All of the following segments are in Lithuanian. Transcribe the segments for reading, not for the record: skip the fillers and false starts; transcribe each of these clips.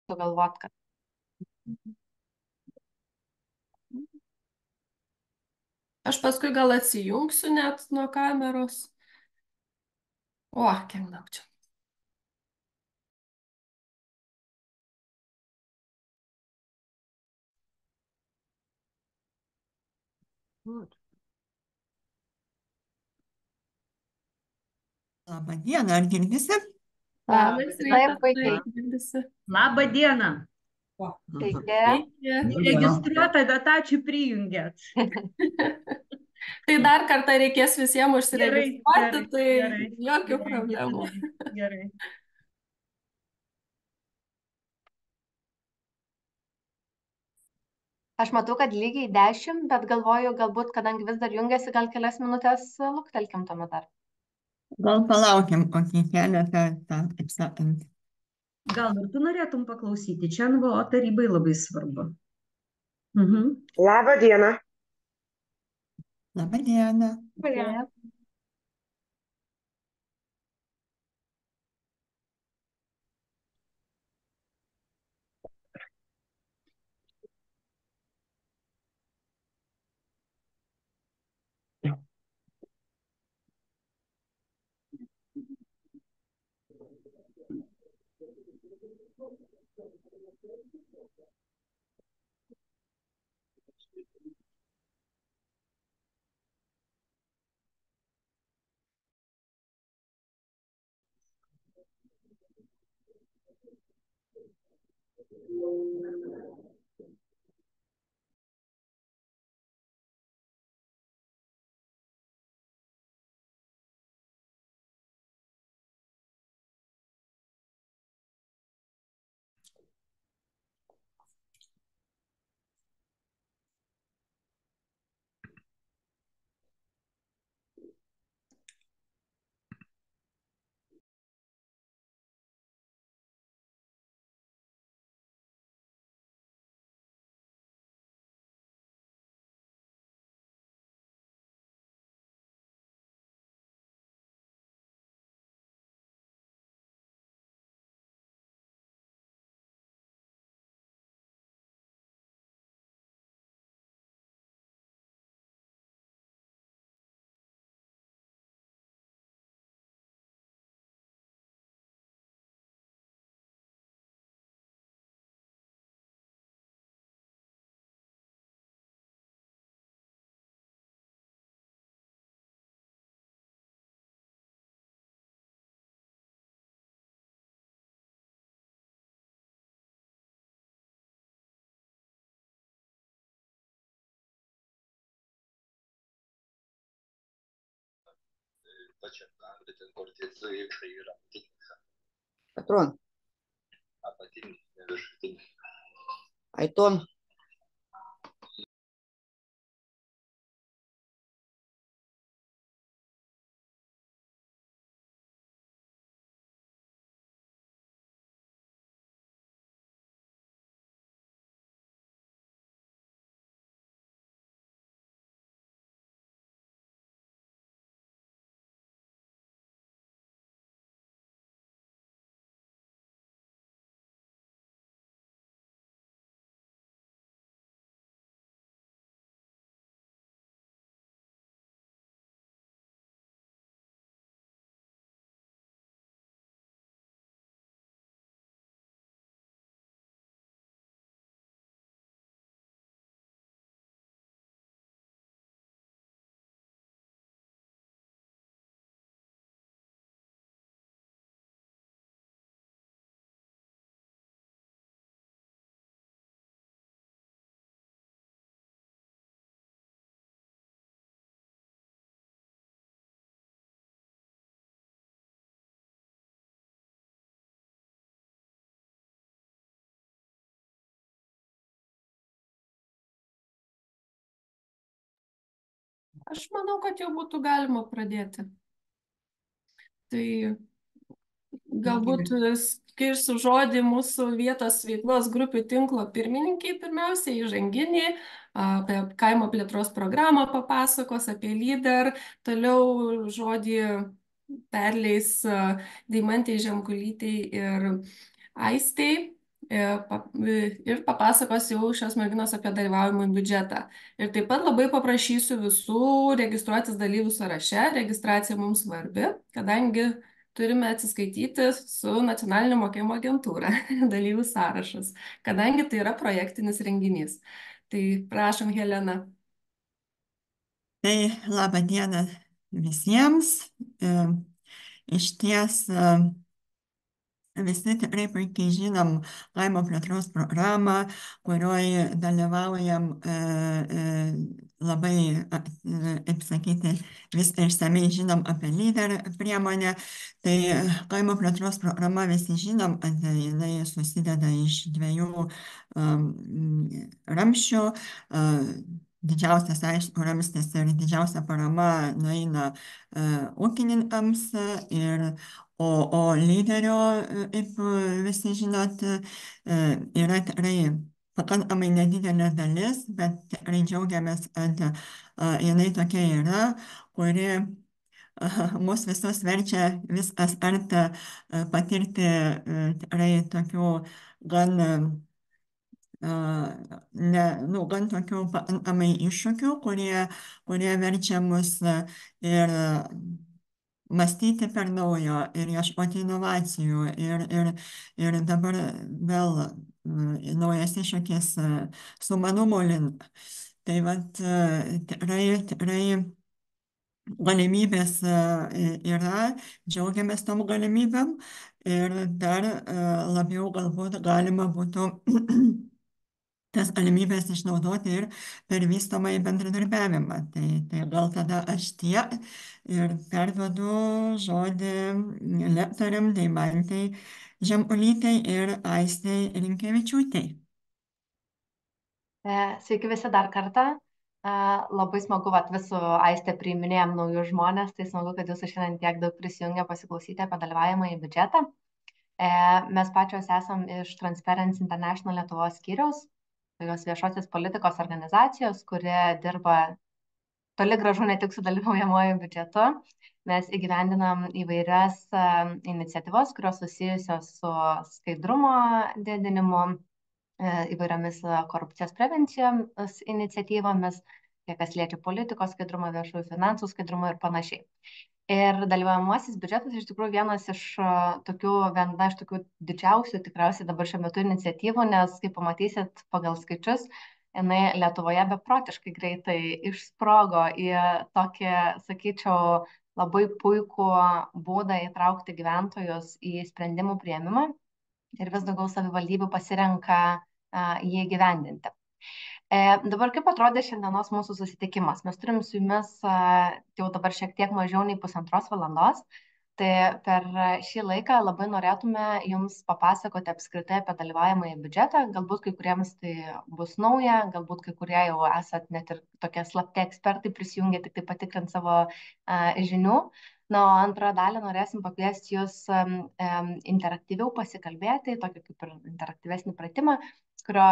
sugalvot, kad Aš paskui gal atsijungsiu net nuo kameros. O, kiek daug čia. Labą dieną, ar girdisi? Labas taip rytas, puikiai. taip, girdisi. Labą dieną. Sveiki. Sveiki. Neregistruota, bet ačiū prijungėt. Tai dar kartą reikės visiems Gerai, užsiregistruoti, tai gerai, jokių gerai, problemų. Gerai. Aš matau, kad lygiai 10, bet galvoju, galbūt, kadangi vis dar jungiasi, gal kelias minutės luktelkim tuomet dar. Gal palaukim kokį keletą, taip sakant. Gal ir tu norėtum paklausyti? Čia NVO tarybai labai svarbu. Labą dieną. Labą dieną. Taip. pačiam ten kortizai yra Патрон. apatinis, ne viršutinis. Айтон. Aš manau, kad jau būtų galima pradėti. Tai galbūt skirsiu žodį mūsų vietos veiklos grupių tinklo pirmininkiai pirmiausia, įžanginį, apie kaimo plėtros programą papasakos, apie lyder, toliau žodį perleis Deimantei Žemgulytei ir Aistei. ir papasakos jau šios merginos apie dalyvavimą į biudžetą. Ir taip pat labai paprašysiu visų registruotis dalyvių sąraše. Registracija mums svarbi, kadangi turime atsiskaityti su nacionalinė mokėjimo agentūra, dalyvių sąrašas, kadangi tai yra projektinis renginys. Tai prašom, Helena. Tai laba diena visiems. Iš ties visi tikrai puikiai žinom kaimo plėtros programą, kurioje dalyvaujam labai, kaip sakyti, viską išsamei žinom apie lyder priemonę. Tai kaimo plėtros programa visi žinom, kad jinai susideda iš dviejų ramsčių. Didžiausias, aišku, ramstis ir didžiausia parama nueina ūkininkams, o lyderio, kaip visi žinot, yra tikrai pakankamai nedidelė dalis, bet tikrai džiaugiamės, kad jinai tokia yra, kuri mus visus verčia vis kas kartą patirti tikrai tokių gan gan tokių pakankamai iššūkių, kurie verčia mus ir mąstyti per naujo, ir ieškoti inovacijų, ir dabar vėl naujas iššūkis sumanumo link. Tai vat tikrai galimybės yra, džiaugiamės tom galimybėm ir dar labiau galbūt galima būtų tas galimybės išnaudoti ir per vystomąjį bendradarbiavimą. Tai gal tada aš tiek ir perduodu žodį lektoriam Deimantai Žemgulytei ir Aistei Rinkevičiūtei. Sveiki visi dar kartą. Labai smagu, kad vis su Aiste priiminėjom naujus žmonės, tai smagu, kad jūsų šiandien tiek daug prisijungia pasiklausyti apie dalyvavimą į biudžetą. Mes pačios esam iš Transparency International Lietuvos skyriaus, tokios viešosios politikos organizacijos, kuri dirba toli gražu ne tik su dalyvaujamuoju biudžetu. Mes įgyvendinam įvairias iniciatyvas, kurios susijusios su skaidrumo didinimu, įvairiomis korupcijos prevencijos iniciatyvomis, tiek kas liečia politikos skaidrumą, viešųjų finansų skaidrumą ir panašiai. Ir dalyvaujamasis biudžetas iš tikrųjų viena iš tokių didžiausių tikriausiai dabar šiuo metu iniciatyvų, nes, kaip pamatysit pagal skaičius, jinai Lietuvoje beprotiškai greitai išsprogo į tokį, sakyčiau, labai puikų būdą įtraukti gyventojus į sprendimų priėmimą ir vis daugiau savivaldybių pasirenka jį įgyvendinti. Dabar kaip atrodė šiandienos mūsų susitikimas? Mes turim su jumis jau dabar šiek tiek mažiau nei 1,5 valandos. Tai per šį laiką labai norėtume jums papasakoti apskritai apie dalyvavimą į biudžetą. Galbūt kai kuriems tai bus nauja, galbūt kai kurie jau esat net ir tokie slapti ekspertai prisijungę, tik tai patikrint savo žinių. Na, o antrą dalį norėsim pakviesti jūs interaktyviau pasikalbėti, tokį kaip ir interaktyvesnį pratimą, kurio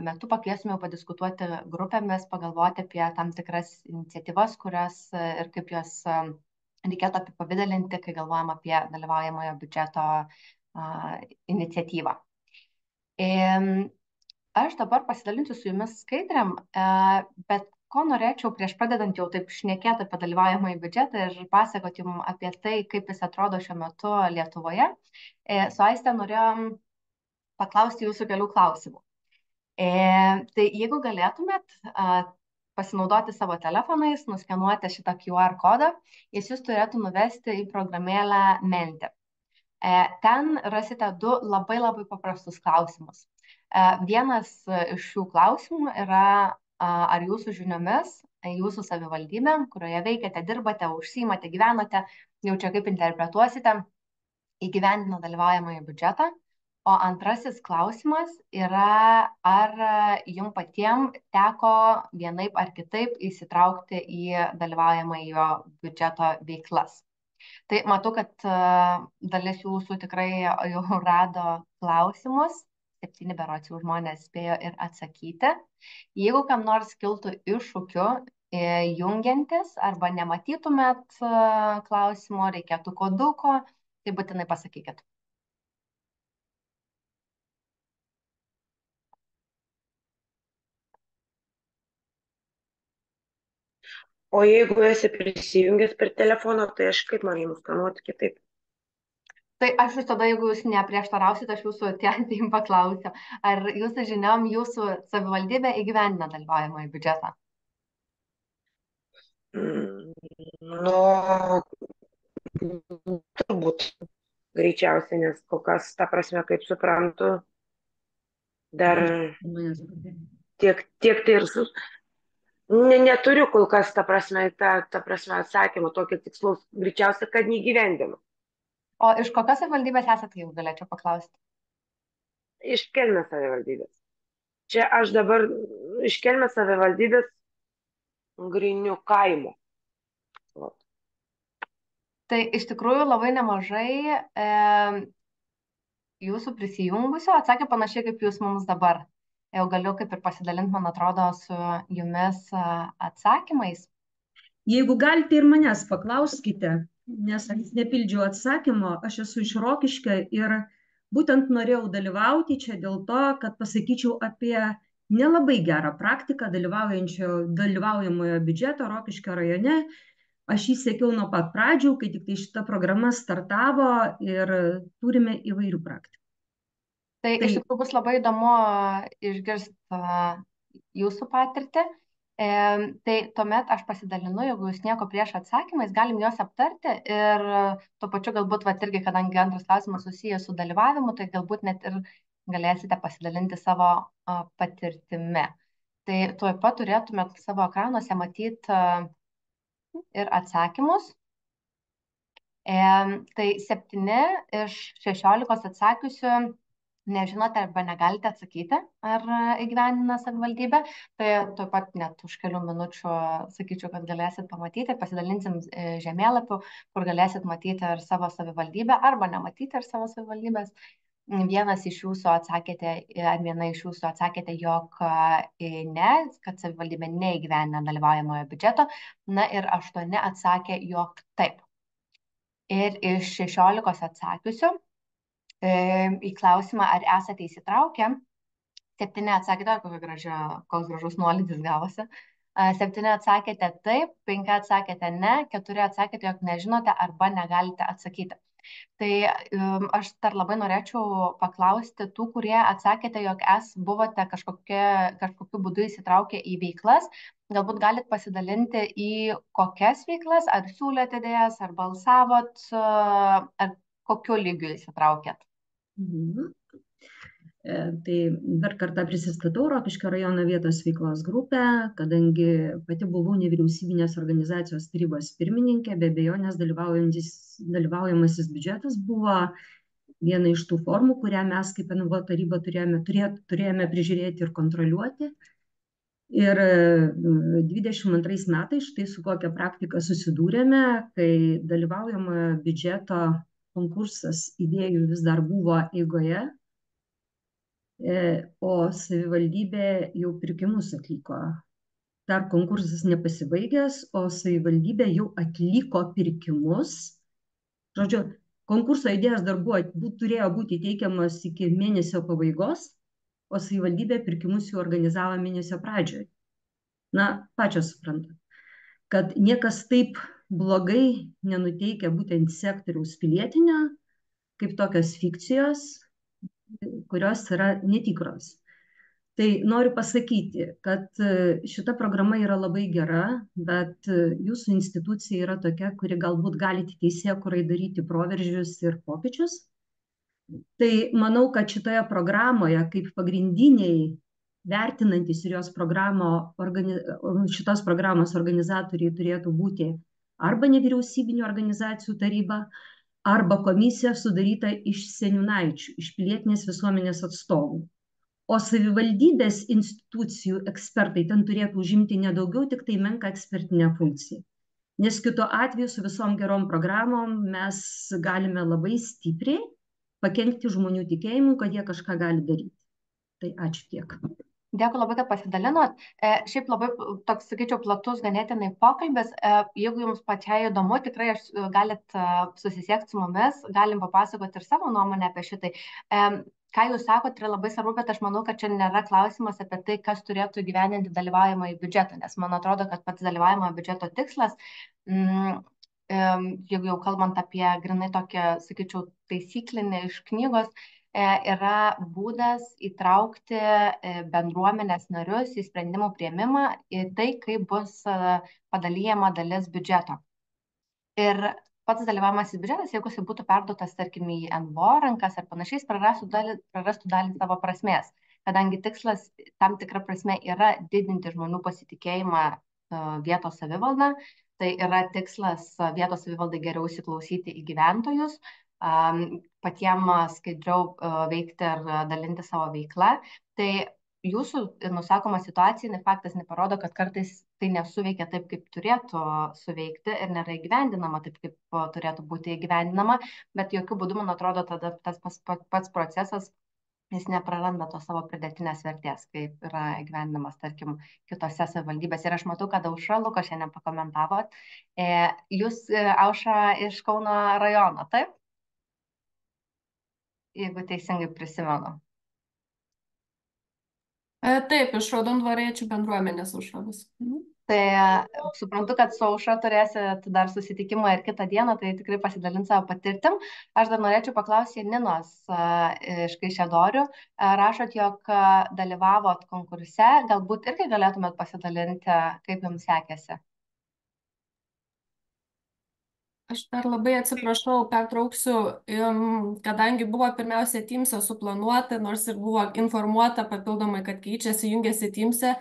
metu pakviesime padiskutuoti grupėmis, pagalvoti apie tam tikras iniciatyvas, kurias ir kaip jos reikėtų apipavidalinti, kai galvojam apie dalyvaujamojo biudžeto iniciatyvą. Aš dabar pasidalinsiu su jumis skaidrėm, bet ko norėčiau prieš pradedant jau taip šnekėti apie dalyvaujamąjį biudžetą ir pasakoti jums apie tai, kaip jis atrodo šiuo metu Lietuvoje. Su Aiste norėjom paklausti jūsų kelių klausimų. Tai jeigu galėtumėt pasinaudoti savo telefonais, nuskenuoti šitą QR kodą, jis jūs turėtų nuvesti į programėlę Menti. Ten rasite du labai paprastus klausimus. Vienas iš šių klausimų yra, ar jūsų žiniomis, jūsų savivaldybė, kurioje veikiate, dirbate, užsiimate, gyvenate, jau čia kaip interpretuosite, įgyvendino dalyvaujamąjį biudžetą. O antrasis klausimas yra, ar jums patiems teko vienaip ar kitaip įsitraukti į dalyvaujamąjį biudžeto veiklas. Tai matau, kad dalis jūsų tikrai jau rado klausimus. 7 berods jau žmonės spėjo ir atsakyti. Jeigu kam nors kiltų iššūkių jungiantis arba nematytumėt klausimo, reikėtų koduko, tai būtinai pasakykit. O jeigu esi prisijungęs per telefoną, tai aš kaip man nuskanuoti kitaip? Tai aš visada, jeigu jūs neprieštarausit, aš jūsų tiesiai paklausiu, ar jūsų žiniom jūsų savivaldybė įgyvendina dalyvaujamąjį biudžetą? Nu, turbūt greičiausiai, nes kol kas, ta prasme, kaip suprantu, dar tiek tai ir neturiu kol kas, ta prasme, atsakymą tokio tikslaus, greičiausiai, kad neįgyvendinu. O iš kokios savivaldybės esate, jau galėčiau paklausti? Iš Kelmės savivaldybės. Čia aš dabar iš Kelmės savivaldybės Grinių kaimo. Vat. Tai iš tikrųjų labai nemažai jūsų prisijungusių atsakė panašiai kaip jūs mums dabar. Jau galiu kaip ir pasidalinti, man atrodo, su jumis atsakymais. Jeigu galite ir manęs paklauskite, nes aš nepildžiau atsakymo, aš esu iš Rokiškio ir būtent norėjau dalyvauti čia dėl to, kad pasakyčiau apie nelabai gerą praktiką dalyvaujamojo biudžeto Rokiškio rajone. Aš jį sekiau nuo pat pradžių, kai tik tai šita programa startavo ir turime įvairių praktikų. Tai iš tikrųjų bus labai įdomu išgirsti jūsų patirtį. Tai tuomet aš pasidalinu, jeigu jūs nieko prieš atsakymais, galim juos aptarti ir tuo pačiu galbūt, irgi, kadangi antras klausimas susijęs su dalyvavimu, tai galbūt net ir galėsite pasidalinti savo patirtimi. Tai tuoj pat turėtumėt savo ekranuose matyti ir atsakymus. Tai 7 iš 16 atsakiusių nežinote arba negalite atsakyti, ar įgyvendina savivaldybė. Tai tuoj pat net už kelių minučių sakyčiau, kad galėsit pamatyti, pasidalinsim žemėlapių, kur galėsit matyti ar savo savivaldybę, arba nematyti ar savo savivaldybės. Vienas iš jūsų atsakėte, ar viena iš jūsų atsakėte, jog ne, kad savivaldybė neįgyvendina dalyvaujamojo biudžeto. Na ir 8 atsakė, jog taip. Ir iš 16 atsakiusių į klausimą, ar esate įsitraukę, 7 atsakėte, koks gražus nuolydis gavosi. 7 atsakėte taip, 5 atsakėte ne, 4 atsakėte, jog nežinote arba negalite atsakyti. Tai aš dar labai norėčiau paklausti tų, kurie atsakėte, jog buvote kažkokiu būdu įsitraukę į veiklas. Galbūt galit pasidalinti į kokias veiklas, ar siūlėte idėjas, ar balsavot, ar kokiu lygiu įsitraukėt. Tai dar kartą prisistatau Rokiškio rajono vietos veiklos grupę, kadangi pati buvau nevyriausybinės organizacijos tarybos pirmininkė, be abejonės dalyvaujamasis biudžetas buvo viena iš tų formų, kurią mes kaip NVO taryba turėjome prižiūrėti ir kontroliuoti. Ir 22 metais štai su kokia praktika susidūrėme, kai dalyvaujamojo biudžeto konkursas idėjų vis dar buvo eigoje, o savivaldybė jau pirkimus atliko. Dar konkursas nepasibaigęs, o savivaldybė jau atliko pirkimus. Žodžiu, konkurso idėjas dar turėjo būti teikiamas iki mėnesio pabaigos, o savivaldybė pirkimus jau organizavo mėnesio pradžioje. Na, pačios suprantat, kad niekas taip blogai nenuteikia būtent sektoriaus pilietinio, kaip tokios fikcijos, kurios yra netikros. Tai noriu pasakyti, kad šita programa yra labai gera, bet jūsų institucija yra tokia, kuri galbūt gali teisėkūrai daryti proveržius ir pokyčius. Tai manau, kad šitoje programoje kaip pagrindiniai vertinantis ir šitos programos organizatoriai turėtų būti arba nevyriausybinių organizacijų taryba, arba komisija sudaryta iš seniūnaičių, iš pilietinės visuomenės atstovų. O savivaldybės institucijų ekspertai ten turėtų užimti nedaugiau, tik tai menką ekspertinę funkciją. Nes kitu atveju su visom gerom programom mes galime labai stipriai pakenkti žmonių tikėjimui, kad jie kažką gali daryti. Tai ačiū tiek. Dėkui labai, kad pasidalinot. Šiaip labai toks, sakyčiau, platus ganėtinai pokalbis. Jeigu jums pačiai įdomu, tikrai galit susisiekti su mumis, galim papasakoti ir savo nuomonę apie šitai. ką jūs sakot, yra labai svarbu, bet aš manau, kad čia nėra klausimas apie tai, kas turėtų gyveninti dalyvaujamą į biudžetą, nes man atrodo, kad pats dalyvaujamo biudžeto tikslas, jeigu jau kalbant apie grinai tokią, sakyčiau, taisyklinę iš knygos, yra būdas įtraukti bendruomenės narius į sprendimų priėmimą, į tai, kaip bus padalyjama dalis biudžeto. Ir pats dalyvavimas į biudžetas, jeigu jis būtų perduotas, tarkim, į NVO rankas ar panašiai, prarastų dalį savo prasmės, kadangi tikslas tam tikrą prasme yra didinti žmonių pasitikėjimą vietos savivaldą, tai yra tikslas vietos savivaldai geriau įsiklausyti į gyventojus, patiems skaidriau veikti ir dalinti savo veiklą. Tai jūsų nusakoma situacija, faktas neparodo, kad kartais tai nesuveikia taip, kaip turėtų suveikti ir nėra įgyvendinama taip, kaip turėtų būti įgyvendinama, bet jokių būdų, man atrodo, tada tas pats procesas, jis nepraranda to savo pridėtinės vertės, kaip yra įgyvendinamas, tarkim, kitose savivaldybėse. Ir aš matau, kad Aušra Lukošienė pakomentavot. Jūs, Aušra, iš Kauno rajono, taip? Jeigu teisingai prisimenu. Taip, iš Raudondvariečių bendruomenės Aušros. Tai suprantu, kad su Aušra turėsit dar susitikimą ir kitą dieną, tai tikrai pasidalint savo patirtim. Aš dar norėčiau paklausyti Ninos iš Kaišiadorių. Rašot, jog dalyvavot konkurse, galbūt irgi galėtumėt pasidalinti, kaip jums sekėsi. Aš dar labai atsiprašau, pertrauksiu, kadangi buvo pirmiausia Teams'e suplanuota, nors ir buvo informuota papildomai, kad keičiasi, jungiasi Teams'e,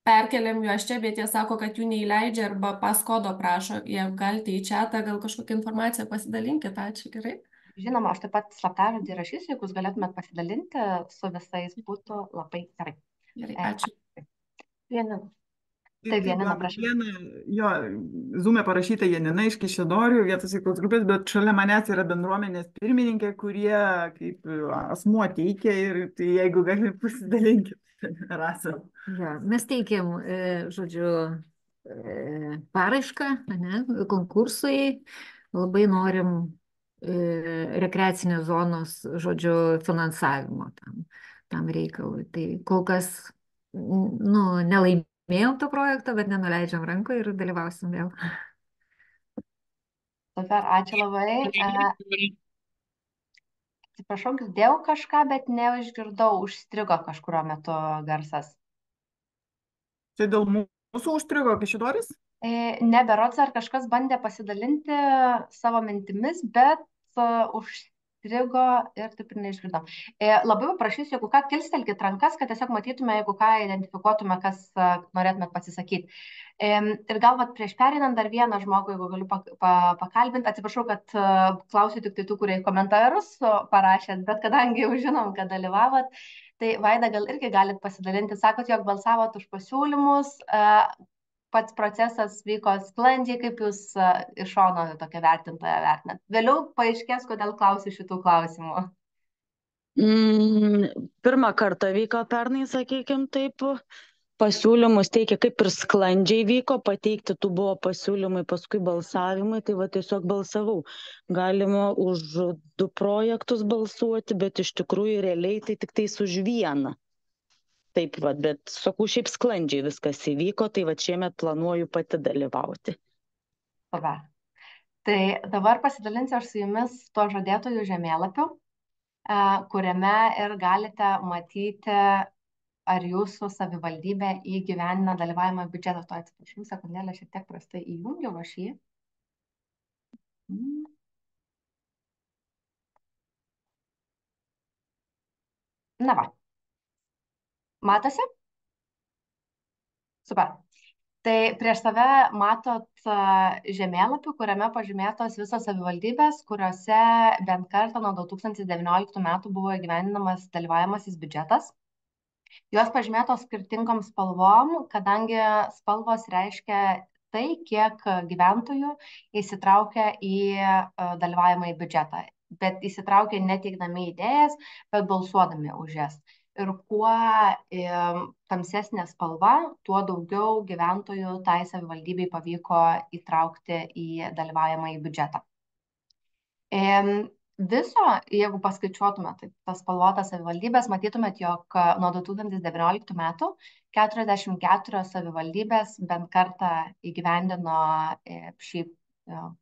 perkeliam juos čia, bet jie sako, kad jų neįleidžia arba paskodo prašo. Jie galite į chatą, gal kažkokią informaciją pasidalinkite, ačiū, gerai. Žinoma, aš taip pat slaptažodį rašysiu, jeigu jūs galėtumėt pasidalinti su visais, būtų labai gerai. Gerai, ačiū. Janina. Taip, Janina, prašau. Jo, Zoom'e parašyta Janina iš Kaišiadorių vietos veiklos grupės, bet šalia manęs yra bendruomenės pirmininkė, kurie kaip asmuo teikia ir tai jeigu gali pasidalinti, Rasa. Ja, mes teikiam, žodžiu, paraišką, konkursui, labai norim rekreacinės zonos, žodžiu, finansavimo tam reikalui. Tai kol kas, nelaimėjom to projekto, bet nenuleidžiam rankų ir dalyvausim vėl. Super, ačiū labai. Atsiprašau, girdėjau kažką, bet neužgirdau, užstrigo kažkurio metu garsas. Tai dėl mūsų užstrigo Kaišiadoris? Ne, berods ar kažkas bandė pasidalinti savo mintimis, bet užstrigo ir taip ir neišgirdom. Labai paprašysiu, jeigu ką, kilstelkit rankas, kad tiesiog matytume, jeigu ką, identifikuotume, kas norėtumėt pasisakyti. Ir gal prieš pereinant dar vieną žmogų, jeigu galiu pakalbinti, atsiprašau, kad klausiu tik tai tų, kurie komentarus parašėt, bet kadangi jau žinom, kad dalyvavot, tai Vaida, gal irgi galit pasidalinti, sakot, jog balsavot už pasiūlymus, pats procesas vyko sklandžiai, kaip jūs iš šono tokia vertintoja vertinat. Vėliau paaiškės, kodėl klausiu šitų klausimų. Pirmą kartą vyko pernai, sakykime taip, pasiūlymus teikia kaip ir sklandžiai vyko, pateikti tų buvo pasiūlymai, paskui balsavimai, tai va tiesiog balsavau. Galima už 2 projektus balsuoti, bet iš tikrųjų realiai tai tik tais už vieną. Taip va, bet sakau, šiaip sklandžiai viskas įvyko, tai va šiemet planuoju pati dalyvauti. Super. Tai dabar pasidalinsiu aš su jumis tuo žadėtojų žemėlapiu, kuriame ir galite matyti, ar jūsų savivaldybė įgyvendina dalyvavimo biudžetą. To atsiprašau, sekundėlę šiek tiek prastai įjungiau aš jį. Na va. Matosi? Super. Tai prieš save matot žemėlapių, kuriame pažymėtos visos savivaldybės, kuriuose bent kartą nuo 2019 metų buvo įgyvendinamas dalyvaujamasis biudžetas. Jos pažymėtos skirtingom spalvom, kadangi spalvos reiškia tai, kiek gyventojų įsitraukia į dalyvavimą į biudžetą. Bet įsitraukia ne teikdami idėjas, bet balsuodami už jas. Ir kuo tamsesnė spalva, tuo daugiau gyventojų tai savivaldybei pavyko įtraukti į dalyvavimą į biudžetą. Viso, jeigu paskaičiuotume tai tas spalvotas savivaldybės, matytumėt, jog nuo 2019 metų 44 savivaldybės bent kartą įgyvendino šį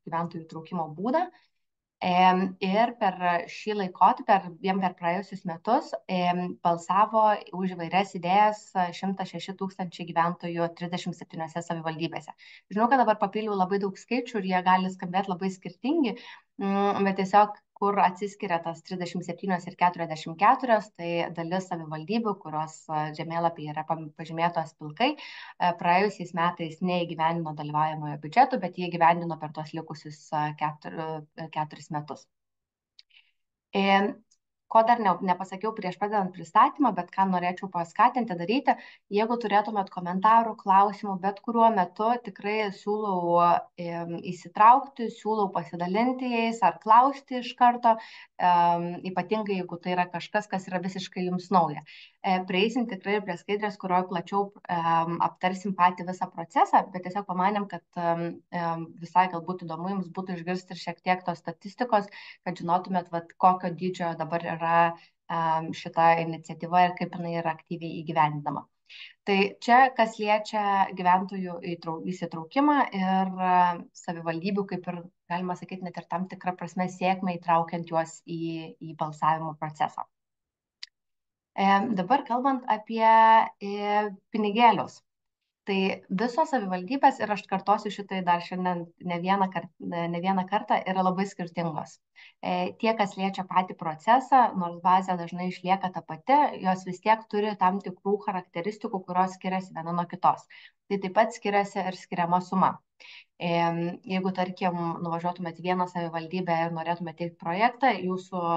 gyventojų įtraukimo būdą. Ir per šį laikotarpį, vien per praėjusius metus, balsavo už įvairias idėjas 106 000 gyventojų 37 savivaldybėse. Žinau, kad dabar papildžiau labai daug skaičių ir jie gali skambėti labai skirtingi, bet tiesiog, kur atsiskiria tas 37 ir 44, tai dalis savivaldybių, kurios žemėlapyje yra pažymėtos pilkai, praėjusiais metais neįgyvendino dalyvaujamojo biudžeto, bet jie įgyvendino per tuos likusius 4 metus. Ko dar nepasakiau prieš pradedant pristatymą, bet ką norėčiau paskatinti daryti, jeigu turėtumėt komentarų, klausimų, bet kuriuo metu tikrai siūlau įsitraukti, siūlau pasidalinti jais ar klausti iš karto, ypatingai jeigu tai yra kažkas, kas yra visiškai jums nauja. Prieisim tikrai prie skaidrės, kurioje plačiau aptarsim patį visą procesą, bet tiesiog pamanėm, kad visai galbūt įdomu jums būtų išgirsti ir šiek tiek tos statistikos, kad žinotumėt, kokio dydžio dabar yra šita iniciatyva ir kaip jinai yra aktyviai įgyvendinama. Tai čia, kas liečia gyventojų įsitraukimą ir savivaldybių, kaip ir, galima sakyti, net ir tam tikrą prasme sėkmę įtraukiant juos į balsavimo procesą. Dabar kalbant apie pinigėlius. Tai visos savivaldybės, ir aš kartosiu šitai dar šiandien ne vieną kartą, yra labai skirtingos. Tie, kas liečia patį procesą, nors bazė dažnai išlieka ta pati, jos vis tiek turi tam tikrų charakteristikų, kurios skiriasi viena nuo kitos. Tai taip pat skiriasi ir skiriama suma. Jeigu, tarkim, nuvažiuotumėte vieną savivaldybę ir norėtumėte teikti projektą, jūsų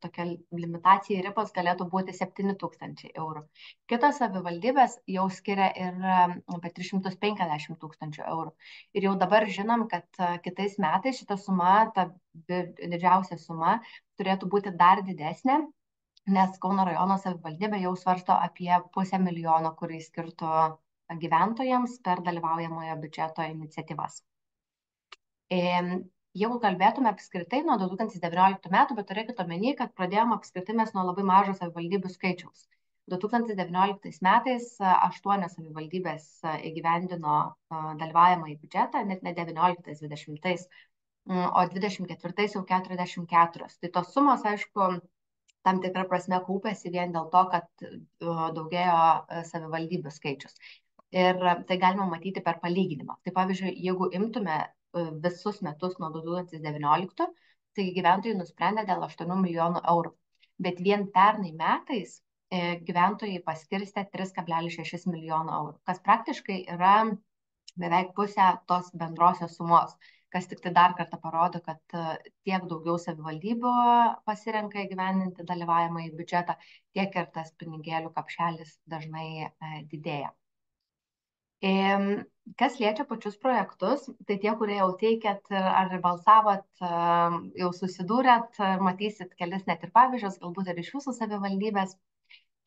tokia limitacija ribos galėtų būti 7 000 eurų. Kitos savivaldybės jau skiria ir apie 350 000 eurų. Ir jau dabar žinom, kad kitais metais šita suma, ta didžiausia suma, turėtų būti dar didesnė, nes Kauno rajono savivaldybė jau svarsto apie 500 000, kurį skirtų gyventojams per dalyvaujamojo biudžeto iniciatyvas. Jeigu kalbėtume apskritai nuo 2019 metų, bet turėkite omeny, kad pradėjome apskritai mes nuo labai mažo savivaldybių skaičiaus. 2019 metais 8 savivaldybės įgyvendino dalyvaujamąjį biudžetą, net ne 19-20, o 24 jau 44. Tai tos sumos, aišku, tam tikrą prasme kaupėsi vien dėl to, kad daugėjo savivaldybių skaičius. Ir tai galima matyti per palyginimą. Tai pavyzdžiui, jeigu imtume visus metus nuo 2019, tai gyventojai nusprendė dėl 8 milijonų eurų. Bet vien pernai metais gyventojai paskirstė 3,6 milijonų eurų, kas praktiškai yra beveik pusę tos bendrosios sumos, kas tik tai dar kartą parodo, kad tiek daugiau savivaldybių pasirenka įgyvendinti dalyvaujamąjį biudžetą, tiek ir tas pinigėlių kapšelis dažnai didėja. Kas liečia pačius projektus, tai tie, kurie jau teikėt ar balsavot, jau susidūrėt, matysit kelis net ir pavyzdžius, galbūt ir iš jūsų savivaldybės,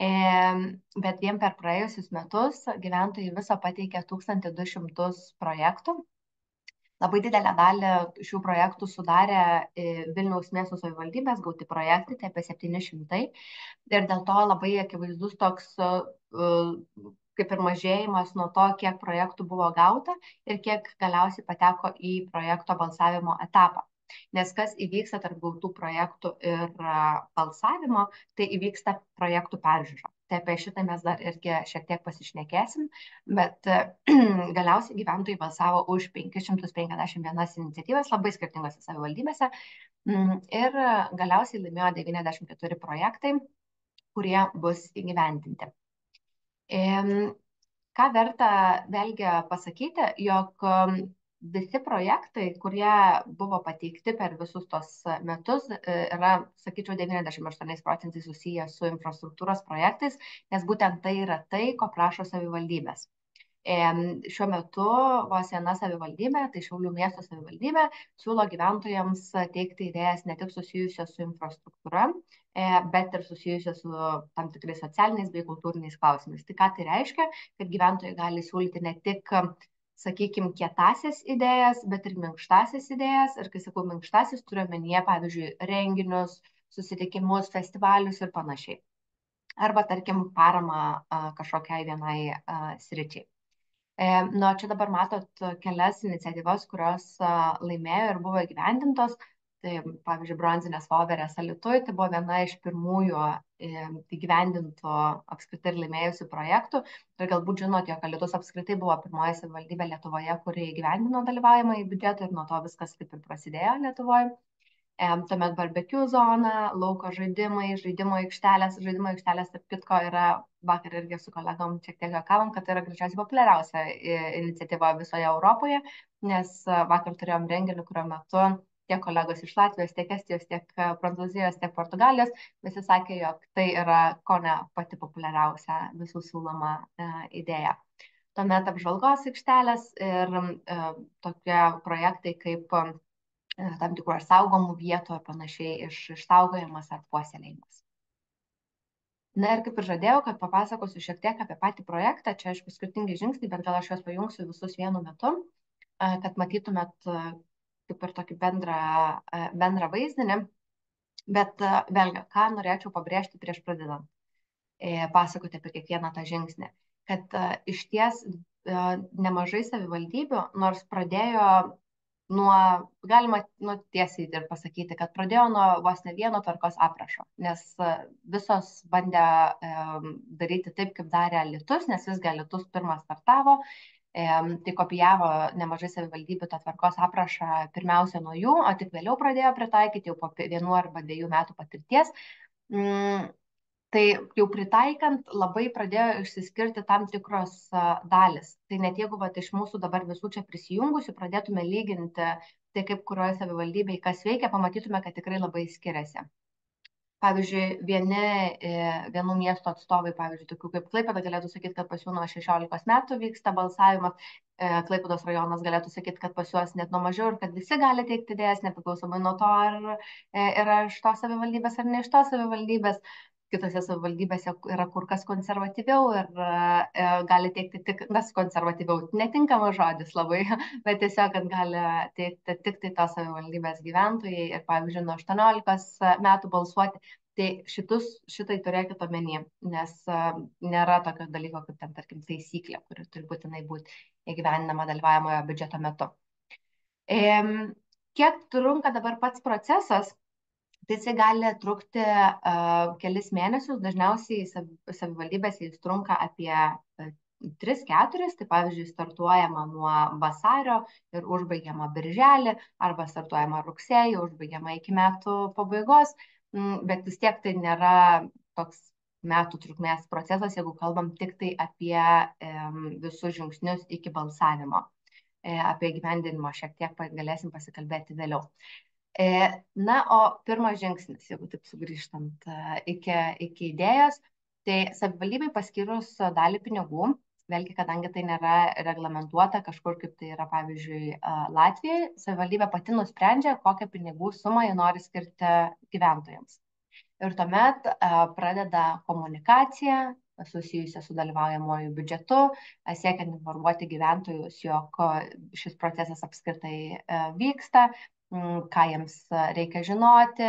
bet vien per praėjusius metus gyventojai viso pateikė 1200 projektų. Labai didelę dalį šių projektų sudarė Vilniaus miesto savivaldybės gauti projektai, tai apie 700. Ir dėl to labai akivaizdus toks kaip ir mažėjimas nuo to, kiek projektų buvo gauta ir kiek galiausiai pateko į projekto balsavimo etapą. Nes kas įvyksta tarp gautų projektų ir balsavimo, tai įvyksta projektų peržiūra. Tai apie šitą mes dar irgi šiek tiek pasišnekėsim, bet galiausiai gyventojai balsavo už 551 iniciatyvas labai skirtingose savivaldybėse ir galiausiai laimėjo 94 projektai, kurie bus įgyvendinti. Ką verta vėlgi pasakyti, jog visi projektai, kurie buvo pateikti per visus tos metus, yra, sakyčiau, 98% susiję su infrastruktūros projektais, nes būtent tai yra tai, ko prašo savivaldybės. Šiuo metu vos viena savivaldybė, tai Šiaulių miesto savivaldybė, siūlo gyventojams teikti idėjas ne tik susijusios su infrastruktūra, bet ir susijusios su tam tikrais socialiniais bei kultūriniais klausimais. Tai ką tai reiškia, kad gyventojai gali siūlyti ne tik sakykime, kietasias idėjas, bet ir minkštasias idėjas. Ir kai sakau minkštasis, turiu omenyje, pavyzdžiui, renginius, susitikimus, festivalius ir panašiai. Arba, tarkim, paramą kažkokiai vienai sričiai. Nu, čia dabar matot kelias iniciatyvas, kurios laimėjo ir buvo įgyvendintos. Tai, pavyzdžiui, bronzinės voverės Alytuje, tai buvo viena iš pirmųjų įgyvendintų apskritai ir laimėjusių projektų. Ir galbūt žinot, jog Alytus apskritai buvo pirmoji savivaldybė Lietuvoje, kuri įgyvendino dalyvavimą į biudžetą ir nuo to viskas kaip ir prasidėjo Lietuvoje. Tuomet barbecue zona, lauko žaidimai, žaidimo aikštelės. Žaidimo aikštelės, tarp kitko, yra, vakar irgi su kolegom šiek tiek juokavom, kad tai yra greičiausiai populiariausia iniciatyva visoje Europoje, nes vakar turėjom renginį, kurio metu tiek kolegos iš Latvijos, tiek Estijos, tiek Prancūzijos, tiek Portugalijos, visi sakė, jog tai yra kone pati populiariausia visų siūloma idėja. Tuomet apžvalgos aikštelės ir tokie projektai kaip tam tikrų ar saugomų vietų ar panašiai išsaugojimas ar puoselėjimas. Na ir kaip ir žadėjau, kad papasakosiu šiek tiek apie patį projektą, čia aišku skirtingi žingsniai, bet gal aš juos pajungsiu visus vienu metu, kad matytumėt kaip ir tokį bendrą vaizdinį, bet vėlgi, ką norėčiau pabrėžti prieš pradedant pasakoti apie kiekvieną tą žingsnį, kad iš ties nemažai savivaldybių, nors pradėjo galima tiesiai ir pasakyti, kad pradėjo nuo vos ne vieno tvarkos aprašo, nes visos bandė daryti taip, kaip darė Alytus, nes visgi Alytus pirmas startavo, tai kopijavo nemažai savivaldybių tą tvarkos aprašą pirmiausia nuo jų, o tik vėliau pradėjo pritaikyti jau po 1 arba 2 metų patirties. Tai jau pritaikant labai pradėjo išsiskirti tam tikros dalis. Tai net jeigu iš mūsų dabar visų čia prisijungusių pradėtume lyginti tai, kaip kurioje savivaldybėje kas veikia, pamatytume, kad tikrai labai skiriasi. Pavyzdžiui, vienų miesto atstovai, pavyzdžiui, tokių kaip Klaipėda, galėtų sakyti, kad pas jų nuo 16 metų vyksta balsavimas. Klaipėdos rajonas galėtų sakyti, kad pas juos net nuo mažiau ir kad visi gali teikti idėjas, nepriklausomai nuo to, ar yra iš tos savivaldybės ar ne iš tos savivaldybės. Kitose savivaldybėse yra kur kas konservatyviau ir gali teikti tik konservatyviau. Netinkamas žodis labai, bet tiesiog, kad gali teikti tik tai tos savivaldybės gyventojai ir, pavyzdžiui, nuo 18 metų balsuoti. Tai šitai turėkit omeny, nes nėra tokio dalyko kaip ten, tarkim, taisyklė, kuri turi būtinai būti įgyvendinama dalyvavimojo biudžeto metu. Kiek trunka dabar pats procesas? Tai jisai gali trukti kelis mėnesius, dažniausiai savivaldybėse jis trunka apie 3-4, tai pavyzdžiui, startuojama nuo vasario ir užbaigiama birželį, arba startuojama rugsėjį, užbaigiama iki metų pabaigos, bet vis tiek tai nėra toks metų trukmės procesas, jeigu kalbam tik tai apie visus žingsnius iki balsavimo. Apie įgyvendinimo šiek tiek galėsim pasikalbėti vėliau. Na, o pirmas žingsnis, jeigu taip sugrįžtant iki idėjos, tai savivaldybei paskyrus dalį pinigų, vėlgi, kadangi tai nėra reglamentuota kažkur, kaip tai yra, pavyzdžiui, Latvijoje, savivaldybė pati nusprendžia, kokią pinigų sumą jie nori skirti gyventojams. Ir tuomet pradeda komunikaciją susijusią su dalyvaujamuoju biudžetu, siekiant informuoti gyventojus, jog šis procesas apskritai vyksta, ką jiems reikia žinoti,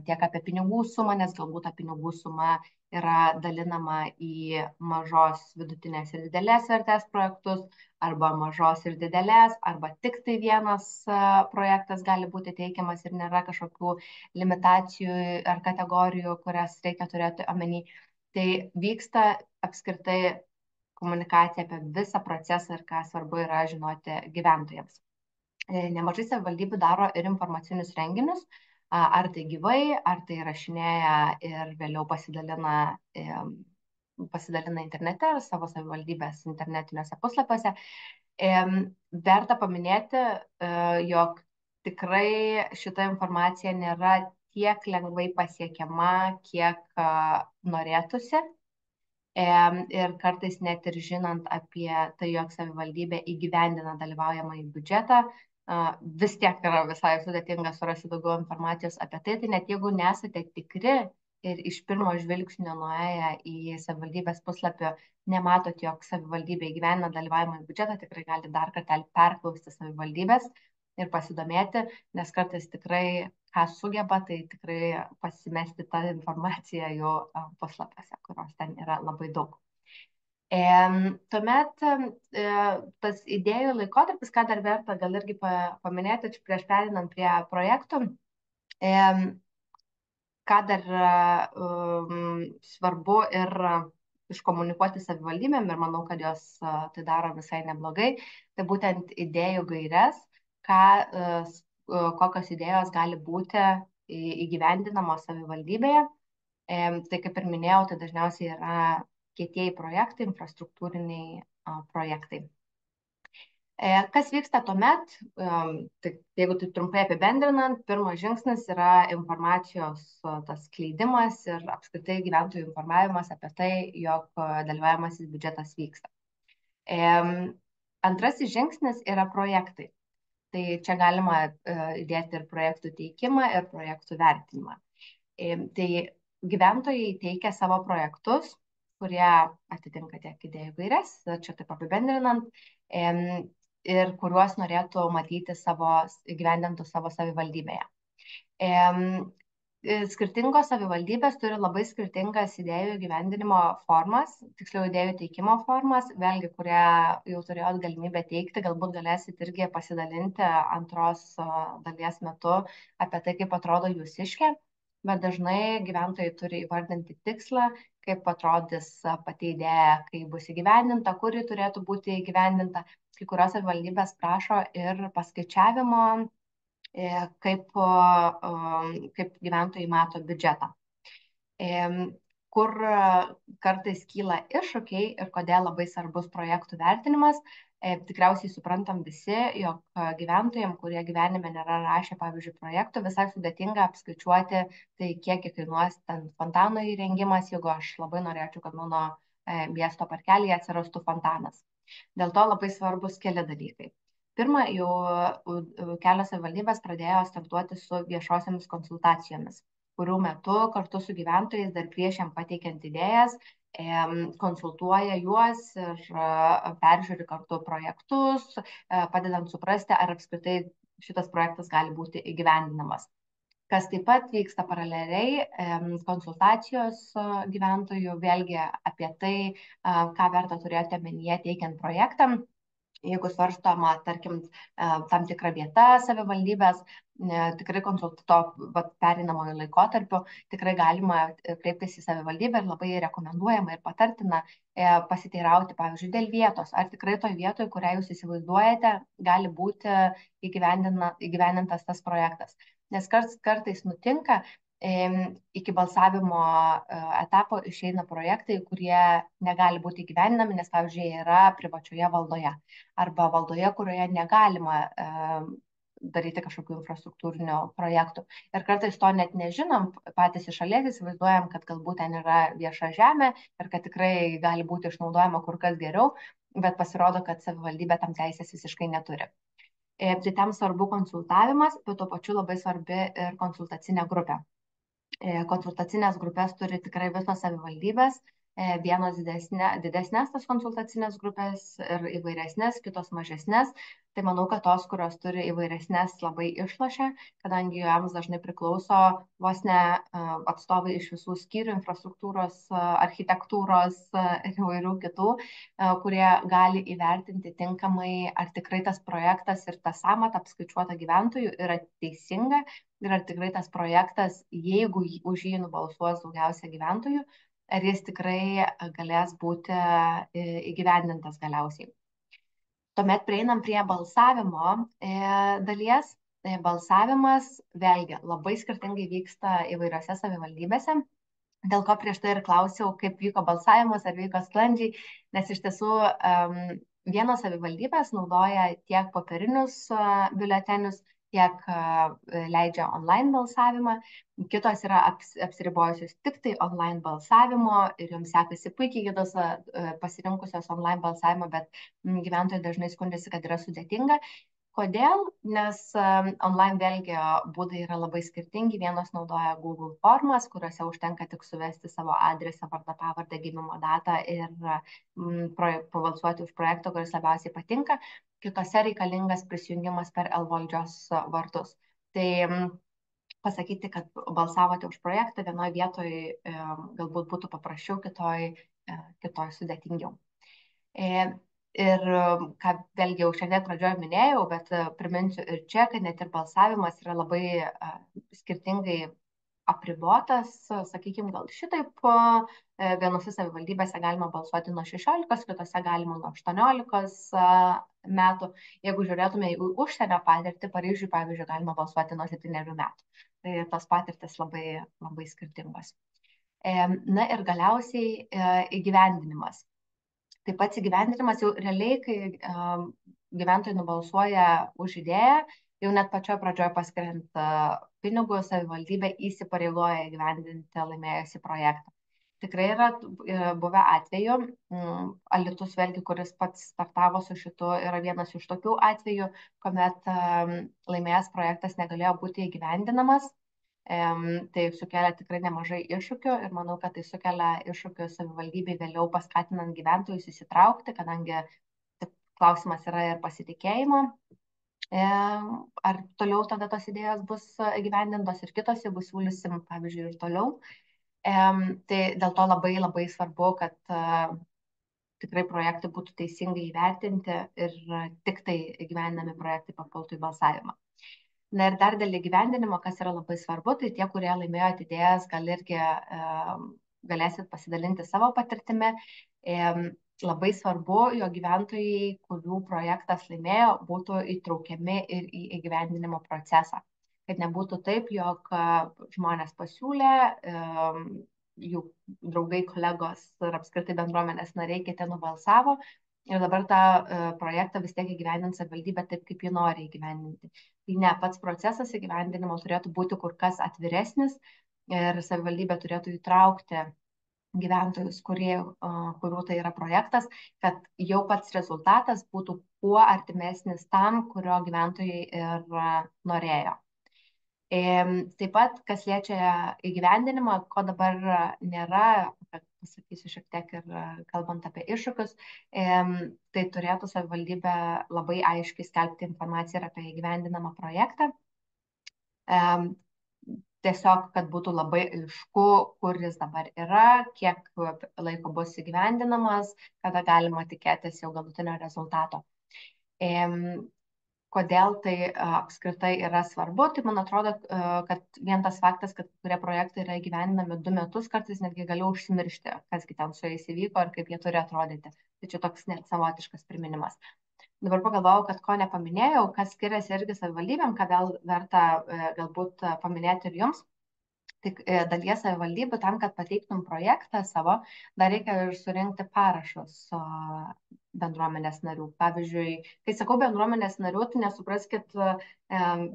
tiek apie pinigų sumą, nes galbūt ta pinigų suma yra dalinama į mažos, vidutinės ir didelės vertės projektus, arba mažos ir didelės, arba tik tai vienas projektas gali būti teikiamas ir nėra kažkokių limitacijų ar kategorijų, kurias reikia turėti omeny. Tai vyksta apskritai komunikacija apie visą procesą ir ką svarbu yra žinoti gyventojams. Nemažai savivaldybių daro ir informacinius renginius, ar tai gyvai, ar tai rašinėja ir vėliau pasidalina internete ar savo savivaldybės internetiniuose puslapiuose. Verta paminėti, jog tikrai šita informacija nėra tiek lengvai pasiekiama, kiek norėtųsi. Ir kartais net ir žinant apie tai, jog savivaldybė įgyvendina dalyvaujamąjį biudžetą, vis tiek yra visai sudėtinga surasti daugiau informacijos apie tai. Tai net jeigu nesate tikri ir iš pirmo žvilgsnio nuėję į savivaldybės puslapį nematot, jog savivaldybė įgyvendina dalyvavimo į biudžetą, tikrai gali dar kartelį perklausti savivaldybės ir pasidomėti, nes kartais tikrai, ką sugeba, tai tikrai pasimesti tą informaciją jų puslapiuose, kurios ten yra labai daug. Tuomet tas idėjų laikotarpis, ką dar verta gal irgi paminėti, prieš perinant prie projektų, ką dar svarbu ir iškomunikuoti savivaldybėm, ir manau, kad jos tai daro visai neblogai, tai būtent idėjų gaires, kokios idėjos gali būti įgyvendinamos savivaldybėje. Tai kaip ir minėjau, tai dažniausiai yra kietieji projektai, infrastruktūriniai projektai. Kas vyksta tuomet, tai jeigu tai trumpai apibendrinant, pirmas žingsnis yra informacijos tas skleidimas ir apskritai gyventojų informavimas apie tai, jog dalyvaujamasis biudžetas vyksta. Antrasis žingsnis yra projektai. Tai čia galima įdėti ir projektų teikimą, ir projektų vertinimą. Tai gyventojai teikia savo projektus, kurie atitinka tiek idėjų gaires, čia taip apibendrinant, ir kuriuos norėtų matyti įgyvendintų savo savivaldybėje. Skirtingos savivaldybės turi labai skirtingas idėjų įgyvendinimo formas, tiksliau idėjų teikimo formas, vėlgi, kurie jau turėjot galimybę teikti, galbūt galėsit irgi pasidalinti antros dalies metu apie tai, kaip atrodo jūsiškė, bet dažnai gyventojai turi įvardinti tikslą, kaip atrodys pati idėja, kai bus įgyvendinta, kur ji turėtų būti įgyvendinta. Kai kurios savivaldybės prašo ir paskaičiavimo, kaip gyventojai mato biudžetą. Kur kartais kyla iššūkiai ir kodėl labai svarbus projektų vertinimas. Tikriausiai suprantam visi, jog gyventojams, kurie gyvenime nėra rašę, pavyzdžiui, projektų, visai sudėtinga apskaičiuoti, tai kiek kainuos ten fontano įrengimas, jeigu aš labai norėčiau, kad mano miesto parkelyje atsirastų fontanas. Dėl to labai svarbus keli dalykai. Pirma, jau kelios savivaldybės pradėjo startuoti su viešosiamis konsultacijomis, kurių metu kartu su gyventojais dar prieš jam pateikiant idėjas, konsultuoja juos ir peržiūri kartu projektus, padedant suprasti, ar apskritai šitas projektas gali būti įgyvendinamas. Kas taip pat vyksta paraleliai, konsultacijos gyventojų, vėlgi apie tai, ką verta turėti omenyje teikiant projektą. Jeigu svarstoma, tarkim, tam tikra vieta savivaldybės, tikrai perinamojo laikotarpiu, tikrai galima kreiptis į savivaldybę ir labai rekomenduojama ir patartina pasiteirauti, pavyzdžiui, dėl vietos, ar tikrai toj vietoje, kurią jūs įsivaizduojate, gali būti įgyvendintas tas projektas. Nes kartais nutinka, iki balsavimo etapo išeina projektai, kurie negali būti įgyvendinami, nes, pavyzdžiui, yra privačioje valdoje arba valdoje, kurioje negalima daryti kažkokių infrastruktūrinių projektų. Ir kartais to net nežinom, patys iš šalies įsivaizduojam, kad galbūt ten yra vieša žemė ir kad tikrai gali būti išnaudojama kur kas geriau, bet pasirodo, kad savivaldybė tam teisės visiškai neturi. Tai tam svarbu konsultavimas, bet tuo pačiu labai svarbi ir konsultacinė grupė. Konsultacinės grupės turi tikrai visos savivaldybės, vienos didesnės tos konsultacinės grupės ir įvairesnės, kitos mažesnės. Tai manau, kad tos, kurios turi įvairesnės, labai išlošia, kadangi joms dažnai priklauso vos ne atstovai iš visų skyrių, infrastruktūros, architektūros ir įvairių kitų, kurie gali įvertinti tinkamai, ar tikrai tas projektas ir ta sąmata apskaičiuota gyventojų yra teisinga ir ar tikrai tas projektas, jeigu už jį nubalsuos daugiausia gyventojų, ar jis tikrai galės būti įgyvendintas galiausiai. Tuomet prieinam prie balsavimo dalies. Balsavimas vėlgi labai skirtingai vyksta įvairiose savivaldybėse. Dėl ko prieš tai ir klausiau, kaip vyko balsavimas, ar vyko sklandžiai, nes iš tiesų vienos savivaldybės naudoja tiek popierinius biuletenius, tiek leidžia online balsavimą, kitos yra apsiribojusios tik tai online balsavimo ir joms sekasi puikiai kitos pasirinkusios online balsavimą, bet gyventojai dažnai skundėsi, kad yra sudėtinga. Kodėl? Nes online vėlgi būdai yra labai skirtingi. Vienos naudoja Google formas, kuriuose užtenka tik suvesti savo adresą, vardą, pavardę, gimimo datą ir pabalsuoti už projektą, kuris labiausiai patinka. Kitose reikalingas prisijungimas per L-valdžios vartus. Tai pasakyti, kad balsavote už projektą, vienoje vietoje galbūt būtų paprasčiau, kitoj sudėtingiau. Ir ką vėlgi jau šiandien pradžioje minėjau, bet priminsiu ir čia, kad net ir balsavimas yra labai skirtingai apribotas, sakykime, gal šitaip, vienose savivaldybėse galima balsuoti nuo 16, kitose galima nuo 18 metų. Jeigu žiūrėtume į užsienio patirtį, Paryžiui, pavyzdžiui, galima balsuoti nuo 7 metų. Tai tos patirtis labai, labai skirtingos. Na ir galiausiai įgyvendinimas. Taip pat įgyvendinimas jau realiai, kai gyventojai nubalsuoja už idėją, jau net pačioje pradžioje paskiriant pinigus, savivaldybė įsipareigoja įgyvendinti laimėjusi projektą. Tikrai yra buvę atveju, Alytus vėlgi, kuris pats startavo su šitu, yra vienas iš tokių atvejų, kuomet laimėjęs projektas negalėjo būti įgyvendinamas. Tai sukelia tikrai nemažai iššūkių ir manau, kad tai sukelia iššūkių savivaldybei vėliau paskatinant gyventojus įsitraukti, kadangi klausimas yra ir pasitikėjimo. Ar toliau tada tos idėjos bus įgyvendintos ir kitos, jeigu siūlysim, pavyzdžiui, ir toliau. Tai dėl to labai labai svarbu, kad tikrai projektai būtų teisingai įvertinti ir tik tai įgyvendinami projektai papultų į balsavimą. Na ir dar dėl įgyvendinimo, kas yra labai svarbu, tai tie, kurie laimėjo idėjas, gal irgi galėsit pasidalinti savo patirtimi. Labai svarbu, jog gyventojai, kurių projektas laimėjo, būtų įtraukiami ir į įgyvendinimo procesą. Kad nebūtų taip, jog žmonės pasiūlė, jų draugai, kolegos ir apskritai bendruomenės nariai kiti nubalsavo ir dabar tą projektą vis tiek įgyvendins savivaldybė taip, kaip ji nori įgyvendinti. Tai ne, pats procesas įgyvendinimo turėtų būti kur kas atviresnis ir savivaldybė turėtų įtraukti gyventojus, kurių tai yra projektas, kad jau pats rezultatas būtų kuo artimesnis tam, kurio gyventojai ir norėjo. Taip pat, kas liečia įgyvendinimą, ko dabar nėra, pasakysiu šiek tiek ir kalbant apie iššūkius, tai turėtų savivaldybė labai aiškiai skelbti informaciją ir apie įgyvendinamą projektą. Tiesiog, kad būtų labai aišku, kur jis dabar yra, kiek laiko bus įgyvendinamas, kada galima tikėtis jau galutinio rezultato. Kodėl tai apskritai yra svarbu, tai man atrodo, kad vien tas faktas, kad kurie projektai yra įgyvendinami 2 metus, kartais netgi galiu užsimiršti, kasgi ten su jais įvyko ir kaip jie turi atrodyti. Tai čia toks net savotiškas priminimas. Dabar pagalvojau, kad ko nepaminėjau, kas skiriasi irgi savivaldybėm, ką vėl verta galbūt paminėti ir jums. Tik dalies savivaldybių tam, kad pateiktum projektą savo, dar reikia ir surinkti parašus bendruomenės narių. Pavyzdžiui, kai sakau bendruomenės narių, tai nesupraskit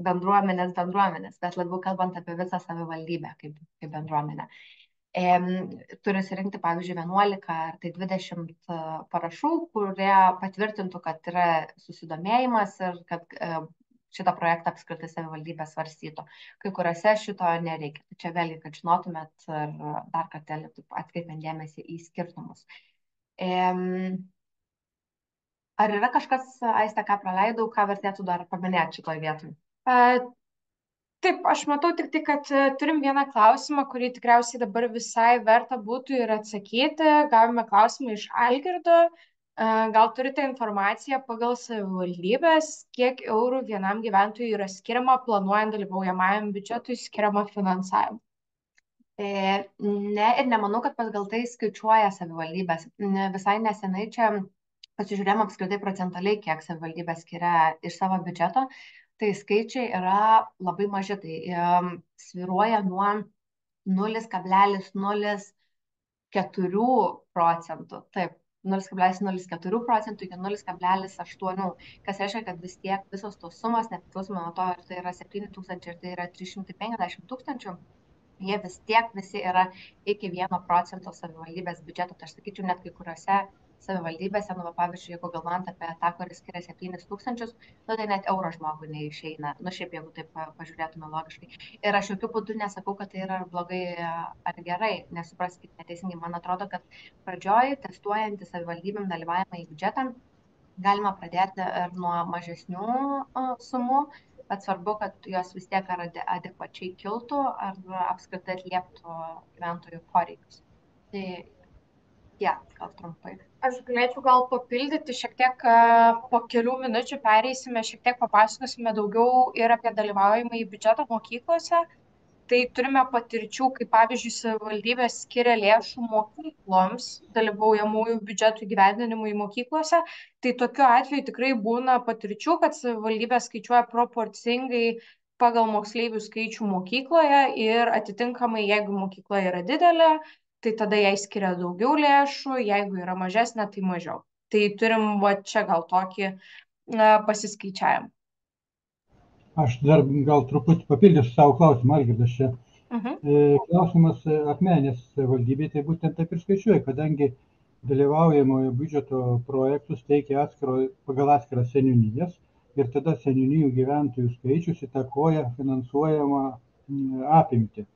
bendruomenės, bet labiau kalbant apie visą savivaldybę kaip bendruomenę. Turi surinkti, pavyzdžiui, 11 ar tai 20 parašų, kurie patvirtintų, kad yra susidomėjimas ir kad šitą projektą apskritai savivaldybė svarstytų. Kai kuriuose šito nereikia. Tai čia vėlgi, kad žinotumėt ir dar kartelį atkreipiant dėmesį į skirtumus. Ar yra kažkas, Aiste, ką praleidau, ką vertėtų dar paminėti šitoj vietoj? Taip, aš matau tik tai, kad turim vieną klausimą, kurį tikriausiai dabar visai verta būtų ir atsakyti. Gavome klausimą iš Algirdo. Gal turite informaciją pagal savivaldybės, kiek eurų vienam gyventojui yra skiriama planuojant dalyvaujamajam biudžetui skiriama finansavimą? Ne, ir nemanau, kad pagal tai skaičiuoja savivaldybės. Visai nesenai čia pasižiūrėjom apskritai procentaliai, kiek savivaldybės skiria iš savo biudžeto. Tai skaičiai yra labai maži, tai svyruoja nuo 0,04%. Taip. 0,04% iki 0,8%, kas reiškia, kad vis tiek visos tos sumos, nepriklausomai nuo to, ar tai yra 7 000 ir tai yra 350 000, jie vis tiek visi yra iki 1% savivaldybės biudžeto. Tai aš sakyčiau, net kai kuriuose savivaldybėse, nu, va, pavyzdžiui, jeigu galvojant apie tą, kuris skiria 7 000, nu, tai net euro žmogui neišeina, nu, šiaip jeigu taip pažiūrėtume logiškai. Ir aš jokių būdų nesakau, kad tai yra ar blogai ar gerai, nesupraskite neteisingai, man atrodo, kad pradžioj testuojantį savivaldybėm dalyvavimą į biudžetą galima pradėti ir nuo mažesnių sumų, bet svarbu, kad jos vis tiek ar adekvačiai kiltų, ar apskritai atlieptų gyventojų poreikius. Tai gal trumpai. Aš galėčiau gal papildyti šiek tiek, po kelių minučių pereisime, šiek tiek papasakosime daugiau ir apie dalyvaujimą į biudžetą mokyklose. Tai turime patirčių, kaip pavyzdžiui, savivaldybės skiria lėšų mokykloms, dalyvaujamųjų biudžetų įgyvendinimui mokyklose. Tai tokiu atveju tikrai būna patirčių, kad savivaldybė skaičiuoja proporcingai pagal moksleivių skaičių mokykloje ir atitinkamai, jeigu mokykla yra didelė, tai tada jai skiria daugiau lėšų, jeigu yra mažesnė, tai mažiau. Tai turim va čia gal tokį pasiskaičiavimą. Aš dar gal truputį papildysiu savo klausimą, Algirdas čia. Klausimas Akmenės valdybė, tai būtent taip ir skaičiuoja, kadangi dalyvaujamojo biudžeto projektus teikia pagal atskiras seniūnijas ir tada seniūnijų gyventojų skaičius įtakoja finansuojamą apimtį.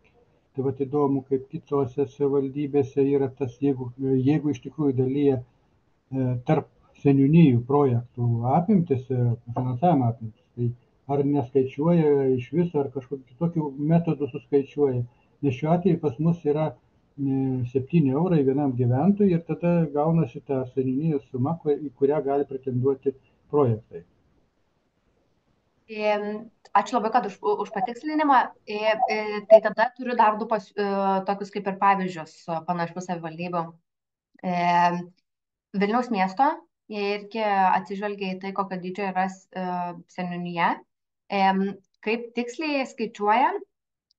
Tai vat įdomu, kaip kitose savivaldybėse yra tas, jeigu iš tikrųjų dalyja tarp seniūnijų projektų apimtis, finansavimo apimtis, tai ar neskaičiuoja iš viso, ar kažkokiu kitokiu metodu suskaičiuoja. Nes šiuo atveju pas mus yra 7 eurai vienam gyventojui ir tada gaunasi ta seniūnijos suma, į kurią gali pretenduoti projektai. Ačiū labai, kad už patikslinimą. Tai tada turiu dar du tokius kaip ir pavyzdžius panašių savivaldybių. Vilniaus miesto, jie irgi atsižvelgia į tai, kokio dydžio yra seniūnija. Kaip tiksliai skaičiuoja,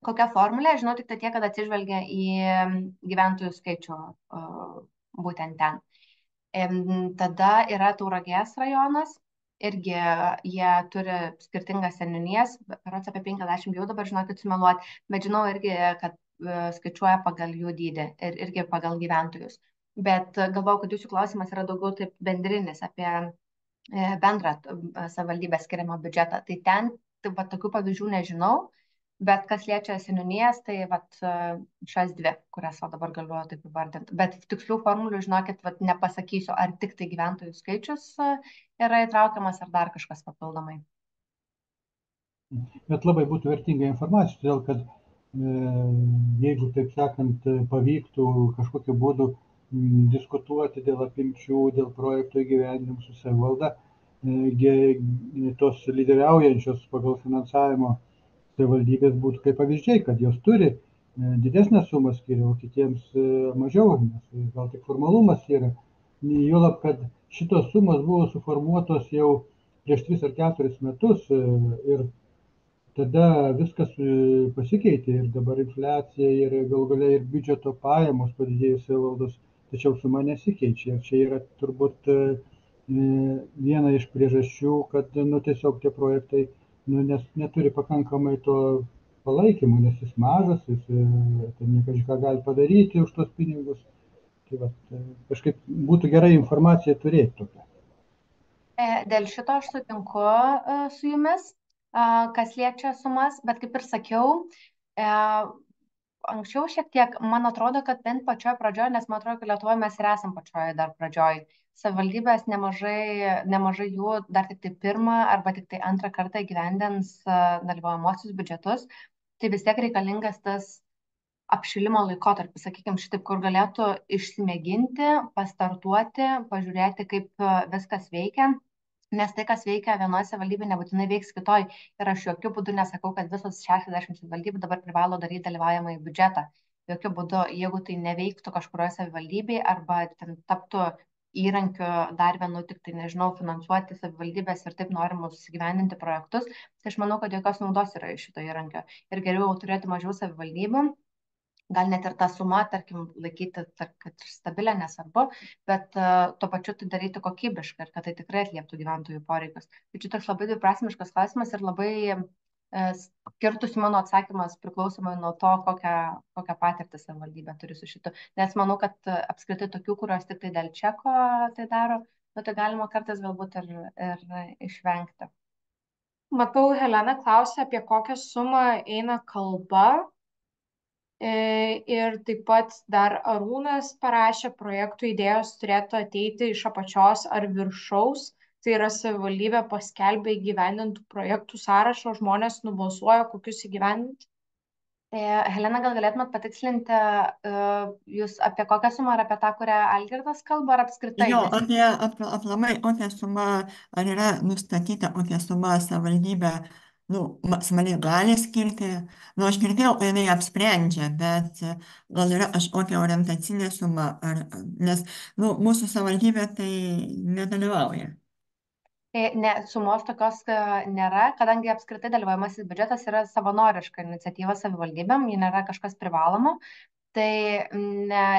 kokią formulę, žinau tik tai tiek, kad atsižvelgia į gyventojų skaičių būtent ten. Tada yra Tauragės rajonas. Irgi jie turi skirtingas seniūnijas, berods apie 50 jau dabar, žinokit, sumeluoti, bet žinau irgi, kad skaičiuoja pagal jų dydį ir irgi pagal gyventojus. Bet galvau, kad jūsų klausimas yra daugiau taip bendrinis apie bendrą savivaldybės skiriamą biudžetą. Tai ten tokių pavyzdžių nežinau, bet kas liečia seniūnijas, tai šias dvi, kurias dabar galiu taip įvardinti. Bet tikslių formulių, žinokit, nepasakysiu, ar tik tai gyventojų skaičius yra įtraukiamas, ar dar kažkas papildomai. Bet labai būtų vertinga informacija, todėl kad jeigu, taip sakant, pavyktų kažkokiu būdu diskutuoti dėl apimčių, dėl projektų įgyvendinimų su savivalda, tos lyderiaujančios pagal finansavimo savivaldybės būtų kaip pavyzdžiai, kad jos turi didesnę sumą skiria, o kitiems mažiau, nes gal tik formalumas yra. Juolab, kad šitos sumos buvo suformuotos jau prieš 3 ar 4 metus ir tada viskas pasikeitė ir dabar infliacija ir galų gale ir biudžeto pajamos padidėjo savivaldos, tačiau suma nesikeičia. Ir čia yra turbūt viena iš priežasčių, kad tiesiog tie projektai nes neturi pakankamai to palaikymo, nes jis mažas, jis kažką gali padaryti už tos pinigus. Tai kažkaip būtų gerai informaciją turėti tokią. Dėl šito aš sutinku su jumis, kas liečia sumas, bet kaip ir sakiau, anksčiau šiek tiek, man atrodo, kad bent pačioje pradžioje, nes man atrodo, kad Lietuvoje mes ir esam pačioje dar pradžioje. Savivaldybės nemažai jų dar tik tai 1. arba tik tai 2. kartą įgyvendins dalyvaujamosius biudžetus, tai vis tiek reikalingas tas apšilimo laikotarpis, sakykime, šitaip, kur galėtų išsimėginti, pastartuoti, pažiūrėti, kaip viskas veikia, nes tai, kas veikia vienoje savivaldybėje, nebūtinai veiks kitoj. Ir aš jokių būdų nesakau, kad visos 60 savivaldybių dabar privalo daryti dalyvaujamąjį biudžetą. Jokių būdų, jeigu tai neveiktų kažkurioje savivaldybėje arba ten taptų įrankiu dar vienu, tik tai, nežinau, finansuoti savivaldybės ir taip norimus įgyvendinti projektus, tai aš manau, kad jokios naudos yra iš šito įrankio. Ir geriau turėti mažiau savivaldybių, gal net ir tą sumą, tarkim, laikyti, kad stabilę, nesvarbu, bet tuo pačiu tai daryti kokybiškai ir kad tai tikrai atlieptų gyventojų poreikius. Tai čia toks labai dviprasmiškas klausimas ir labai skirtųsi mano atsakymas priklausomai nuo to, kokią patirtį savivaldybė turi su šitu. Nes manau, kad apskritai tokių, kurios tik tai dėl čeko tai daro, tai galima kartais galbūt ir išvengti. Matau, Helena klausė, apie kokią sumą eina kalba. Ir taip pat dar Arūnas parašė, projektų idėjos turėtų ateiti iš apačios ar viršaus. Tai yra savivaldybė paskelbė įgyvendintų projektų sąrašą, žmonės nubalsuoja, kokius įgyvendinti. Helena, gal galėtumėt patikslinti, jūs apie kokią sumą, ar apie tą, kurią Algirdas kalba, ar apskritai? Jo, aplamai, kokia suma, ar yra nustatyta, kokia suma savivaldybė maksimaliai gali skirti. Aš girdėjau, jinai apsprendžia, bet gal yra kažkokia orientacinė suma, nes mūsų savivaldybė tai nedalyvauja. Ne, sumos tokios nėra, kadangi apskritai dalyvaujamasis biudžetas yra savanoriška iniciatyva savivaldybėm, ji nėra kažkas privaloma. Tai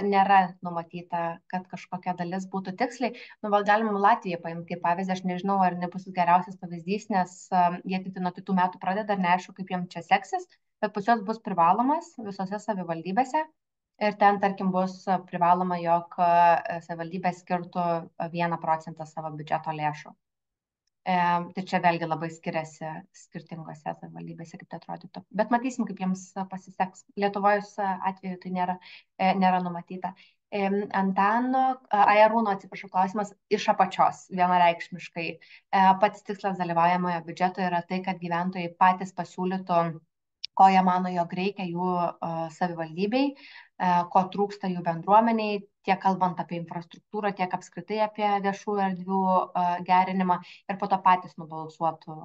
nėra numatyta, kad kažkokia dalis būtų tiksliai. Galim Latviją paimti kaip pavyzdį, aš nežinau, ar nebus geriausias pavyzdys, nes jie tik nuo kitų metų pradeda ir neaišku, kaip jiems čia seksis, bet pas juos bus privalomas visose savivaldybėse ir ten, tarkim, bus privaloma, jog savivaldybė skirtų 1% savo biudžeto lėšų. Tai čia vėlgi labai skiriasi skirtingose savivaldybėse, kaip tai atrodytų. Bet matysim, kaip jiems pasiseks. Lietuvos atveju tai nėra numatyta. Arūno, atsiprašau, klausimas iš apačios vienareikšmiškai. Pats tikslas dalyvaujamojo biudžeto yra tai, kad gyventojai patys pasiūlytų, ko jie mano, jog reikia jų savivaldybei, ko trūksta jų bendruomeniai, tiek kalbant apie infrastruktūrą, tiek apskritai apie viešųjų erdvių gerinimą ir po to patys nubalsuotų,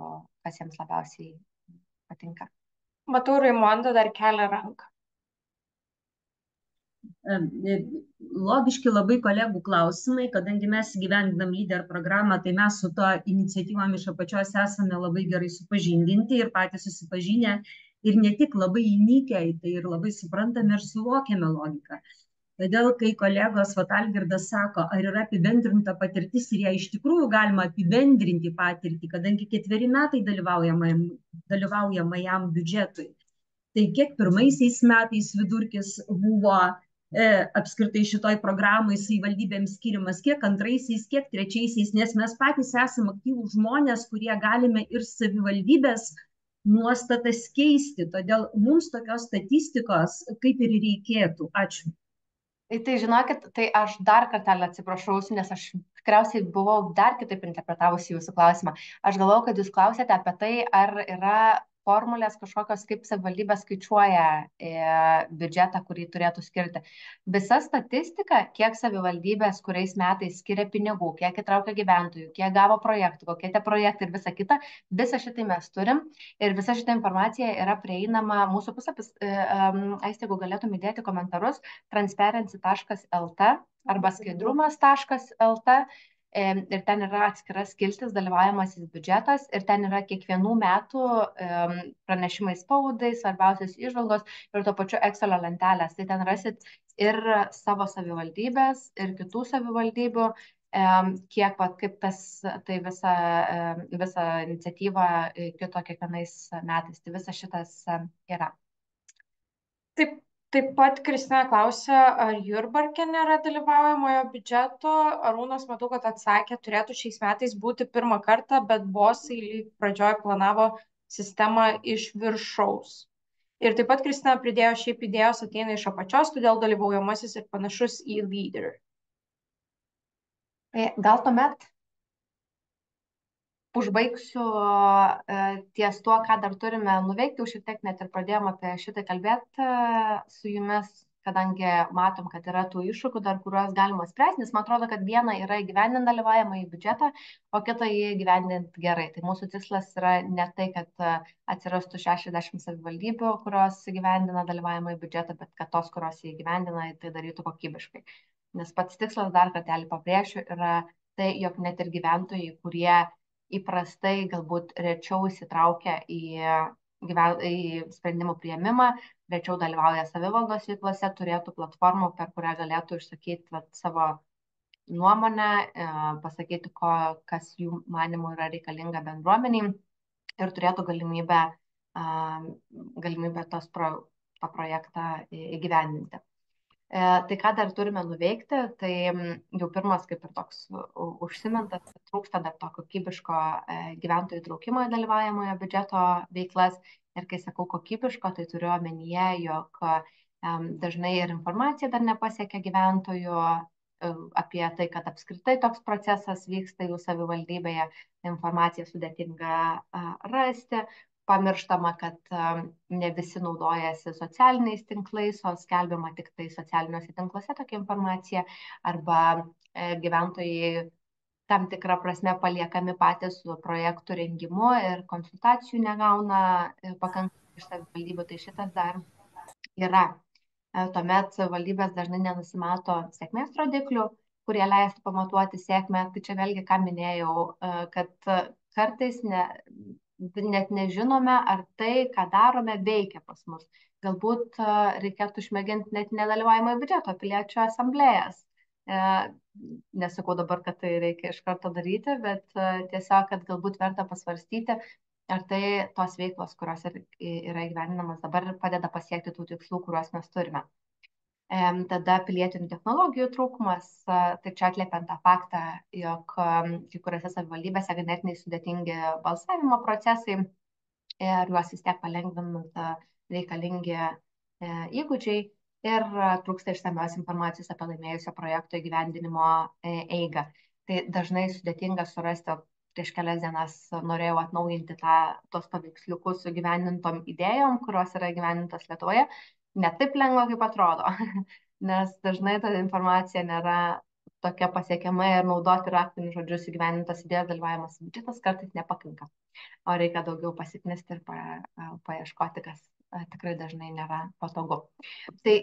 kas jiems labiausiai patinka. Matau, Raimonda dar kelia ranką. Logiški labai kolegų klausimai, kadangi mes gyvendinam lyder programą, tai mes su to iniciatyvom iš apačios esame labai gerai supažindinti ir patys susipažinę ir ne tik labai įnikę į tai ir labai suprantame ir suvokiame logiką. Todėl, kai kolegos Algirdas sako, ar yra apibendrinta patirtis ir ją iš tikrųjų galima apibendrinti patirtį, kadangi 4 metai dalyvaujamajam biudžetui, tai kiek pirmaisiais metais vidurkis buvo apskritai šitoj programai savivaldybėms skiriamas, kiek antraisiais, kiek trečiaisiais, nes mes patys esame aktyvūs žmonės, kurie galime ir savivaldybės nuostatas keisti. Todėl mums tokios statistikos kaip ir reikėtų. Ačiū. Tai žinokit, tai aš dar kartelį atsiprašau, nes aš tikriausiai buvau dar kitaip interpretavusi jūsų klausimą. Aš galvojau, kad jūs klausėte apie tai, ar yra formulės kažkokios, kaip savivaldybė skaičiuoja biudžetą, kurį turėtų skirti. Visa statistika, kiek savivaldybės kuriais metais skiria pinigų, kiek įtraukia gyventojų, kiek gavo projektų, kokie tie projektai ir visa kita, visą šitai mes turim ir visa šita informacija yra prieinama mūsų puslapis. Aiste, jeigu galėtum įdėti komentarus, transparency.lt arba skaidrumas.lt. Ir ten yra atskiras skiltis dalyvaujamasis biudžetas ir ten yra kiekvienų metų pranešimai spaudai, svarbiausios įžvalgos ir tuo pačiu Excelio lentelės. Tai ten rasit ir savo savivaldybės, ir kitų savivaldybių, kiek, kaip tai visa iniciatyva kito kiekvienais metais. Tai visas šitas yra. Taip pat Kristina klausė, ar Jurbarke nėra dalyvaujamojo biudžeto. Arūnas, matau, kad atsakė, turėtų šiais metais būti pirmą kartą, bet bosai pradžioje planavo sistemą iš viršaus. Ir taip pat Kristina pridėjo, šiaip idėjos ateina iš apačios, todėl dalyvaujamasis ir panašus į leader. Gal tuomet užbaigsiu ties tuo, ką dar turime nuveikti, jau šiek tiek net ir pradėjom apie šitą kalbėti su jumis, kadangi matom, kad yra tų iššūkių dar, kuriuos galima spręsti, nes man atrodo, kad viena yra įgyvendinti dalyvaujamą į biudžetą, o kita įgyvendinti gerai. Tai mūsų tikslas yra ne tai, kad atsirastų 60 savivaldybių, kurios įgyvendina dalyvaujamą į biudžetą, bet kad tos, kurios įgyvendina, tai darytų kokybiškai. Nes pats tikslas, dar kartelį pabrėšiu, yra tai, jog net ir gyventojai, kurie įprastai galbūt rečiau įsitraukia į sprendimų priėmimą, rečiau dalyvauja savivaldos veiklose, turėtų platformą, per kurią galėtų išsakyti savo nuomonę, pasakyti, kas jų manimų yra reikalinga bendruomeniai ir turėtų galimybę galimybę tą projektą įgyvendinti. Tai ką dar turime nuveikti, tai jau pirmas kaip ir toks užsimintas, trūksta dar to kokybiško gyventojų įtraukimo į dalyvaujamojo biudžeto veiklas. Ir kai sakau kokybiško, tai turiu omenyje, jog dažnai ir informacija dar nepasiekia gyventojų apie tai, kad apskritai toks procesas vyksta jų savivaldybėje, informaciją sudėtinga rasti. Pamirštama, kad ne visi naudojasi socialiniais tinklais, o skelbiama tik tai socialiniuose tinkluose tokia informacija, arba gyventojai tam tikrą prasme paliekami patys su projektų rengimu ir konsultacijų negauna pakankamai iš savivaldybių, tai šitas dar yra. Tuomet savivaldybės dažnai nenusimato sėkmės rodiklių, kurie leistų pamatuoti sėkmę. Tai čia vėlgi, ką minėjau, kad kartais net nežinome, ar tai, ką darome, veikia pas mus. Galbūt reikėtų išmėginti net nedalyvaujamą biudžeto piliečių asamblėjas. Nesakau dabar, kad tai reikia iš karto daryti, bet tiesiog, kad galbūt verta pasvarstyti, ar tai tos veiklos, kurios yra įgyvendinamas dabar, padeda pasiekti tų tikslų, kuriuos mes turime. Tada pilietinių technologijų trūkumas, tai čia atliepiant tą faktą, jog kai kuriuose savivaldybėse ganėtinai sudėtingi balsavimo procesai ir juos vis tiek palengvinant reikalingi įgūdžiai ir trūksta išsamios informacijos apie laimėjusio projekto įgyvendinimo eigą. Tai dažnai sudėtinga surasti, prieš kelias dienas norėjau atnaujinti tos paveiksliukus su gyvendintom idėjom, kurios yra gyvendintos Lietuvoje. Ne taip lengva, kaip atrodo, nes dažnai ta informacija nėra tokia pasiekiama ir naudoti raktinius žodžius įgyvendintos idėjos dalyvavimas biudžetas kartais nepakanka, o reikia daugiau pasiknisti ir paieškoti, kas tikrai dažnai nėra patogu. Tai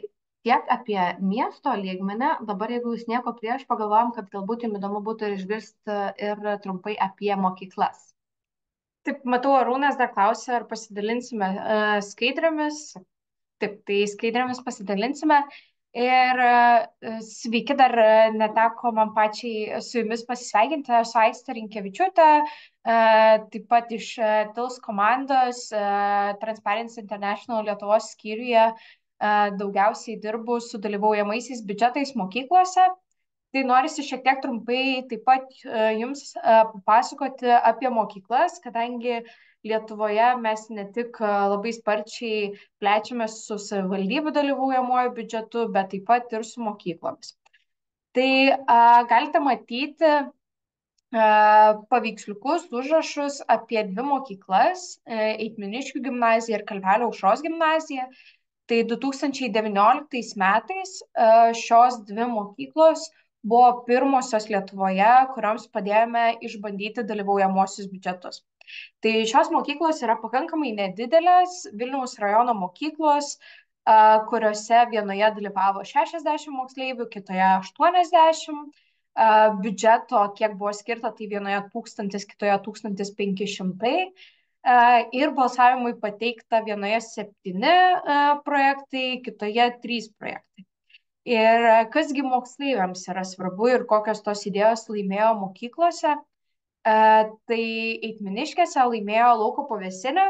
tiek apie miesto lygmenį. Dabar, jeigu jūs nieko prieš, pagalvojom, kad galbūt jums įdomu būtų išgirsti ir trumpai apie mokyklas. Taip, matau, Arūnas dar klausė, ar pasidalinsime skaidrėmis. Taip, tai skaidrėmis pasidalinsime. Ir sveiki, dar neteko man pačiai su jumis pasisveikinti, esu Aistė Rinkevičiūtė, taip pat iš TILS komandos Transparency International Lietuvos skyriuje daugiausiai dirbu su dalyvaujamaisiais biudžetais mokyklose. Tai norisi šiek tiek trumpai taip pat jums papasakoti apie mokyklas, kadangi Lietuvoje mes ne tik labai sparčiai plečiamės su savivaldybių dalyvaujamuoju biudžetu, bet taip pat ir su mokyklomis. Tai galite matyti paveiksliukus, užrašus apie dvi mokyklas, Eitminiškių gimnaziją ir Kalvelio Aušros gimnaziją. Tai 2019 metais šios dvi mokyklos buvo pirmosios Lietuvoje, kurioms padėjome išbandyti dalyvaujamosius biudžetus. Tai šios mokyklos yra pakankamai nedidelės Vilniaus rajono mokyklos, kuriuose vienoje dalyvavo 60 moksleivių, kitoje 80. Biudžeto, kiek buvo skirta, tai vienoje 1000, kitoje 1500. Ir balsavimui pateikta vienoje 7 projektai, kitoje 3 projektai. Ir kasgi moksleiviams yra svarbu ir kokios tos idėjos laimėjo mokyklose. Tai Eitminiškėse laimėjo lauko pavėsinę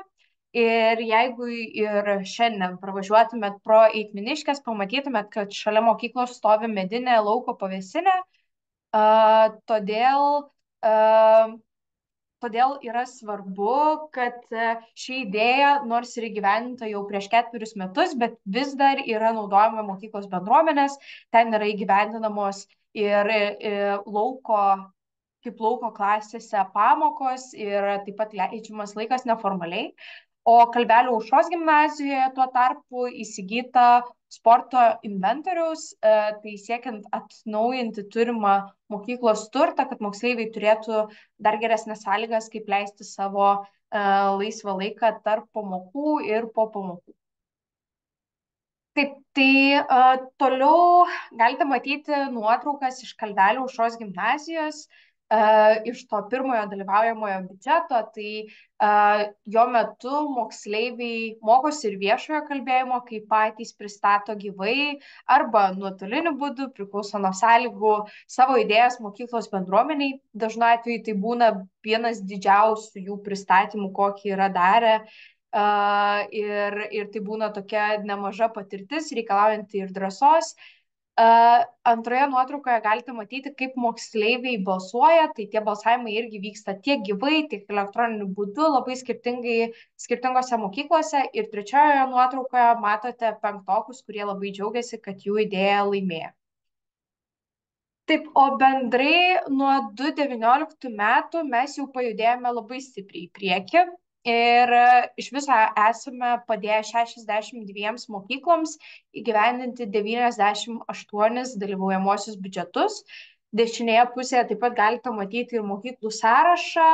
ir jeigu ir šiandien pravažiuotumėt pro Eitminiškės, pamatytumėt, kad šalia mokyklos stovi medinė lauko pavėsinė, todėl yra svarbu, kad ši idėja, nors ir įgyvendinta jau prieš 4 metus, bet vis dar yra naudojama mokyklos bendruomenės, ten yra įgyvendinamos ir kaip lauko klasėse pamokos ir taip pat leidžiamas laikas neformaliai. O Kalvelio Aušros gimnazijoje tuo tarpu įsigyta sporto inventoriaus, tai siekiant atnaujinti turimą mokyklos turtą, kad moksleiviai turėtų dar geresnės sąlygas, kaip leisti savo laisvą laiką tarp pamokų ir po pamokų. Taip, tai toliau galite matyti nuotraukas iš Kalvelio Aušros gimnazijos, iš to pirmojo dalyvaujamojo biudžeto, tai jo metu moksleiviai mokosi ir viešojo kalbėjimo, kai patys pristato gyvai arba nuotoliniu būdu, priklauso nuo sąlygų, savo idėjas mokyklos bendruomeniai. Dažnu atveju tai būna vienas didžiausių jų pristatymų, kokį yra darę. ir tai būna tokia nemaža patirtis, reikalaujanti ir drąsos. Antroje nuotraukoje galite matyti, kaip moksleiviai balsuoja, tai tie balsavimai irgi vyksta tiek gyvai, tiek elektroniniu būdu, labai skirtingose mokyklose. Ir trečiojoje nuotraukoje matote penktokus, kurie labai džiaugiasi, kad jų idėja laimėjo. Taip, o bendrai nuo 2019 metų mes jau pajudėjome labai stipriai į priekį. Ir iš viso esame padėję 62 mokykloms įgyvendinti 98 dalyvaujamosius biudžetus. Dešinėje pusėje taip pat galite matyti ir mokyklų sąrašą.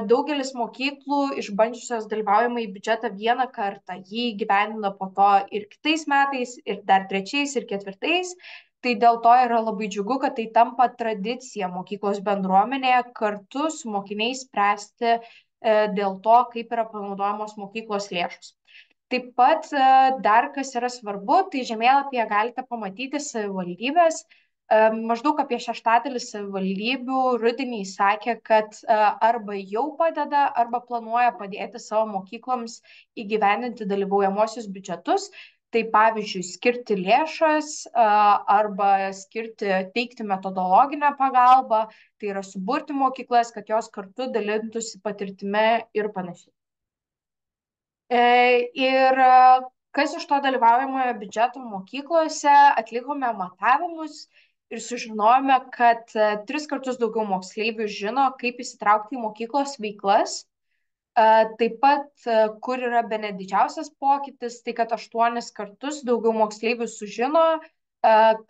Daugelis mokyklų išbandžiusios dalyvaujamą į biudžetą vieną kartą jį įgyvendino po to ir kitais metais, ir dar trečiais, ir ketvirtais. Tai dėl to yra labai džiugu, kad tai tampa tradicija mokyklos bendruomenėje kartu su mokiniais spręsti dėl to, kaip yra panaudojamos mokyklos lėšos. Taip pat dar kas yra svarbu, tai žemėlapyje galite pamatyti savivaldybės. Maždaug apie 1/6 savivaldybių rudenį sakė, kad arba jau padeda, arba planuoja padėti savo mokykloms įgyvendinti dalyvaujamosius biudžetus. Tai pavyzdžiui, skirti lėšas arba teikti metodologinę pagalbą, tai yra suburti mokyklas, kad jos kartu dalintųsi patirtimi ir panašiai. Ir kas iš to dalyvaujamojo biudžeto mokyklose, atlikome matavimus ir sužinojome, kad 3 kartus daugiau moksleivių žino, kaip įsitraukti į mokyklos veiklas. Taip pat, kur yra bene didžiausias pokytis, tai kad 8 kartus daugiau moksleivių sužino,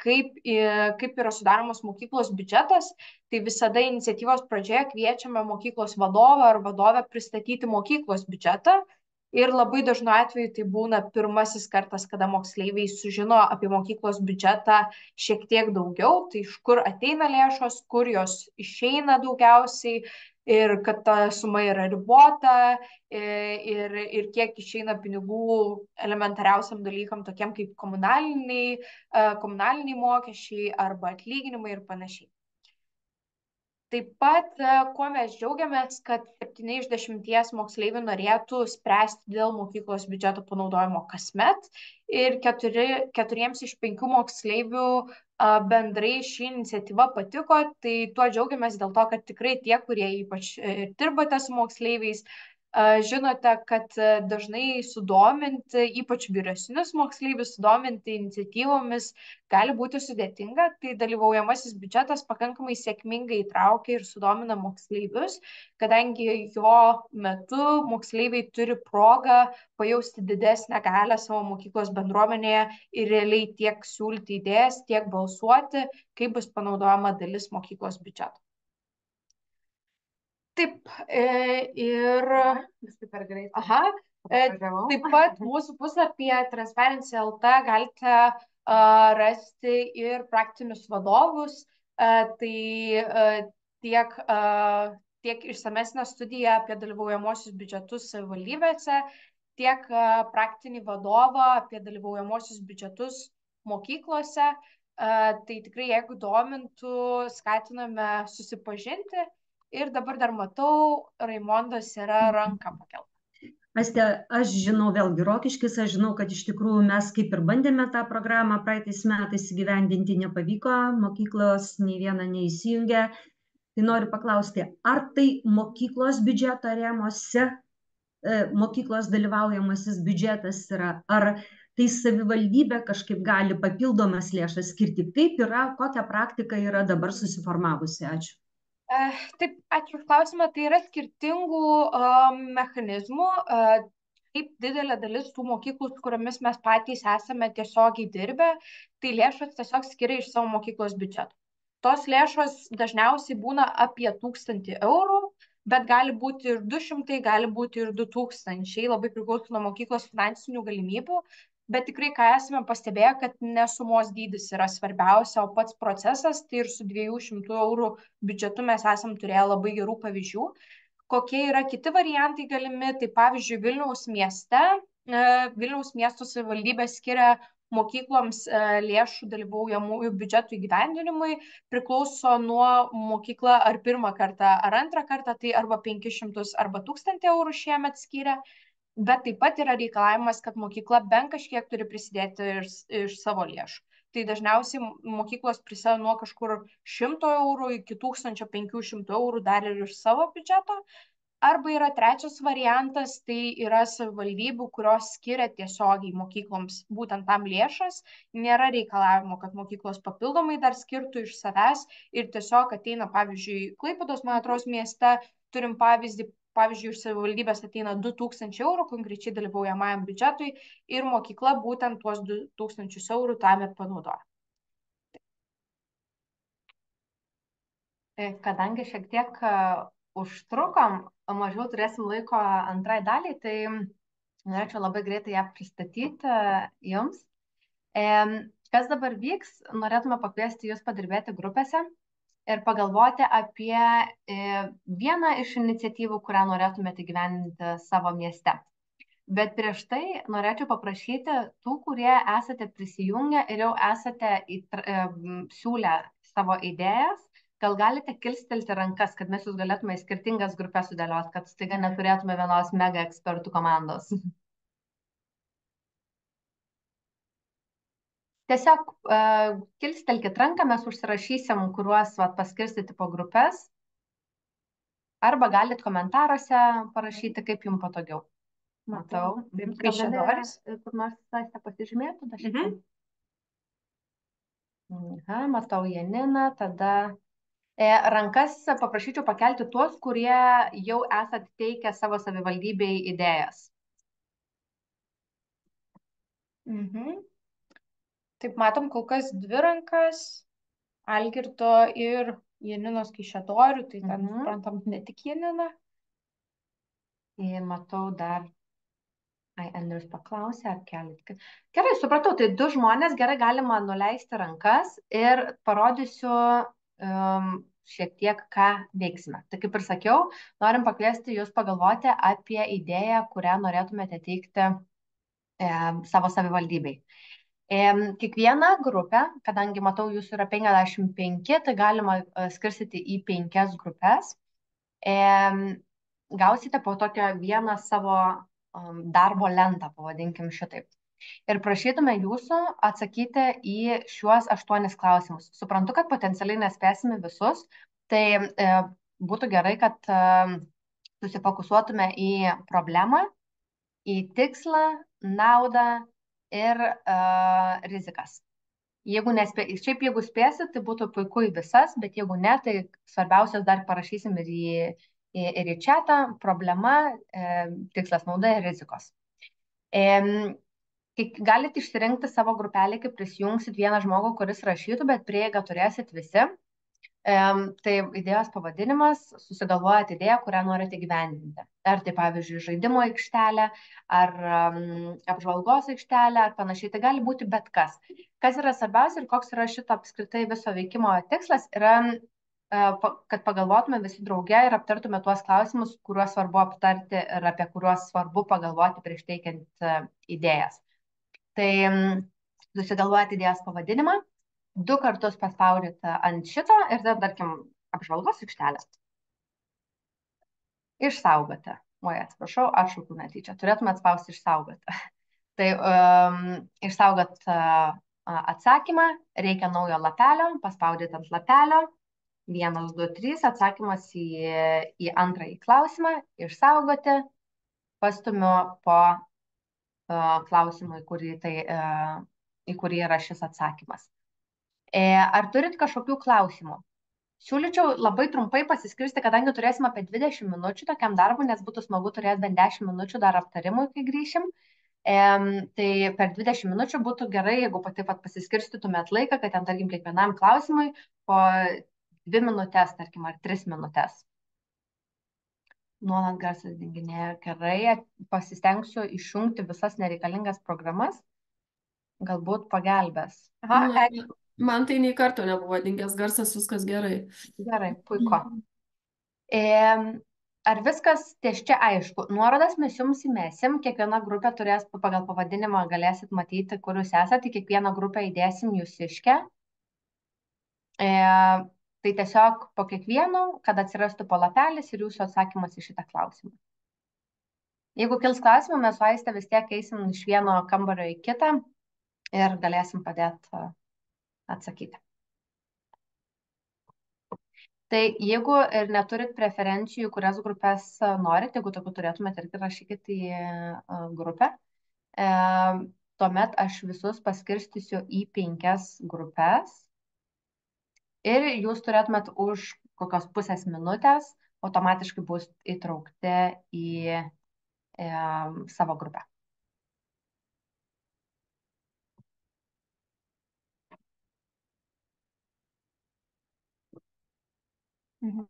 kaip yra sudaromas mokyklos biudžetas. Tai visada iniciatyvos pradžioje kviečiame mokyklos vadovą ar vadovę pristatyti mokyklos biudžetą. Ir labai dažnu atveju tai būna pirmasis kartas, kada moksleiviai sužino apie mokyklos biudžetą šiek tiek daugiau, tai iš kur ateina lėšos, kur jos išeina daugiausiai. Ir kad ta suma yra ribota ir kiek išeina pinigų elementariausiam dalykam, tokiem kaip komunaliniai mokesčiai arba atlyginimai ir panašiai. Taip pat, kuo mes džiaugiamės, kad 7 iš 10 moksleivių norėtų spręsti dėl mokyklos biudžeto panaudojimo kasmet ir 4 iš 5 moksleivių bendrai ši iniciatyva patiko, tai tuo džiaugiamės dėl to, kad tikrai tie, kurie ypač dirbate su moksleiviais, žinote, kad dažnai sudominti, ypač vyresnius moksleivius, sudominti iniciatyvomis gali būti sudėtinga, tai dalyvaujamasis biudžetas pakankamai sėkmingai įtraukia ir sudomina moksleivius, kadangi jo metu moksleiviai turi progą pajausti didesnę galią savo mokyklos bendruomenėje ir realiai tiek siūlyti idėjas, tiek balsuoti, kaip bus panaudojama dalis mokyklos biudžeto. Taip, ir super greit. Taip pat mūsų puslapyje Transparency.lt galite rasti ir praktinius vadovus, tai tiek išsamesnę studiją apie dalyvaujamosius biudžetus savivaldybėse, tiek praktinį vadovą apie dalyvaujamosius biudžetus mokyklose. Tai tikrai, jeigu domintų, skatiname susipažinti. Ir dabar dar matau, Raimondas yra ranką pakelta. Aiste, aš žinau vėlgi Rokiškis, aš žinau, kad iš tikrųjų mes kaip ir bandėme tą programą praeitais metais įgyvendinti, nepavyko, mokyklos nei viena neįsijungė. Tai noriu paklausti, ar tai mokyklos biudžeto rėmose, mokyklos dalyvaujamasis biudžetas yra, ar tai savivaldybė kažkaip gali papildomas lėšas skirti, kaip yra, kokia praktika yra dabar susiformavusi? Ačiū. Taip, ačiū už klausimą. Tai yra skirtingų mechanizmų. Kaip didelė dalis tų mokyklų, su kuriomis mes patys esame tiesiogiai dirbę, tai lėšas tiesiog skiria iš savo mokyklos biudžeto. Tos lėšos dažniausiai būna apie 1000 eurų, bet gali būti ir 200, gali būti ir 2000, labai priklauso nuo mokyklos finansinių galimybių. Bet tikrai, ką esame pastebėję, kad ne sumos dydis yra svarbiausia, o pats procesas, tai ir su 200 eurų biudžetu mes esam turėję labai gerų pavyzdžių. Kokie yra kiti variantai galimi, tai pavyzdžiui, Vilniaus miesto savivaldybė skiria mokykloms lėšų dalyvaujamųjų biudžetų įgyvendinimui, priklauso nuo mokykla ar pirmą kartą, ar antrą kartą, tai arba 500 arba 1000 eurų šiemet skiria. bet taip pat yra reikalavimas, kad mokykla bent kažkiek turi prisidėti iš savo lėšų. Tai dažniausiai mokyklos prisideda nuo kažkur 100 eurų iki 1500 eurų dar ir iš savo biudžeto. Arba yra trečias variantas, tai yra savivaldybių, kurios skiria tiesiogiai mokykloms būtent tam lėšas. Nėra reikalavimo, kad mokyklos papildomai dar skirtų iš savęs ir tiesiog ateina, pavyzdžiui, Klaipėdos, man atrodo, mieste, turim pavyzdį, pavyzdžiui, iš savivaldybės ateina 2000 eurų konkrečiai dalyvaujamajam biudžetui ir mokykla būtent tuos 2000 eurų tam ir panaudoja. Kadangi šiek tiek užtrukom, mažiau turėsim laiko antrai daliai, tai norėčiau labai greitai ją pristatyti jums. Kas dabar vyks, norėtume pakviesti jūs padirbėti grupėse ir pagalvoti apie vieną iš iniciatyvų, kurią norėtumėte įgyvendinti savo mieste. Bet prieš tai norėčiau paprašyti tų, kurie esate prisijungę ir jau esate siūlę savo idėjas, gal galite kilstelti rankas, kad mes jūs galėtume į skirtingas grupės sudėlioti, kad staiga neturėtume vienos mega ekspertų komandos. Tiesiog kilstelkit ranką, mes užsirašysim, kuriuos paskirstyti po grupės. Arba galit komentaruose parašyti, kaip jums patogiau. Matau. Kaišiadoris. Kur nors esate pasižymėtų? Matau Janiną, tada... Rankas paprašyčiau pakelti tuos, kurie jau esat teikę savo savivaldybei idėjas. Taip, matom kol kas 2 rankas, Algirdo ir Janinos Kaišiadorių, tai ten suprantam ne tik Janina. Ir matau dar, Andrius paklausė, ar kelit. Gerai, supratau, tai 2 žmonės, gerai galima nuleisti rankas ir parodysiu šiek tiek, ką veiksime. Tai kaip ir sakiau, norim pakviesti jūs pagalvoti apie idėją, kurią norėtumėte teikti savo savivaldybei. Kiekvieną grupę, kadangi matau, jūsų yra 55, tai galima skirstyti į 5 grupės. Gausite po tokią vieną savo darbo lentą, pavadinkim šitaip. Ir prašytume jūsų atsakyti į šiuos 8 klausimus. Suprantu, kad potencialiai nespėsime visus, tai būtų gerai, kad susifokusuotume į problemą, į tikslą, naudą ir rizikas. Jeigu spėsit, tai būtų puiku į visas, bet jeigu ne, tai svarbiausios dar parašysim ir į chatą, problema, tikslas, nauda ir rizikos. Galite išsirinkti savo grupelį, kaip prisijungsit vieną žmogų, kuris rašytų, bet prieigą turėsit visi. Tai idėjos pavadinimas, susigalvojat idėją, kurią norite įgyvendinti. Ar tai, pavyzdžiui, žaidimo aikštelė, ar apžvalgos aikštelė, ar panašiai. Tai gali būti bet kas. Kas yra svarbiausia ir koks yra šito apskritai viso veikimo tikslas, yra, kad pagalvotume visi drauge ir aptartume tuos klausimus, kuriuos svarbu aptarti ir apie kuriuos svarbu pagalvoti prieš teikiant idėjas. Tai susigalvojate idėjos pavadinimą, 2 kartus paspaudėte ant šito ir tada, tarkim, apžvalgos aikštelės. Išsaugote. Atsiprašau, atšaukiu netyčia. Turėtume spausti išsaugoti. Tai išsaugot atsakymą, reikia naujo lapelio, paspaudėte ant lapelio, 1, 2, 3, atsakymas į antrąjį klausimą, išsaugoti, pastumiu po klausimų, į kurį yra šis atsakymas. Ar turit kažkokių klausimų? Siūlyčiau labai trumpai pasiskirsti, kadangi turėsim apie 20 minučių tokiam darbui, nes būtų smagu turėti bent 10 minučių dar aptarimui, kai grįšim. Tai per 20 minučių būtų gerai, jeigu taip pat pasiskirstytumėt laiką, kad ten, tarkim, kiekvienam klausimui po 2 minutės, tarkim, ar 3 minutės. Nuolat garsas dinginėja, gerai, pasistengsiu išjungti visas nereikalingas programas, galbūt pagelbės. Man tai nei karto nebuvo dingęs garsas, viskas gerai. Gerai, puiku. Ar viskas ties čia aišku? Nuorodas mes jums įmesim, kiekviena grupė turės pagal pavadinimą, galėsit matyti, kur jūs esate, kiekvieną grupę įdėsim jūsiškę. Tai tiesiog po kiekvieno, kad atsirastų po lapelis ir jūsų atsakymas į šitą klausimą. Jeigu kils klausimų, mes su Aiste vis tiek eisim iš vieno kambario į kitą ir galėsim padėti atsakyti. Tai jeigu ir neturit preferencijų, kurias grupės norit, jeigu tokių turėtumėte, irgi rašykit į grupę. Tuomet aš visus paskirstysiu į 5 grupės ir jūs turėtumėt už kokios pusės minutės automatiškai bus įtraukti į savo grupę. Mhm.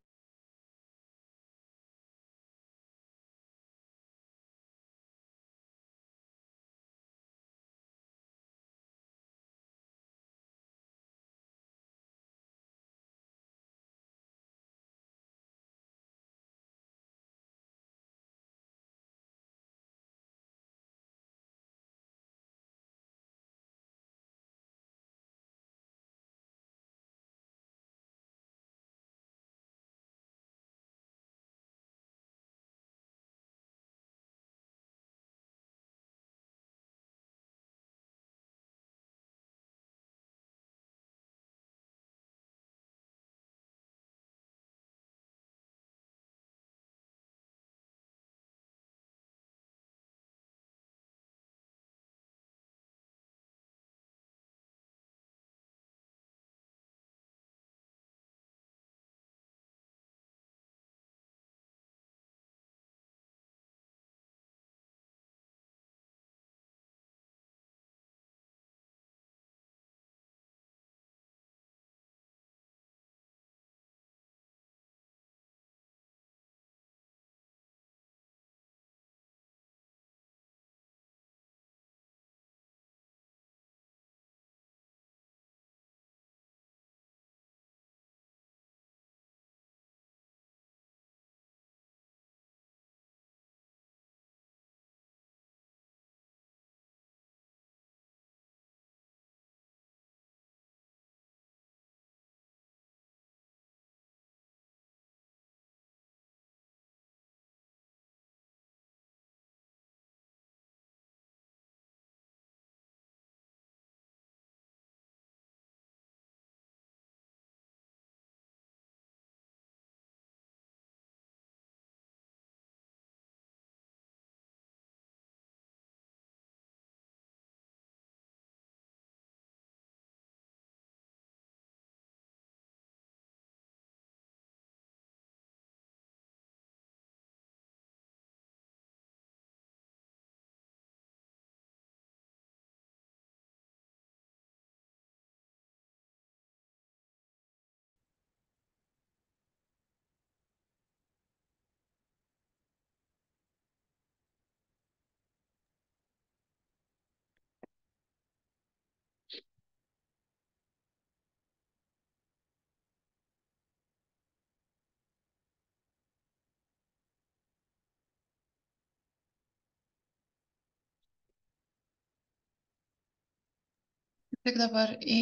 Tik dabar į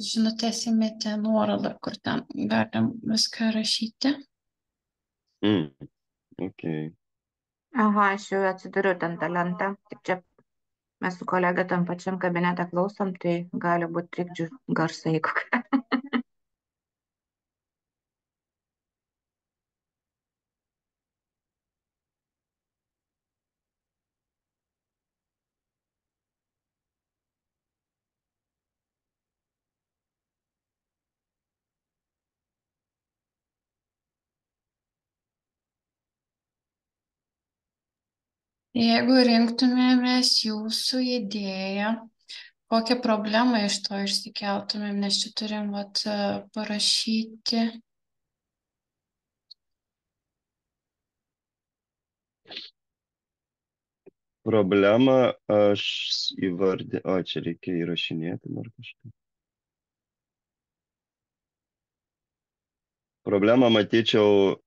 žinutės įmetė nuorodą, kur ten galim viską rašyti. Okay. Aha, aš jau atsidariau ten tą lentą. Tik čia mes su kolega tam pačiam kabinete klausom, tai gali būti trikdžių garsai. Jeigu rinktumėmės jūsų idėją, kokią problemą iš to išsikeltumėm, nes čia turim parašyti. Problemą aš įvardį... O, čia reikia įrašinėti dar kažką. Problemą matyčiau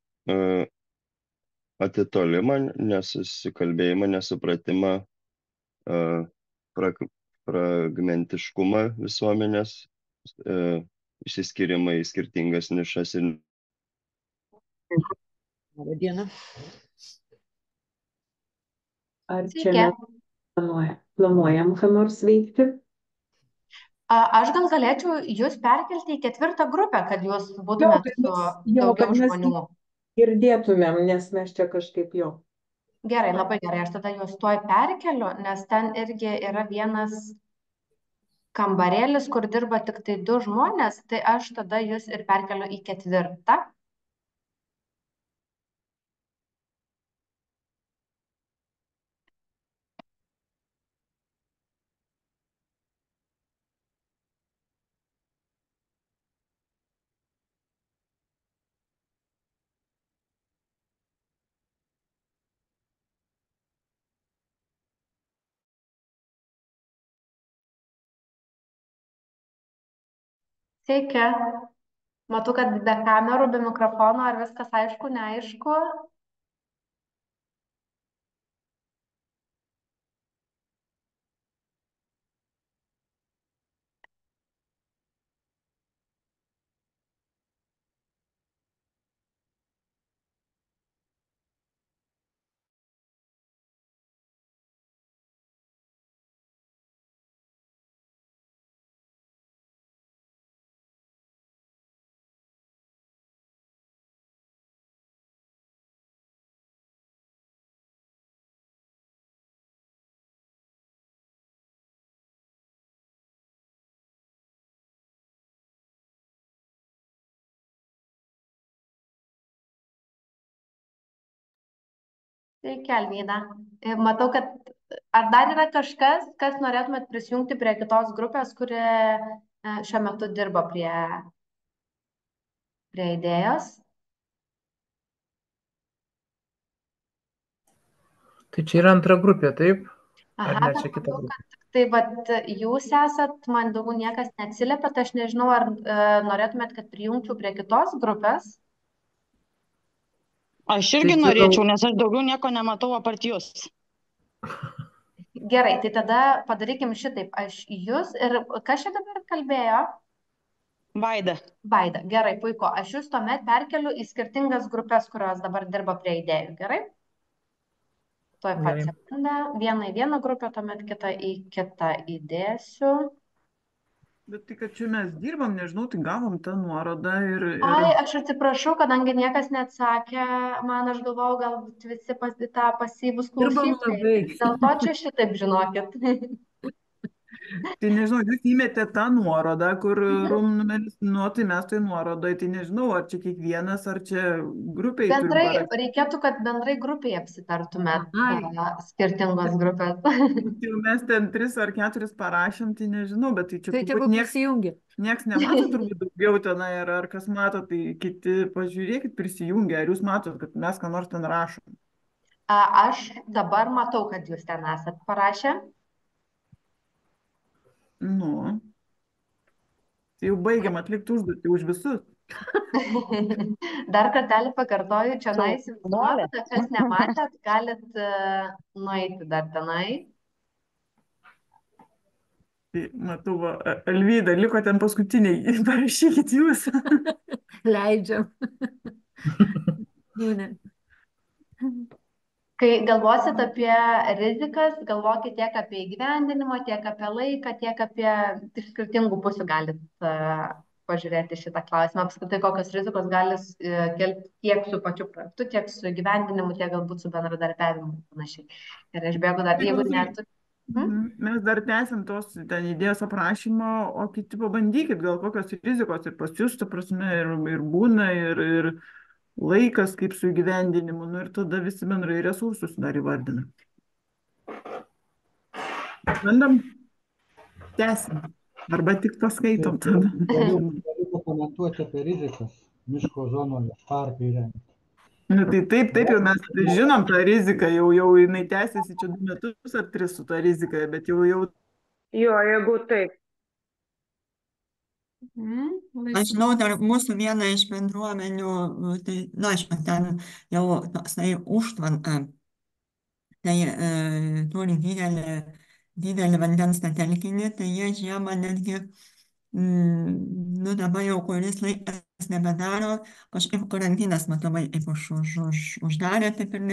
atitolimą, nesusikalbėjimą, nesupratimą, fragmentiškumą visuomenės, išsiskyrimą į skirtingas nišas ir... Labą dieną. Ar čia Sveiki. mes planuojam ką nors veikti? Aš gal galėčiau jūs perkelti į 4. grupę, kad jūs Jo, būtumėt kad su mes daugiau žmonių. girdėtumėm, nes mes čia kažkaip jo. Gerai, labai gerai. Aš tada jūs tuoj perkeliu, nes ten irgi yra vienas kambarėlis, kur dirba tik tai 2 žmonės, tai aš tada jūs ir perkeliu į 4. Sveiki. Matau, kad be kamerų, be mikrofono, ar viskas aišku, neaišku? Sveiki, Alvyda. Matau, kad ar dar yra kažkas, kas norėtumėt prisijungti prie kitos grupės, kuri šiuo metu dirba prie idėjos? Tai čia yra antra grupė, taip? Ar Aha, ne, bet čia kita matau, grupė? kad tai vat jūs esat, man daugiau niekas neatsiliepia, tai aš nežinau, ar norėtumėt, kad prijungčiau prie kitos grupės. Aš irgi Tai čia norėčiau, nes aš daugiau nieko nematau apart jūs. Gerai, tai tada padarykim šitaip. Aš jūs ir kas čia dabar kalbėjo? Vaida. Vaida, gerai, puiku. Aš jūs tuomet perkeliu į skirtingas grupės, kurios dabar dirba prie idėjų, gerai? Tuoj pat Gerai. sekundę. Vieną į vieną grupę, tuomet kitą į kitą įdėsiu. Bet tai, kad čia mes dirbam, nežinau, tai gavom tą nuorodą ir... Ai, aš atsiprašau, kadangi niekas neatsakė, man aš galvojau, galbūt visi tą pasyvus Dirbam klausytojai. labai. Dėl to čia šitaip žinokit. Tai nežinau, jūs įmetė tą nuorodą, kur room numeris, nu, tai mes tai nuorodoj, tai nežinau, ar čia kiekvienas, ar čia grupiai turim Bendrai, parašyti. reikėtų, kad bendrai grupiai apsitartumėt skirtingos grupės. Jau mes ten 3 ar 4 parašėm, tai nežinau, bet tai čia Tai tegul prisijungia. nieks nemato turbūt daugiau tenai, ar kas mato, tai kiti pažiūrėkit, prisijungia, ar jūs matot, kad mes ką nors ten rašom. Aš dabar matau, kad jūs ten esat parašę. Nu, tai jau baigiam atlikti užduotį už visus. Dar kartelį pakartoju, čia jums nuorodą, kas nematėt, galit nueiti dar tenai. Tai matau, va, Alvyda, liko ten paskutiniai, parašykit jūs. Leidžiam. Nu, ne. Kai galvosit apie rizikas, galvokit tiek apie įgyvendinimą, tiek apie laiką, tiek apie iš skirtingų pusių galit pažiūrėti šitą klausimą. Apskritai, kokios rizikos gali kelti tiek su pačiu projektu, tiek su įgyvendinimu, tiek galbūt su bendradarbiavimu ir panašiai. Ir aš bėgu dar, jeigu neturite. Mes dar tęsim tos ten idėjos aprašymą, o kiti pabandykit, gal kokios rizikos ir pas jūs, ta prasme, ir būna, ir laikas kaip su įgyvendinimu, nu ir tada visi bendrai resursus dar įvardina. Bandam, tęsim, arba tik paskaitom tada. Galiu pakomentuoti apie rizikas miško zonoje, parkai rengiant. Nu, tai taip, jau mes žinom tą riziką, jau jinai tęsiasi čia 2 metus ar 3 su tą riziką, bet jau... Jo, jeigu taip. Aš žinau, dar mūsų viena iš bendruomenių, tai, na, aš ten jau toksai užtvanka, tai turi didelį vandens telkinį, tai jie žiemą netgi Nu dabar jau kuris laikas nebedaro, kažkaip karantinas matomai taip uždarė, taip ir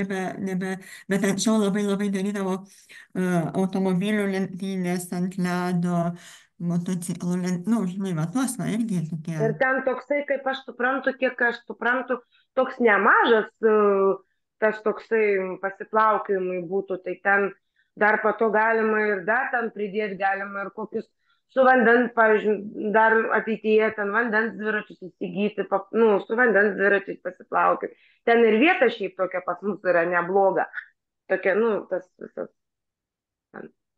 bet anksčiau labai darydavo automobilių lentynės ant ledo, motociklų nu, žinai, va tuos, va, irgi tokie. Ir ten toksai, kaip aš suprantu, kiek aš suprantu, toks nemažas tas toksai pasiplaukiojimai būtų, tai ten dar po to galima ir dar ten pridėti, galima ir kokius su vandens, pavyzdžiui, dar ateityje ten vandens dviračius įsigyti, su vandens dviračiais pasiplaukioti. Ten ir vieta šiaip tokia pas mus yra nebloga. Tokia, tas visas.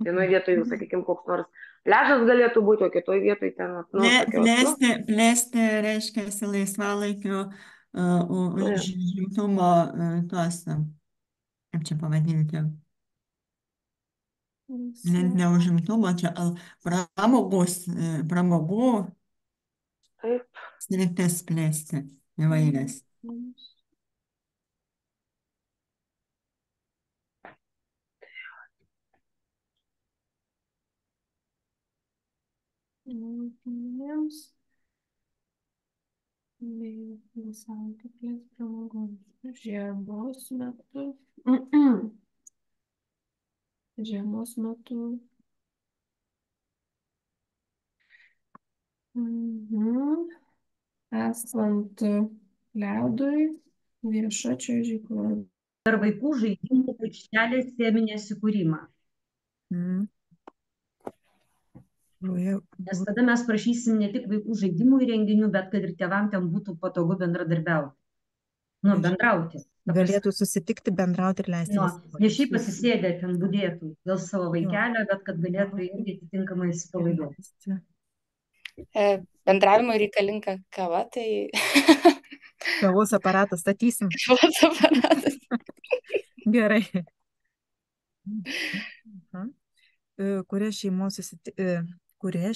Vienoje vietoje, sakykime, koks nors pliažas galėtų būti, o kitoje vietoje ten. Plėsti reiškia laisvalaikio užimtumo tuos, kaip čia pavadinti, net neužimtumo, čia pramogų sritis plėsti įvairias. Žiemos metu. Žiemos metu. Esant ledui, vieša čiuožykla. Per vaikų žaidimų aikštelės teminės įkūrimą. Nes tada mes prašysim ne tik vaikų žaidimų įrenginių, bet kad ir tėvam ten būtų patogu bendradarbiauti. Bendrauti. Galėtų susitikti, bendrauti ir leisti. Ne šiaip pasisėdę ten budėtų dėl savo vaikelio, bet kad galėtų irgi atitinkamai įsipalaiduoti. Bendravimui reikalinga kava, tai... Kavos aparatą statysim. Kavos aparatas. Gerai. Kurie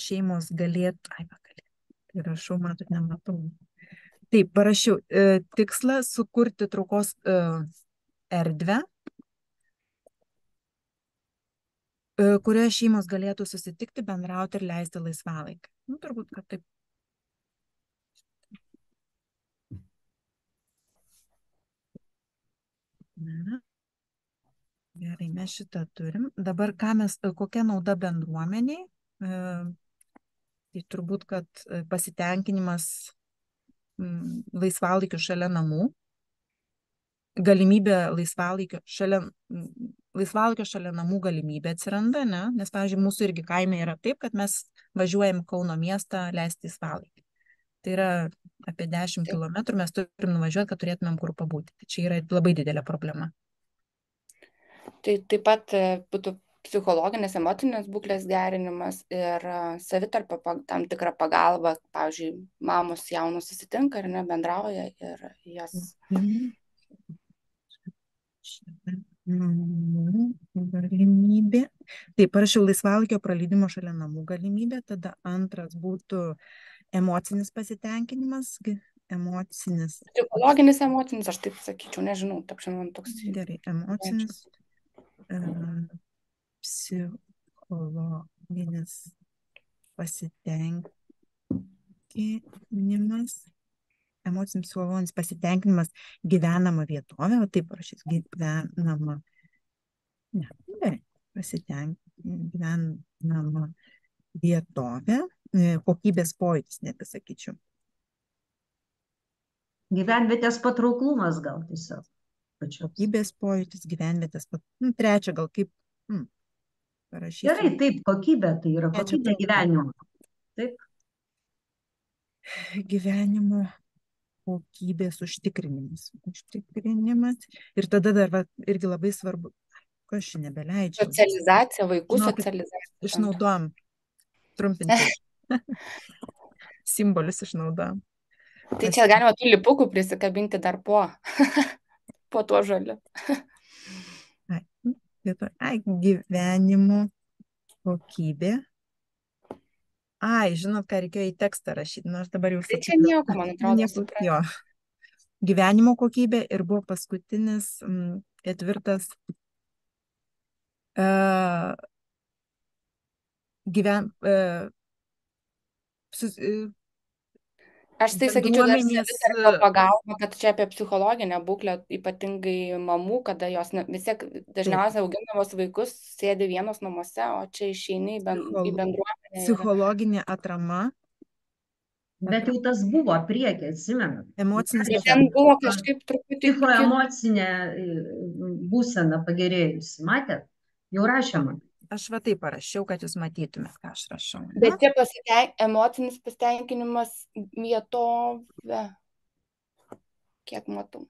šeimos galėtų... Rašau, matot, nematau. Taip, parašiau. Tikslas sukurti traukos erdvę, kurioje šeimos galėtų susitikti, bendrauti ir leisti laisvalaikį. Turbūt, kad taip. Gerai, mes šitą turim. Dabar kokia nauda bendruomeniai? Tai turbūt, kad pasitenkinimas laisvalaikio šalia namų, galimybė laisvalaikio šalia namų galimybė atsiranda, ne? Nes, pavyzdžiui, mūsų irgi kaime yra taip, kad mes važiuojam Kauno miestą leisti laisvalaikį. Tai yra apie 10 kilometrų, mes turim nuvažiuoti, kad turėtumėm kur pabūti. Tai čia yra labai didelė problema. Tai taip pat būtų psichologinės, emocinės būklės gerinimas ir savitarpio tam tikra pagalba. Pavyzdžiui, mamos jaunos susitinka ir bendrauja ir jas. Galimybė. Taip, parašiau laisvalaikio praleidimo šalia namų galimybė. Tada antras būtų emocinis pasitenkinimas. Psichologinis, emocinis, aš taip sakyčiau, nežinau. Toks... Gerai, emocinis. Psichologinis pasitenkinimas, emocinis psichologinis pasitenkinimas gyvenama vietovė, o taip parašys gyvenama vietovė, kokybės pojūtis, nepasakyčiau. Gyvenvietės patrauklumas gal tiesiog. Kokybės pojūtis, gyvenvietės, trečia gal kaip parašysiu. Gerai, taip, kokybė, tai yra kokybė gyvenimo. Taip. Gyvenimo kokybės užtikrinimas. Ir tada dar irgi labai svarbu, ko aš nebeleidžiu. Socializacija, vaikų socializacija. Išnaudojam, trumpinti. Simbolius išnaudojam. Tai čia galima tų lipukų prisikabinti dar po tuo žaliu. Gyvenimo kokybė. Žinot, ką reikėjo į tekstą rašyti. Nors dabar jau sakyčiau. Tai čia nieko, man atrodo. Gyvenimo kokybė ir buvo paskutinis, ketvirtas. Aš tai sakyčiau dar bendruomenės savitarpio pagalba, kad čia apie psichologinę būklę, ypatingai mamų, kada jos vis tiek dažniausiai auginamos vaikus, sėdi vienos namuose, o čia išeini į bendruomenę. Psichologinė atrama. Bet jau tas buvo priekį, atsimenat. Emocinis ten buvo kažkaip truputį psichoemocinė būsena pagerėjusi, matėt? Jau rašėme. Aš va taip parašiau, kad jūs matytumėt, ką aš rašau. Bet čia emocinis pasitenkinimas vietovė. Kiek matau.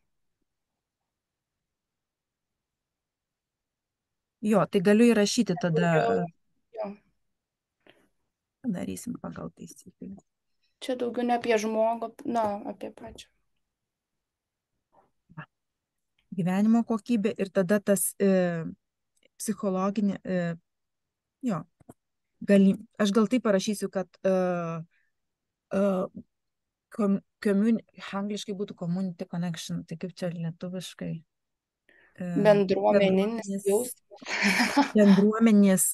Jo, tai galiu įrašyti tada. Jo. Darysim pagal taisyklę. Čia daugiau ne apie žmogų, apie pačią. Gyvenimo kokybė ir tada tas psichologinė, aš gal taip parašysiu, kad angliškai būtų community connection, tai kaip čia lietuviškai? Bendruomeninis jausmas. Bendruomenės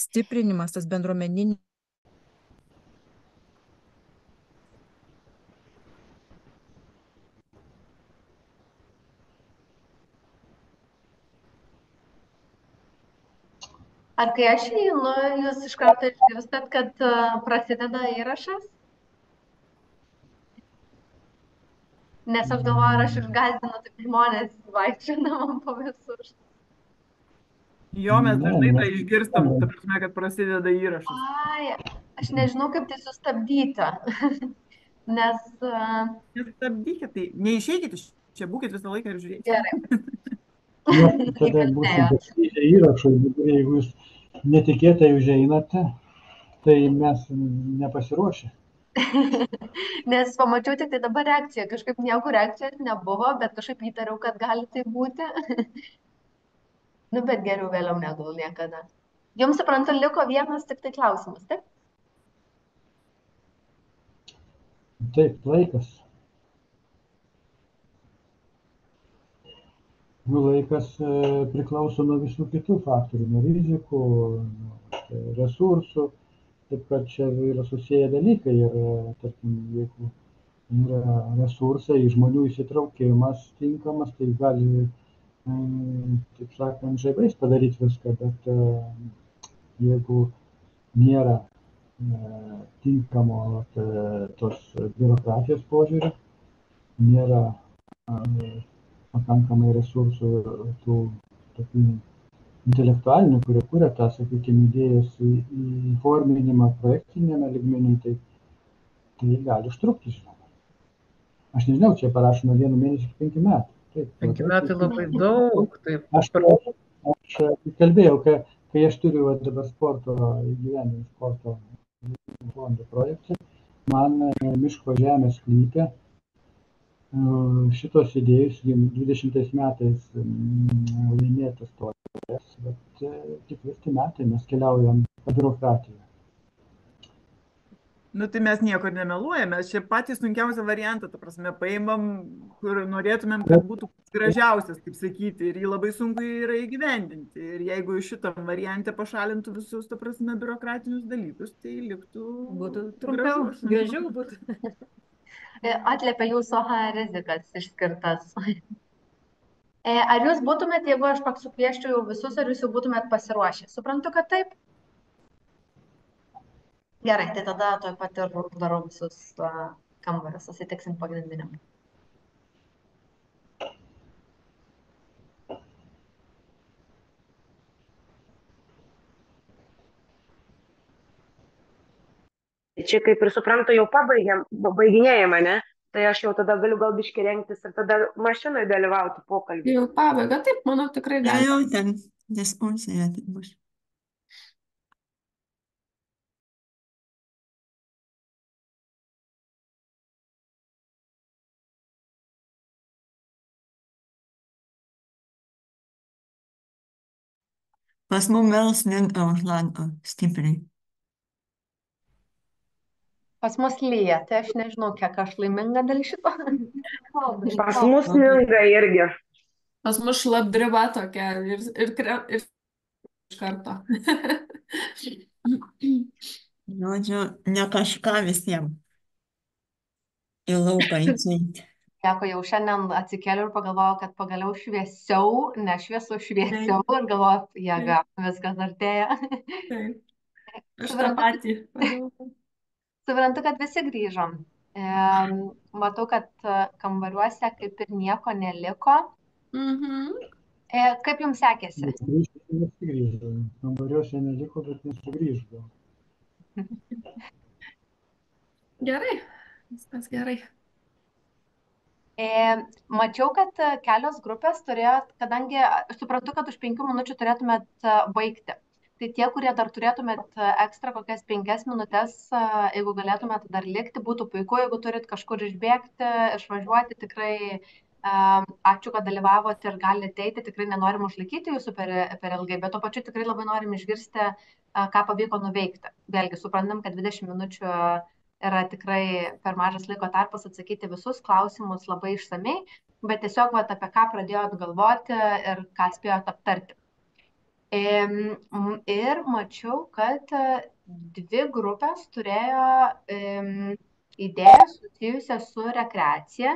stiprinimas, tas bendruomeninis. Ar kai aš įeinu, jūs iš karto išgirstat, kad prasideda įrašas? Nes aš galvoju, ar aš išgąsdinu taip žmonės vaikščiodama po visur. Jo, mes dažnai tą išgirstam, ta prasme, kad prasideda įrašas. Ai, aš nežinau, kaip tai sustabdyti. Nes... Nestabdykit, tai neišeikit iš čia, būkit visą laiką ir žiūrėkit. Gerai. Tada bus įrašai, jeigu jūs netikėtai užeinate, tai mes nepasiruošę. Nes pamačiau tik tai dabar reakciją, kažkaip nieko reakcijos nebuvo, bet kažkaip įtariau, kad gali tai būti. Bet geriau vėliau negu niekada. Jums, suprantu, liko vienas tik tai klausimas, taip? Taip, laikas. Laikas priklauso nuo visų kitų faktorių, nuo rizikų, resursų, taip kad čia yra susiję dalykai ir, tarkim, jeigu yra resursai, žmonių įsitraukimas tinkamas, tai gali, taip sakant, žaibais padaryti viską, bet jeigu nėra tinkamo tos biurokratijos požiūrį, nėra pakankamai resursų tų tokių intelektualinių, kurie kuria tą, sakykime, idėjos įforminimą projektinėme lygmenyje, tai gali užtrukti, žinoma. Aš nežinau, čia parašoma 1 mėnesį iki 5 metų. Taip, 5 metai labai daug. Taip. Aš kalbėjau, kai aš turiu dabar įgyvendinimo sporto fondo projektą, man miško žemės sklype šitos idėjos 20 metais laimėtas tojas, bet ketvirti metai mes keliaujam po biurokratiją. Tai mes nieko ir nemeluojame, mes čia patys sunkiausią variantą, ta prasme, paimam, kur norėtumėm, kad būtų gražiausias, kaip sakyti, ir jį labai sunku yra įgyvendinti. Ir jeigu šitam variante pašalintų visus, ta prasme, biurokratinius dalykus, tai liktų... Būtų trumpiau, gražiau būtų. Atliepia jūsų rizikas išskirtas. Ar jūs būtumėt, jeigu aš sukviesčiau jau visus, ar jūs jau būtumėt pasiruošę? Suprantu, kad taip? Gerai, tai tada tuoj pat ir darau visus kambarius, susitiksim pagrindiniam. Čia kaip ir suprantu, jau pabaiginėjame, ne? Tai aš jau tada galiu gal biškį rengtis ir tada mašinoje dalyvauti pokalbį. Jau pabaiga, taip, manau, tikrai gali. Jau ten diskusija bus. Pas mum vėl sninga už lango stipriai. Pas mus lyja, tai aš nežinau, kiek aš laiminga dėl šito. Pas mus sninga irgi. Pas mus šlapdriba tokia ir iš karto. Žodžiu, ne kažką visiems į lauką išeiti. Teko jau šiandien atsikėliau ir pagalvojau, kad pagaliau šviesiau, ne šviesu šviesiau ir galvoju, jėga, viskas artėja. Taip. Aš tą Suprantu, patį pagalvojau. suprantu, kad visi grįžom. Matau, kad kambariuose kaip ir nieko neliko. Kaip jums sekėsi? Nesugrįžo. Kambariuose neliko, bet nesugrįžo. Gerai, viskas gerai. Mačiau, kad kelios grupės turėjo, kadangi suprantu, kad už 5 minučių turėtumėt baigti. Tai tie, kurie dar turėtumėt ekstra kokias 5 minutės, jeigu galėtumėt dar likti, būtų puiku, jeigu turit kažkur išbėgti, išvažiuoti, tikrai ačiū, kad dalyvavote ir galite eiti, tikrai nenorim užlaikyti jūsų per ilgai, bet tuo pačiu tikrai labai norim išgirsti, ką pavyko nuveikti. Vėlgi, suprantam, kad 20 minučių yra tikrai per mažas laiko tarpas atsakyti visus klausimus labai išsamei, bet tiesiog apie ką pradėjot galvoti ir ką spėjot aptarti. Ir mačiau, kad 2 grupės turėjo idėją susijusią su rekreacija,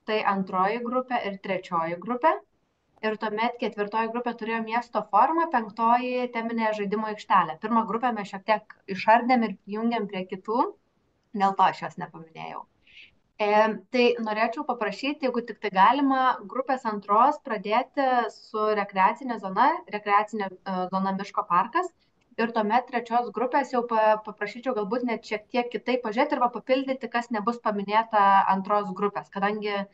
tai 2 grupė ir 3 grupė. Ir tuomet 4 grupė turėjo miesto formą, 5 teminė žaidimo aikštelė. 1 grupę mes šiek tiek išardėm ir jungiam prie kitų. Dėl to aš jos nepaminėjau. Tai norėčiau paprašyti, jeigu tik tai galima, grupės 2 pradėti su rekreacinė zona miško parkas. Ir tuomet 3 grupės jau paprašyčiau galbūt net šiek tiek kitaip pažiūrėti ir papildyti, kas nebus paminėta 2 grupės, kadangi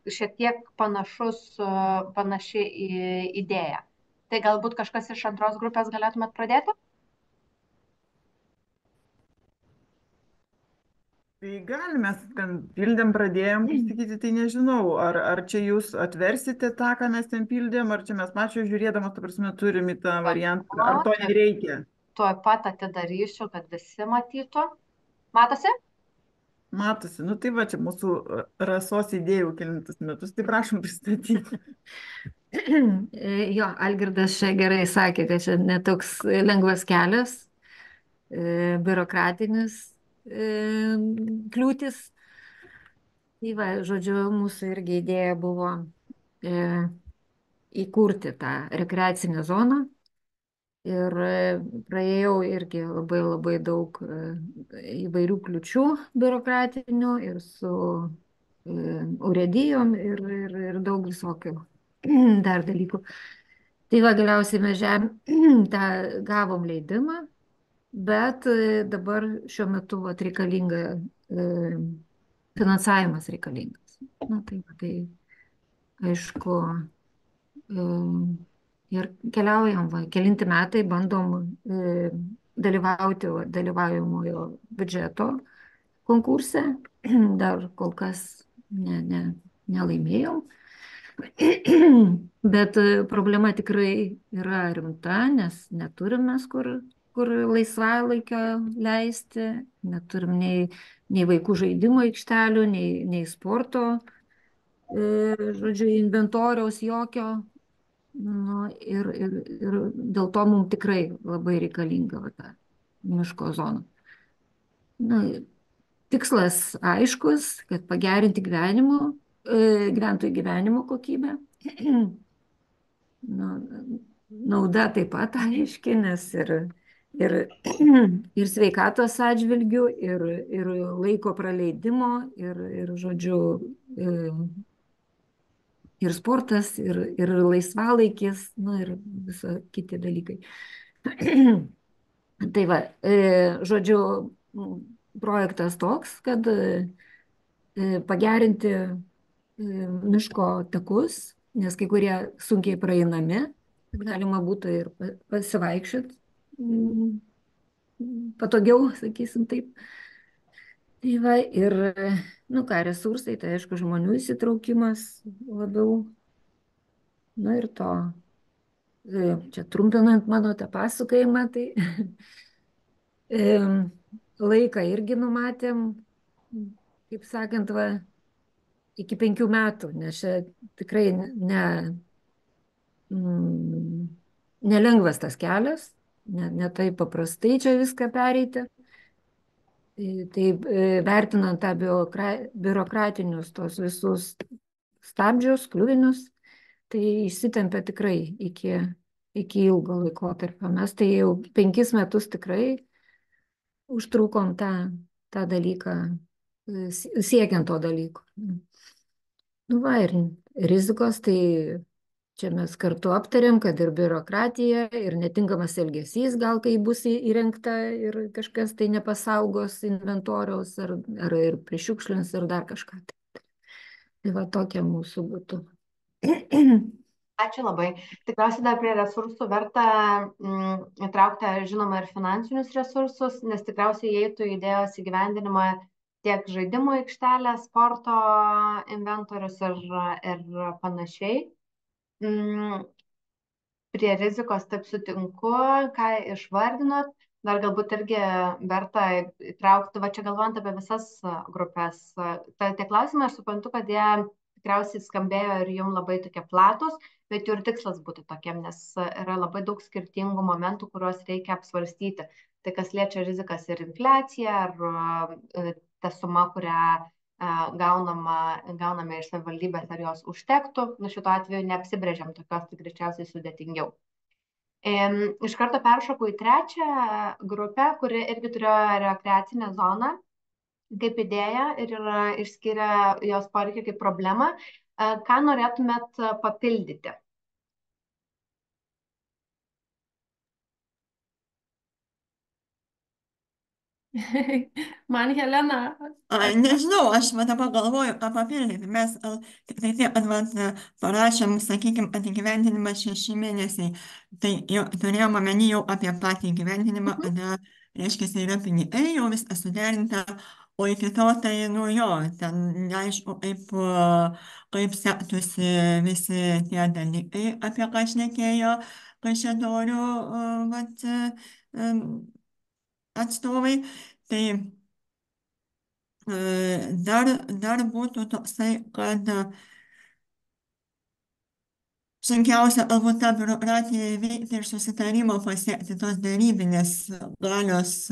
šiek tiek panaši idėja. Tai galbūt kažkas iš 2 grupės galėtumėt pradėti? Tai galime, ten pildėm, pradėjom, kaip sakyti, tai nežinau, ar čia jūs atversite tą, ką mes ten pildėm, ar čia mes pačio žiūrėdamas, ta prasme, turim į tą variantą, ar to nereikia? Tuo pat atidarysiu, kad visi matytų. Matosi? Matosi, nu tai va, čia mūsų Rasos idėjų kelintus metus, tai prašom pristatyti. Jo, Algirdas čia gerai sakė, kad čia netoks lengvas kelias, biurokratinis kliūtis. Tai va, žodžiu, mūsų irgi idėja buvo įkurti tą rekreacinę zoną. Ir praėjau irgi labai daug įvairių kliučių biurokratinių ir su urėdijom ir daug visokių dar dalykų. Tai va, galiausiai mes gavom leidimą, bet dabar šiuo metu reikalinga finansavimas reikalingas. Na tai aišku, ir keliaujam, kelinti metai bandom dalyvauti dalyvaujamojo biudžeto konkurse, dar kol kas nelaimėjom. Bet problema tikrai yra rimta, nes neturim mes kur laisvalaikio leisti, neturim nei vaikų žaidimo aikštelių, nei sporto, žodžiu, inventoriaus jokio. Nu, ir dėl to mums tikrai labai reikalinga ta miško zona. Na, tikslas aiškus, kad pagerinti gyventojų gyvenimo kokybę. Nauda taip pat aiški, nes ir sveikatos atžvilgių, ir laiko praleidimo, ir žodžiu, ir sportas, ir laisvalaikis, nu ir viso kiti dalykai. Tai va, žodžiu, projektas toks, kad pagerinti miško takus, nes kai kurie sunkiai praeinami, galima būtų ir pasivaikščioti patogiau, sakysim taip. Tai va, ir, nu ką, resursai, tai aišku, žmonių įsitraukimas labiau. Nu ir to, čia trumpinant mano tą pasakojimą, tai laiką irgi numatėm, kaip sakant, va, iki 5 metų, nes čia tikrai nelengvas tas kelias, ne taip paprastai čia viską pereiti. Tai vertinant tą biurokratinius tos visus stabdžius, kliuvinius, tai išsitempia tikrai iki ilgo laikotarpio. Mes tai jau 5 metus tikrai užtrukom tą dalyką, siekiant to dalyko. Nu va, ir rizikos, tai čia mes kartu aptarėm, kad ir biurokratija, ir netinkamas elgesys, gal kai bus įrengta ir kažkas tai nepasaugos inventoriaus, ar ir prišiukšlins, ir dar kažką. Tai va tokia mūsų būtų. Ačiū labai. Tikriausiai dar prie resursų verta įtraukti, žinoma, ir finansinius resursus, nes tikriausiai įeitų idėjos įgyvendinimą tiek žaidimų aikštelė, sporto inventorius ir panašiai. Prie rizikos taip sutinku, ką išvardinot, dar galbūt irgi verta įtraukti, va čia galvojant apie visas grupės. Tie klausimai, aš suprantu, kad jie tikriausiai skambėjo ir jums labai tokie platus, bet jų ir tikslas būtų tokiem, nes yra labai daug skirtingų momentų, kuriuos reikia apsvarstyti. Tai kas liečia rizikas ir infliaciją, ar ta suma, kurią gauname iš savivaldybės, ar jos užtektų. Nu, šituo atveju neapsibrėžiam tokios, tai greičiausiai sudėtingiau. Iš karto peršoku į trečią grupę, kuri irgi turėjo rekreacinę zoną kaip idėją ir išskiria jos poreikį kaip problemą. Ką norėtumėt papildyti? Man Helena. Nežinau, aš dabar galvoju, ką papildyti. Mes parašėm, sakykime, kad įgyvendinimas 6 mėnesiai. Tai turėjom omeny jau apie patį įgyvendinimą, kada, reiškia, yra pinigai, jau viskas suderinta, o iki to, tai, nu jo, ten neaišku, kaip sektųsi visi tie dalykai, apie ką šnekėjo Kaišiadorių atstovai. Tai dar būtų toksai, kad sunkiausia galbūt tą biurokratiją įveikti ir susitarimo pasiekti, tos darybinės galios,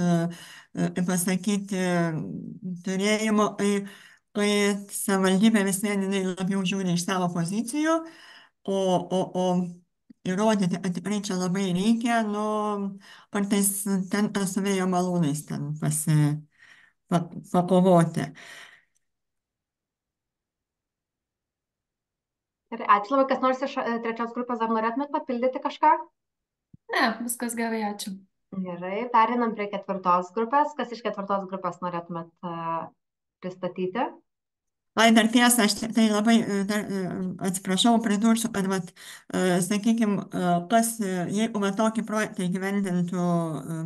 pasakyti, turėjimo, kai savivaldybė vis vien labiau žiūri iš savo pozicijų, o įrodyti, kad tikrai čia labai reikia, nu, kartais ten su vėjo malūnais ten pakovoti. Ir ačiū labai, kas nors iš trečios grupės, ar norėtumėt papildyti kažką? Ne, viskas gerai, ačiū. Gerai, perinam prie ketvirtos grupės. Kas iš ketvirtos grupės norėtumėt pristatyti? Dar tiesa, aš tai labai atsiprašau, pridursiu, kad, sakykime, jeigu tokį projektą įgyvendintų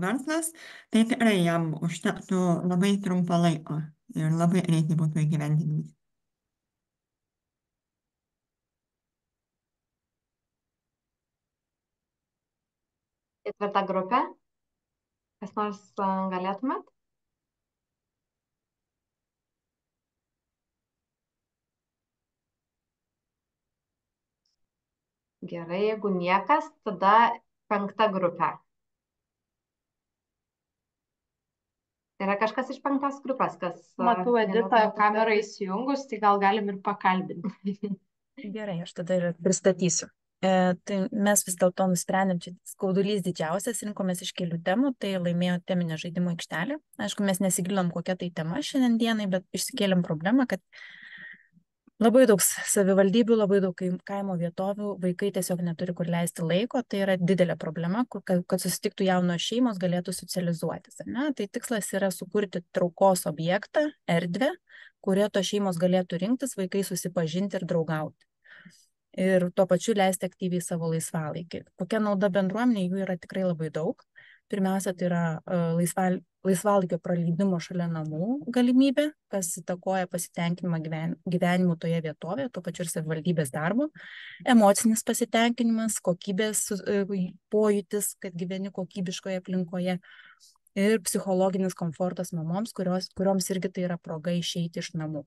verslas, tai tikrai jam užtektų labai trumpą laiko ir labai greitai būtų įgyvendinimas. Ketvirta grupė. Kas nors galėtumėt? Gerai, jeigu niekas, tada 5. grupė. Yra kažkas iš 5. grupės, kas... Matau Editą kamerą įsijungus, tai gal galim ir pakalbinti. Gerai, aš tada ir pristatysiu. Tai mes vis dėlto nusprendėm, čia skaudulys didžiausias, rinkomės iš kelių temų, tai laimėjo teminę žaidimų aikštelę. Aišku, mes nesigilinom, kokia tai tema šiandien dienai, bet išsikėlėm problemą, kad labai daug savivaldybių, labai daug kaimo vietovių, vaikai tiesiog neturi kur leisti laiko, tai yra didelė problema, kad susitiktų jaunos šeimos, galėtų socializuotis. Ne? Tai tikslas yra sukurti traukos objektą, erdvę, kurioje tos šeimos galėtų rinktis, vaikai susipažinti ir draugauti. Ir tuo pačiu leisti aktyviai savo laisvalaikį. Kokia nauda bendruomenė, jų yra tikrai labai daug. Pirmiausia, tai yra laisvalaikio praleidimo šalia namų galimybė, kas įtakoja pasitenkinimą gyvenimu toje vietovėje, tuo pačiu ir savivaldybės darbo, emocinis pasitenkinimas, kokybės pojūtis, kad gyveni kokybiškoje aplinkoje ir psichologinis komfortas mamoms, kurioms irgi tai yra proga išeiti iš namų.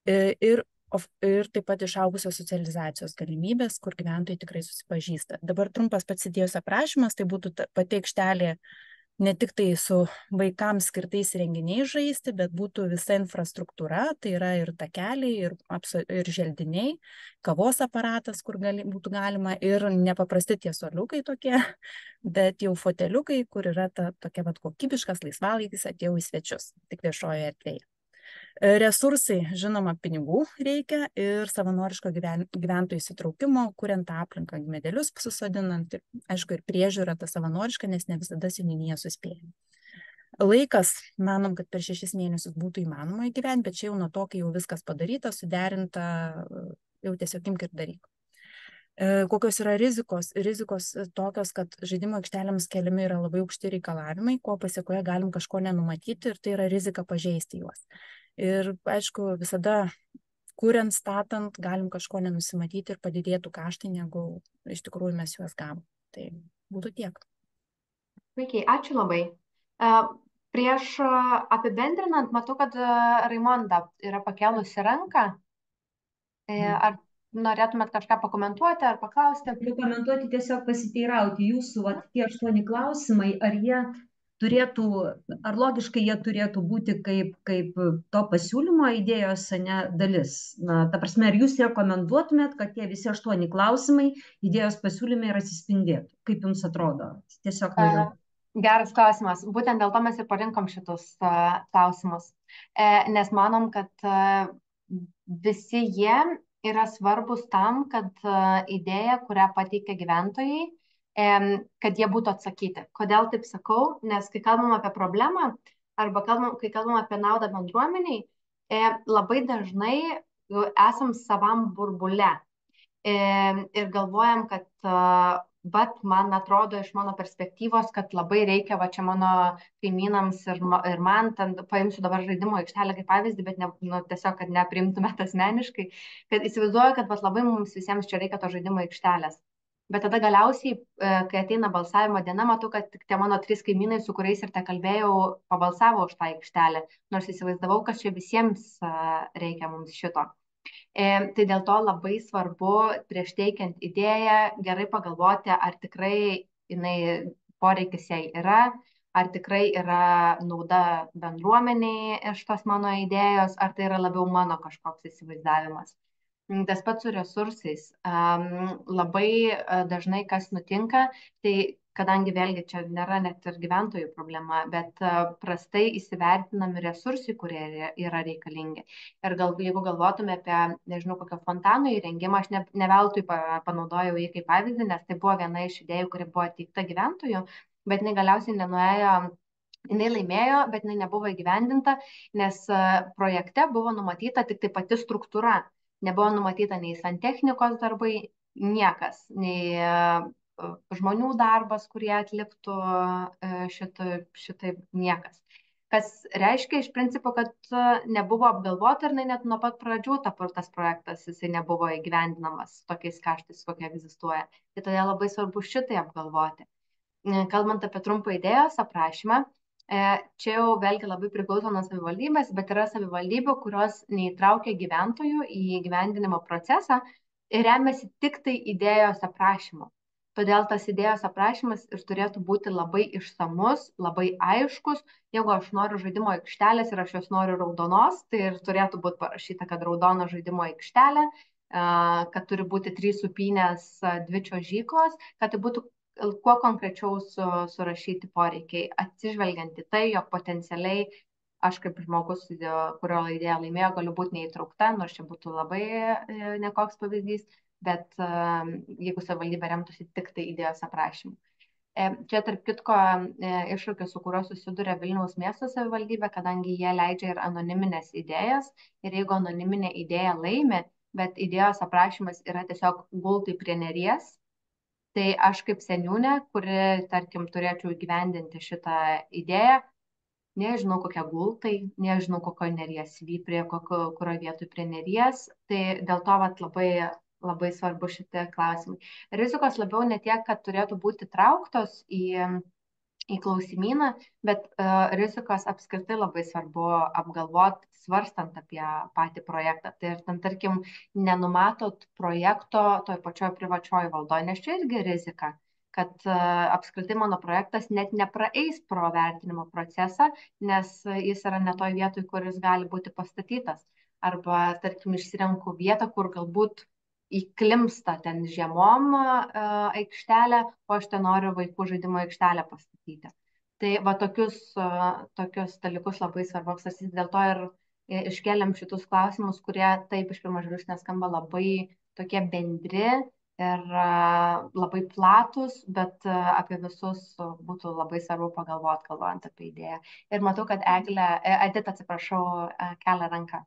Ir taip pat išaugusios socializacijos galimybės, kur gyventojai tikrai susipažįsta. Dabar trumpas pats idėjos aprašymas, tai būtų pati aikštelė ne tik tai su vaikams skirtais renginiais žaisti, bet būtų visa infrastruktūra, tai yra ir takeliai, ir želdiniai, kavos aparatas, kur būtų galima, ir nepaprasti tie suoliukai tokie, bet jau foteliukai, kur yra tokia kokybiškas laisvalaikis, atėjau į svečius, tik viešojoje erdvėje. Resursai, žinoma, pinigų reikia ir savanoriško gyventojų įsitraukimo, kuriant aplinką, medelius susodinant, ir, aišku, ir priežiūra ta savanoriška, nes ne visada seniūnija suspėja. Laikas, manom, kad per 6 mėnesius būtų įmanoma įgyventi, bet čia jau nuo to, kai jau viskas padaryta, suderinta, jau tiesiog imk ir daryk. Kokios yra rizikos? Rizikos tokios, kad žaidimo aikštelėms keliami yra labai aukšti reikalavimai, ko pasiekoje galim kažko nenumatyti ir tai yra rizika pažeisti juos. Ir aišku, visada kuriant, statant, galim kažko nenusimatyti ir padidėtų kaštai, negu iš tikrųjų mes juos gavom. Tai būtų tiek. Puikiai, ačiū labai. Prieš apibendrinant, matau, kad Raimonda yra pakėlusi ranką. Ar norėtumėt kažką pakomentuoti ar paklausti? Pakomentuoti, tiesiog pasiteirauti jūsų, tie 8 klausimai, ar jie turėtų, ar logiškai jie turėtų būti kaip to pasiūlymo idėjos dalis. Ta prasme, ar jūs rekomenduotumėt, kad tie visi 8 klausimai idėjos pasiūlyme ir atsispindėtų? Kaip jums atrodo? Tiesiog noriu. Geras klausimas. Būtent dėl to mes ir parinkom šitus klausimus. Nes manom, kad visi jie yra svarbus tam, kad idėja, kurią pateikia gyventojai, kad jie būtų atsakyti. Kodėl taip sakau? Nes kai kalbam apie problemą arba kai kalbam apie naudą bendruomeniai, labai dažnai esam savam burbule ir galvojam, kad man atrodo iš mano perspektyvos, kad labai reikia čia mano kaimynams ir man, paimsiu dabar žaidimo aikštelę kaip pavyzdį, bet tiesiog, kad nepriimtumėt asmeniškai, kad įsivaizduoju, kad labai mums visiems čia reikia to žaidimo aikštelės. Bet tada galiausiai, kai ateina balsavimo diena, matau, kad tik tie mano 3 kaimynai, su kuriais ir te kalbėjau, pabalsavo už tą aikštelę, nors įsivaizdavau, kad čia visiems reikia mums šito. Tai dėl to labai svarbu prieš teikiant idėją gerai pagalvoti, ar tikrai poreikis jai yra, ar tikrai yra nauda bendruomeniai iš tos mano idėjos, ar tai yra labiau mano kažkoks įsivaizdavimas. Tas pats su resursais. Labai dažnai kas nutinka, tai kadangi vėlgi čia nėra net ir gyventojų problema, bet prastai įsivertinami resursai, kurie yra reikalingi. Ir jeigu galvotume apie, nežinau, kokio fontano įrengimą, aš ne veltui panaudojau jį kaip pavyzdį, nes tai buvo viena iš idėjų, kuri buvo teikta gyventojų, bet jinai galiausiai nenuėjo. Jinai laimėjo, bet jinai nebuvo įgyvendinta, nes projekte buvo numatyta tik tai pati struktūra. Nebuvo numatyta nei santechnikos darbai, niekas, nei žmonių darbas, kurie atliktų šitai niekas. Kas reiškia iš principo, kad nebuvo apgalvota ir net nuo pat pradžių tas projektas jisai nebuvo įgyvendinamas tokiais kaštais, kokie egzistuoja. Tai todėl labai svarbu šitai apgalvoti. Kalbant apie trumpą idėjos aprašymą, čia jau vėlgi labai priklauso nuo savivaldybės, bet yra savivaldybių, kurios neįtraukia gyventojų į įgyvendinimo procesą ir remiasi tik tai idėjos aprašymu. Todėl tas idėjos aprašymas ir turėtų būti labai išsamus, labai aiškus. Jeigu aš noriu žaidimo aikštelės ir aš jos noriu raudonos, tai ir turėtų būti parašyta, kad raudona žaidimo aikštelė, kad turi būti 3 upynės, 2 čiuožyklos, kad tai būtų kuo konkrečiau surašyti poreikiai, atsižvelgiant į tai, jog potencialiai aš kaip žmogus, kurio idėja laimėjo, galiu būti neįtraukta, nors čia būtų labai nekoks pavyzdys, bet jeigu savivaldybė remtųsi tik tai idėjos aprašymu. Čia tarp kitko iššūkis, su kuriuo susiduria Vilniaus miesto savivaldybė, kadangi jie leidžia ir anoniminės idėjas ir jeigu anoniminė idėja laimi, bet idėjos aprašymas yra tiesiog gultai prie neries, tai aš kaip seniūnė, kuri, tarkim, turėčiau įgyvendinti šitą idėją, nežinau kokie gultai, nežinau kokio neries vyprie, kurioje vietoje prie neries, tai dėl to labai svarbu šitie klausimai. Rizikos labiau ne tiek, kad turėtų būti trauktos į klausimyną, bet rizikos apskritai labai svarbu apgalvoti, svarstant apie patį projektą. Tai ir ten, tarkim, nenumatot projekto toj pačioj privačioj valdoje, nes čia irgi rizika, kad apskritai mano projektas net nepraeis pro vertinimo procesą, nes jis yra ne toj vietoj, kur jis gali būti pastatytas. Arba, tarkim, išsirenku vietą, kur galbūt įklimsta ten žiemom aikštelę, o aš ten noriu vaikų žaidimo aikštelę pastatyti. Tai va tokius dalykus labai svarbu apsvarstyti, dėl to ir iškeliam šitus klausimus, kurie taip iš pirmo žvilgsnio skamba labai tokie bendri ir labai platus, bet apie visus būtų labai svarbu pagalvoti, galvojant apie idėją. Ir matau, kad Edita, atsiprašau, kelia ranką.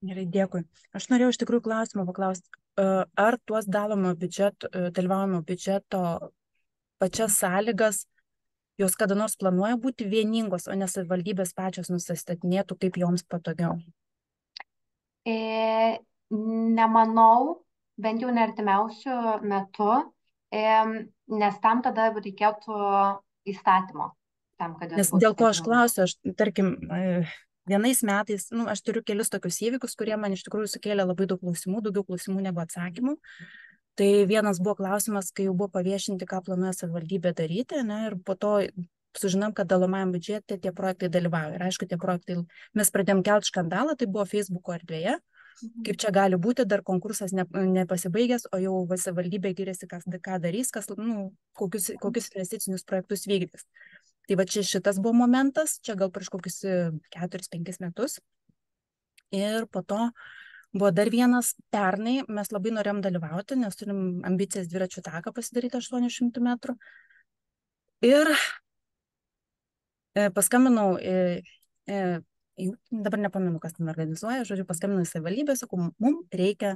Gerai, dėkui. Aš norėjau iš tikrųjų klausimą paklausti, ar tuos dalyvaujamo biudžeto pačias sąlygas jos kada nors planuoja būti vieningos, o ne savivaldybės pačios nusistatinėtų, kaip joms patogiau? Nemanau, bent jau neartimiausiu metu, nes tam tada reikėtų įstatymo. Nes dėl ko aš klausiu, tarkim, vienais metais, aš turiu kelis tokius įvykius, kurie man iš tikrųjų sukėlė labai daug klausimų, daugiau klausimų negu atsakymų. Tai vienas buvo klausimas, kai jau buvo paviešinti, ką planuoja savivaldybė daryti, ir po to sužinom, kad dalomajam biudžete tie projektai dalyvauja. Ir aišku, tie projektai, mes pradėjom kelti skandalą, tai buvo Facebooko erdvėje, kaip čia gali būti, dar konkursas nepasibaigęs, o jau savivaldybė giriasi, ką darys, kokius investicinius projektus vykdys. Tai va čia šitas buvo momentas, čia gal prieš kokius 4-5 metus. Ir po to buvo dar vienas, pernai mes labai norėjom dalyvauti, nes turim ambicijas dviračių taką pasidaryti 800 metrų. Ir paskambinau, dabar nepamenu, kas ten organizuoja, paskambinau į savivaldybę, sakau, mums reikia,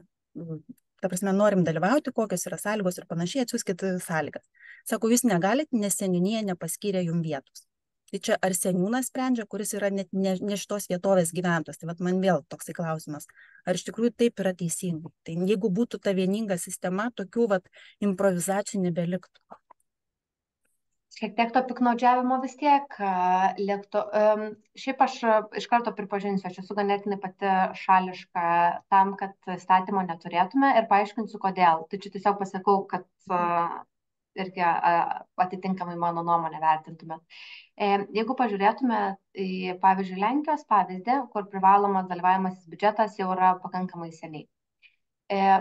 ta prasme, norim dalyvauti, kokios yra sąlygos ir panašiai, atsiųskit sąlygas. Sako, jūs negalit, nes seniūnija nepaskyrė jums vietos. Tai čia ar seniūnas sprendžia, kuris yra net ne šitos vietovės gyventojas. Tai man vėl toksai klausimas. Ar iš tikrųjų taip yra teisinga? Tai jeigu būtų ta vieninga sistema, tokių improvizacijų nebeliktų. Šiek tiek to piknaudžiavimo vis tiek liktų. Šiaip aš iš karto pripažinsiu, aš esu ganėtinai pati šališka tam, kad įstatymo neturėtume ir paaiškinsiu, kodėl. Tai čia tiesiog pasakau, kad irgi atitinkamai mano nuomonę vertintume. Jeigu pažiūrėtume į, pavyzdžiui, Lenkijos pavyzdį, kur privalomas dalyvavimasis biudžetas jau yra pakankamai seniai.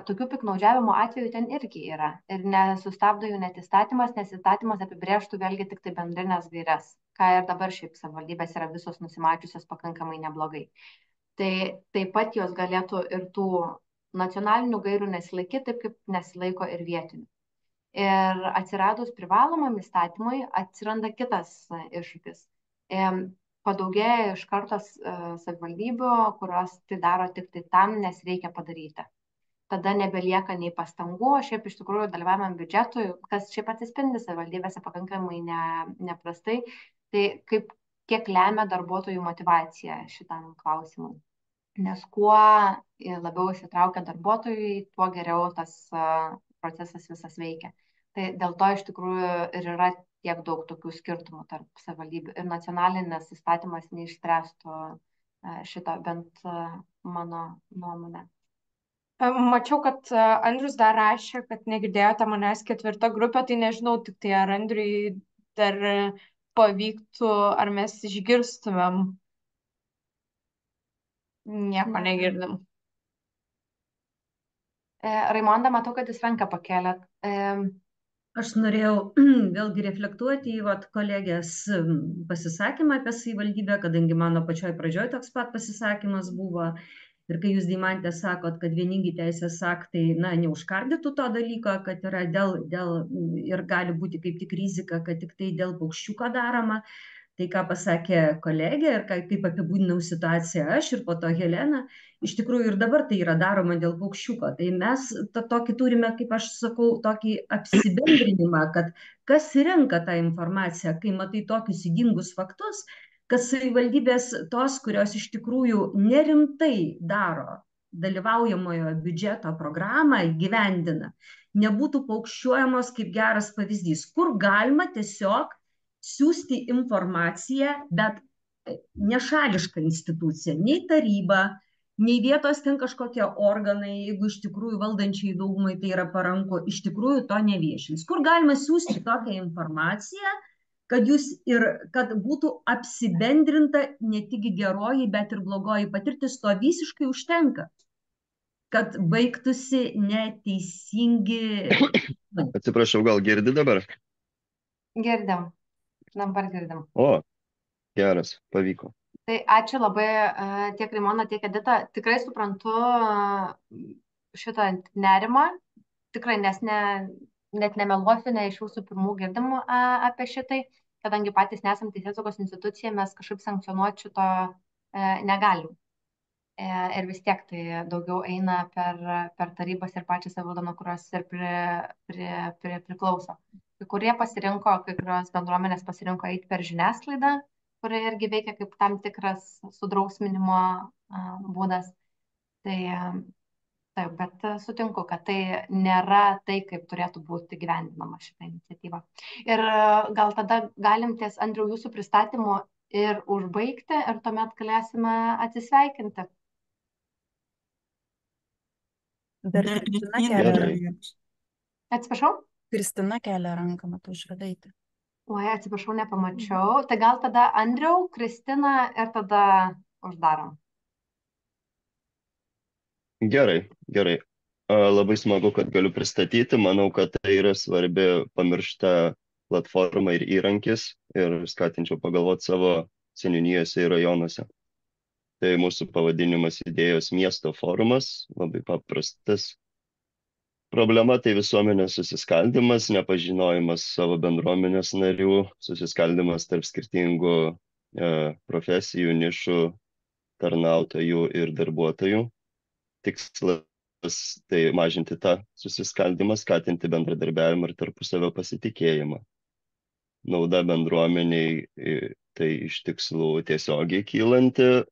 Tokių piknaudžiavimo atvejų ten irgi yra ir nesustabdo jų net įstatymas, nes įstatymas apibrėžtų vėlgi tik tai bendrinės gaires, ką ir dabar šiaip savivaldybės yra visos nusimačiusios pakankamai neblogai. Tai taip pat jos galėtų ir tų nacionalinių gairių nesilaikyti, taip kaip nesilaiko ir vietinių. Ir atsiradus privalomam įstatymui atsiranda kitas iššūkis. Padaugėja iš karto savivaldybių, kurios tai daro tik tai tam, nes reikia padaryti. Tada nebelieka nei pastangų, šiaip iš tikrųjų dalyvavimam biudžetui, kas šiaip atsispindi savivaldybėse pakankamai neprastai, tai kiek lemia darbuotojų motyvacija šitam klausimui. Nes kuo labiau įsitraukia darbuotojai, tuo geriau tas procesas visas veikia. Tai dėl to iš tikrųjų ir yra tiek daug tokių skirtumų tarp savivaldybių ir nacionalinis įstatymas neišspręstų šito, bent mano nuomonė. Mačiau, kad Andrius dar rašė, kad negirdėjote manęs 4. grupė, tai nežinau, tik tai ar Andriui dar pavyktų, ar mes išgirstumėm. Nieko negirdim. Raimonda, matau, kad jūs ranką pakėlėt. Aš norėjau vėlgi reflektuoti į kolegės pasisakymą apie savivaldybę, kadangi mano pačioj pradžioj toks pat pasisakymas buvo. Ir kai jūs, Deimantė, sakot, kad vieningi teisės aktai neužkardytų to dalyko, kad yra ir gali būti kaip tik rizika, kad tik tai dėl paukščiuko daroma, tai ką pasakė kolegė ir kaip apibūdinau situaciją aš ir po to Helena, iš tikrųjų ir dabar tai yra daroma dėl paukščiuko. Tai mes tokį turime, kaip aš sakau, tokį apsibendrinimą, kad kas renka tą informaciją, kai matai tokius ydingus faktus, kad savivaldybės tos, kurios iš tikrųjų nerimtai daro dalyvaujamojo biudžeto programą, įgyvendina, nebūtų paukščiuojamos kaip geras pavyzdys, kur galima tiesiog siūsti informaciją, bet nešališka institucija, nei taryba, nei vietos ten kažkokie organai, jeigu iš tikrųjų valdančiai daugumai tai yra paranku, iš tikrųjų to neviešins. Kur galima siūsti tokią informaciją, kad būtų apsibendrinta ne tik geroji, bet ir blogoji patirtis, to visiškai užtenka, kad baigtųsi neteisingi. Atsiprašau, gal girdi dabar? Girdim. Dabar girdim. O, geras, pavyko. Tai ačiū labai tiek Rimona, tiek Edita. Tikrai suprantu šitą nerimą. Tikrai, nes net nemeluosiu, ne iš jūsų pirmų girdimų apie šitai, kadangi patys nesam teisėsaugos institucija, mes kažkaip sankcionuoti šito negalim. Ir vis tiek tai daugiau eina per tarybas ir pačią savivaldą, nuo kurios ir priklauso. Kai kurie pasirinko, kai kurios bendruomenės pasirinko eiti per žiniasklaidą, kurie irgi veikia kaip tam tikras sudrausminimo būdas. Tai taip, bet sutinku, kad tai nėra tai, kaip turėtų būti gyvendinama šitą iniciatyvą. Ir gal tada galim ties Andriau jūsų pristatymu ir užbaigti, ir tuomet galėsime atsisveikinti. Dar Kristina kelia ranką. Atsiprašau? Kristina kelia ranką, matau, Švedaitė. Oi, atsiprašau, nepamačiau. Tai gal tada Andriau, Kristina ir tada uždarom. Gerai. Labai smagu, kad galiu pristatyti. Manau, kad tai yra svarbi pamiršta platforma ir įrankis ir skatinčiau pagalvoti savo seniūnijose ir rajonuose. Tai mūsų pavadinimas idėjos miesto forumas, labai paprastas. Problema tai visuomenės susiskaldimas, nepažinojimas savo bendruomenės narių, susiskaldimas tarp skirtingų profesijų, nišų, tarnautojų ir darbuotojų. Tikslas tai mažinti tą susiskaldimą, skatinti bendradarbiavimą ir tarpusavio pasitikėjimą. Nauda bendruomeniai tai iš tikslų tiesiogiai kylanti,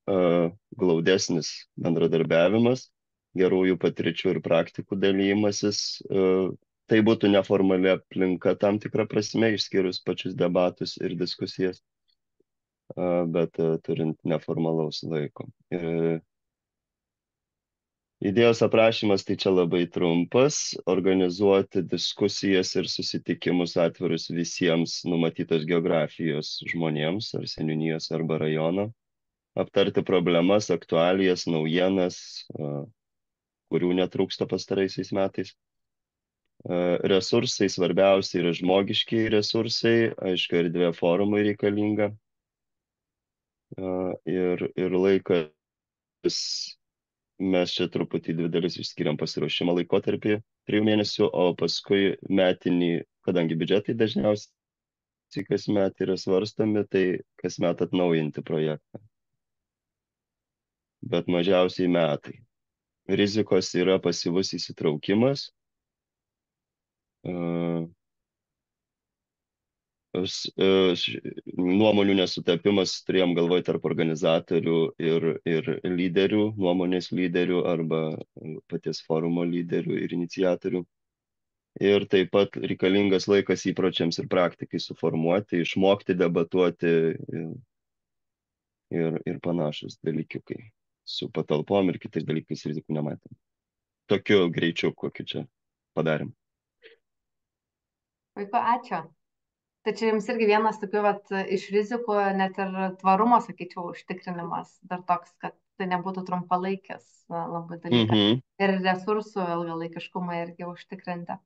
glaudesnis bendradarbiavimas, gerųjų patirčių ir praktikų dalymasis. Tai būtų neformali aplinka tam tikrą prasme, išskyrus pačius debatus ir diskusijas, bet turint neformalaus laiko. Idėjos aprašymas tai čia labai trumpas, organizuoti diskusijas ir susitikimus atvirus visiems numatytos geografijos žmonėms, ar seniūnijos, arba rajono, aptarti problemas, aktualijas, naujienas, kurių netrūksta pastaraisiais metais. Resursai svarbiausia yra žmogiškiai resursai, aišku, erdvė forumai reikalinga. Ir laikas. Mes čia truputį dvi dalis išskiriam pasiruošimo laikotarpį 3 mėnesių, o paskui metinį, kadangi biudžetai dažniausiai kasmet yra svarstomi, tai kasmet atnaujinti projektą. Bet mažiausiai metai. Rizikos yra pasyvus įsitraukimas. Nuomonių nesutapimas turėjom galvoj tarp organizatorių ir lyderių, nuomonės lyderių arba paties forumo lyderių ir iniciatorių. Ir taip pat reikalingas laikas įpročiams ir praktikai suformuoti, išmokti debatuoti ir panašus dalykiukai. Su patalpom ir kitais dalykais rizikų nematėm. Tokiu greičiu, kokiu čia padarėm. Puiku, ačiū. Tai čia jums irgi vienas tokių iš rizikų, net ir tvarumo, sakyčiau, užtikrinimas, dar toks, kad tai nebūtų trumpalaikis labai dalykas. Ir resursų ilgalaikiškumą irgi užtikrinti.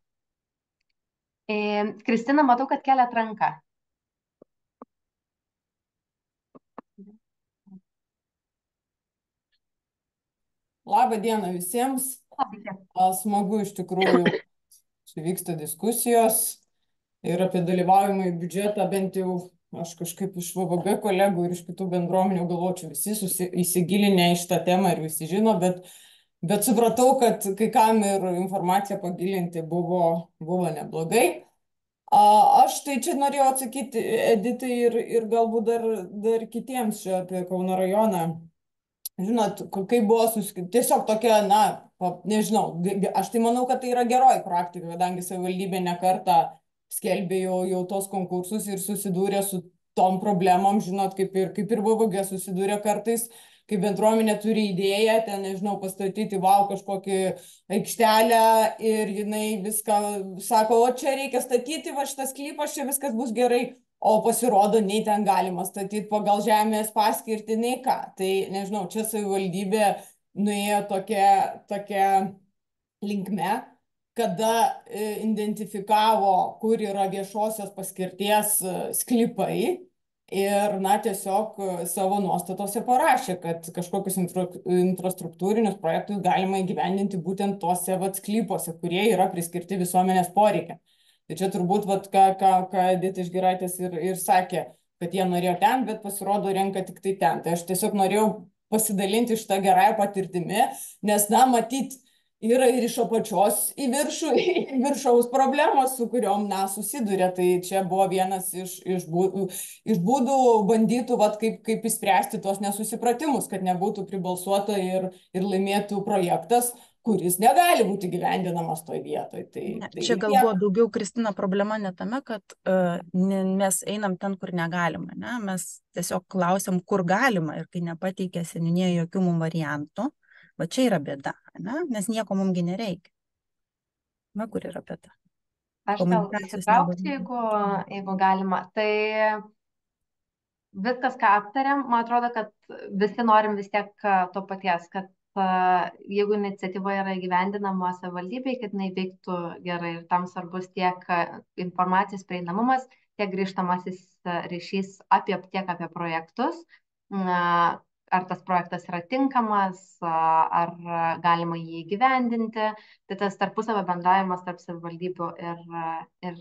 Kristina, matau, kad keliat ranką. Labą dieną visiems. Smagu iš tikrųjų, čia vyksta diskusijos. Ir apie dalyvavimą į biudžetą, bent jau aš kažkaip iš VVG kolegų ir iš kitų bendruomenių galvočiau, visi įsigilinę į šitą temą ir visi žino, bet supratau, kad kai kam ir informaciją pagilinti buvo neblogai. Aš tai čia norėjau atsakyti Editai ir galbūt dar kitiems čia apie Kauno rajoną. Žinot, kaip buvo tiesiog tokia, nežinau, aš tai manau, kad tai yra geroji praktika, kadangi savivaldybė ne kartą skelbė jau tos konkursus ir susidūrė su tom problemom, žinot, kaip ir VVG susidūrė kartais, kai bendruomenė turi idėją, ten, nežinau, pastatyti, wow, kažkokį aikštelę ir jinai viską sako, o čia reikia statyti, va šitas sklypas, čia viskas bus gerai. O pasirodo, nei ten galima statyti pagal žemės paskirtį, nei ką. Tai, nežinau, čia savivaldybė nuėjo tokia linkme, kada identifikavo, kur yra viešosios paskirties sklypai ir, na, tiesiog savo nuostatose parašė, kad kažkokius infrastruktūrinius projektus galima įgyvendinti būtent tose sklypose, kurie yra priskirti visuomenės poreikiam. Tai čia turbūt, ką Edita Žgiraitės ir sakė, kad jie norėjo ten, bet pasirodo renka tik tai ten. Tai aš tiesiog norėjau pasidalinti šitą gerąją patirtimį, nes, na, matyt, yra ir iš apačios į viršų, į viršaus problemos, su kuriuom, na, susiduria. Tai čia buvo vienas iš būdų bandytų, kaip išspręsti tuos nesusipratimus, kad nebūtų pribalsuota ir laimėtų projektas, kuris negali būti gyvendinamas toj vietoj. Čia gal buvo daugiau, Kristina, problema ne tame, kad mes einam ten, kur negalima. Ne? Mes tiesiog klausiam, kur galima, ir kai nepateikė seniūnija jokių mum variantų, va čia yra bėda, ne? Nes nieko mumgi nereikia. Na, kur yra bėda? Aš gal įsitrauksiu, jeigu galima. Tai viskas, ką aptarėm, man atrodo, kad visi norim vis tiek to paties, kad jeigu iniciatyva yra įgyvendinama savivaldybei, kad jinai veiktų gerai, ir tam svarbus tiek informacijos prieinamumas, tiek grįžtamasis ryšys tiek apie projektus, ar tas projektas yra tinkamas, ar galima jį įgyvendinti. Tai tas tarpusavio bendravimas tarp savivaldybių ir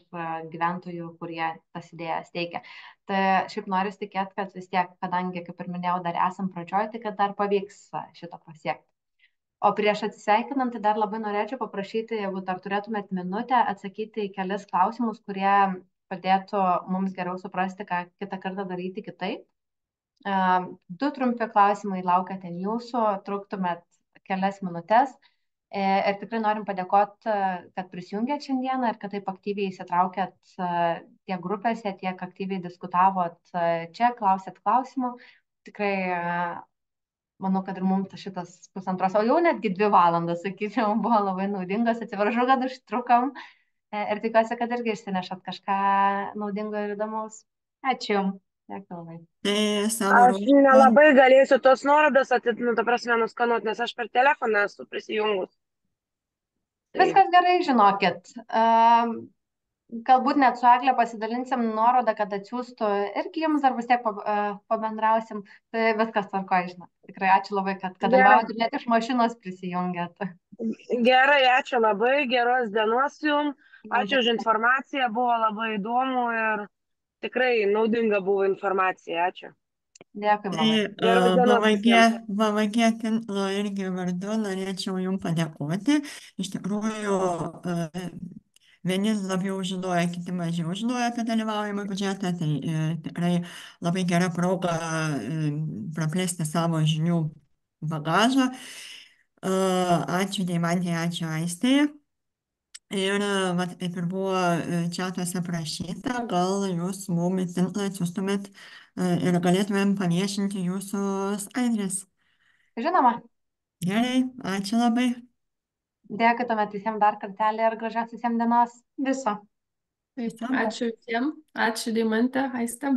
gyventojų, kurie tas idėjas teikia. Tai šiaip noriu tikėti, kad vis tiek, kadangi, kaip ir minėjau, dar esam pradžioj, tai kad dar pavyks šito pasiekti. O prieš atsisveikinant, tai dar labai norėčiau paprašyti, jeigu dar turėtumėt minutę, atsakyti į kelis klausimus, kurie padėtų mums geriau suprasti, ką kitą kartą daryti kitaip. 2 trumpi klausimai laukia ten jūsų, truktumėt kelias minutės. Ir tikrai norim padėkoti, kad prisijungėt šiandieną ir kad taip aktyviai įsitraukėt tiek grupėse, tiek aktyviai diskutavot čia, klausėt klausimų. Tikrai manau, kad ir mums šitas 1,5, o jau netgi 2 valandas, sakyčiau, buvo labai naudingas. Atsiprašau, kad užtrukom ir tikiuosi, kad irgi išsinešat kažką naudingo ir įdomaus. Ačiū. Dėkui labai. Aš nelabai galėsiu tos nuorodos nuskanuoti, nes aš per telefoną esu prisijungus. Viskas gerai, žinokit. Galbūt net su Egle pasidalinsim nuorodą, kad atsiųstų irgi jums, dar vis tiek pabendrausim. Tai viskas tvarkoja, žinot. Tikrai ačiū labai, kad dalyvaujat ir net iš mašinos prisijungėt. Gerai, ačiū labai, geros dienos jums. Ačiū už informaciją, buvo labai įdomu ir tikrai naudinga buvo informacija. Ačiū. Dėkui, VVG tinklo irgi vardu norėčiau jums padėkoti. Iš tikrųjų, vieni labiau žinoja, kiti mažiau žinoja apie dalyvaujamą biudžetą, tai tikrai labai gera proga praplėsti savo žinių bagažą. Ačiū Deimantei, ačiū Aistei. Ir, kaip ir buvo čatuose prašyta, gal jūs mum į tinklą atsiųstumėt ir galėtumėm paviešinti jūsų skaidrės. Žinoma. Gerai, ačiū labai. Dėkui tuomet visiems dar kartelį ir gražios visiems dienos. Viso. Ačiū visiems. Ačiū Deimante, Aiste.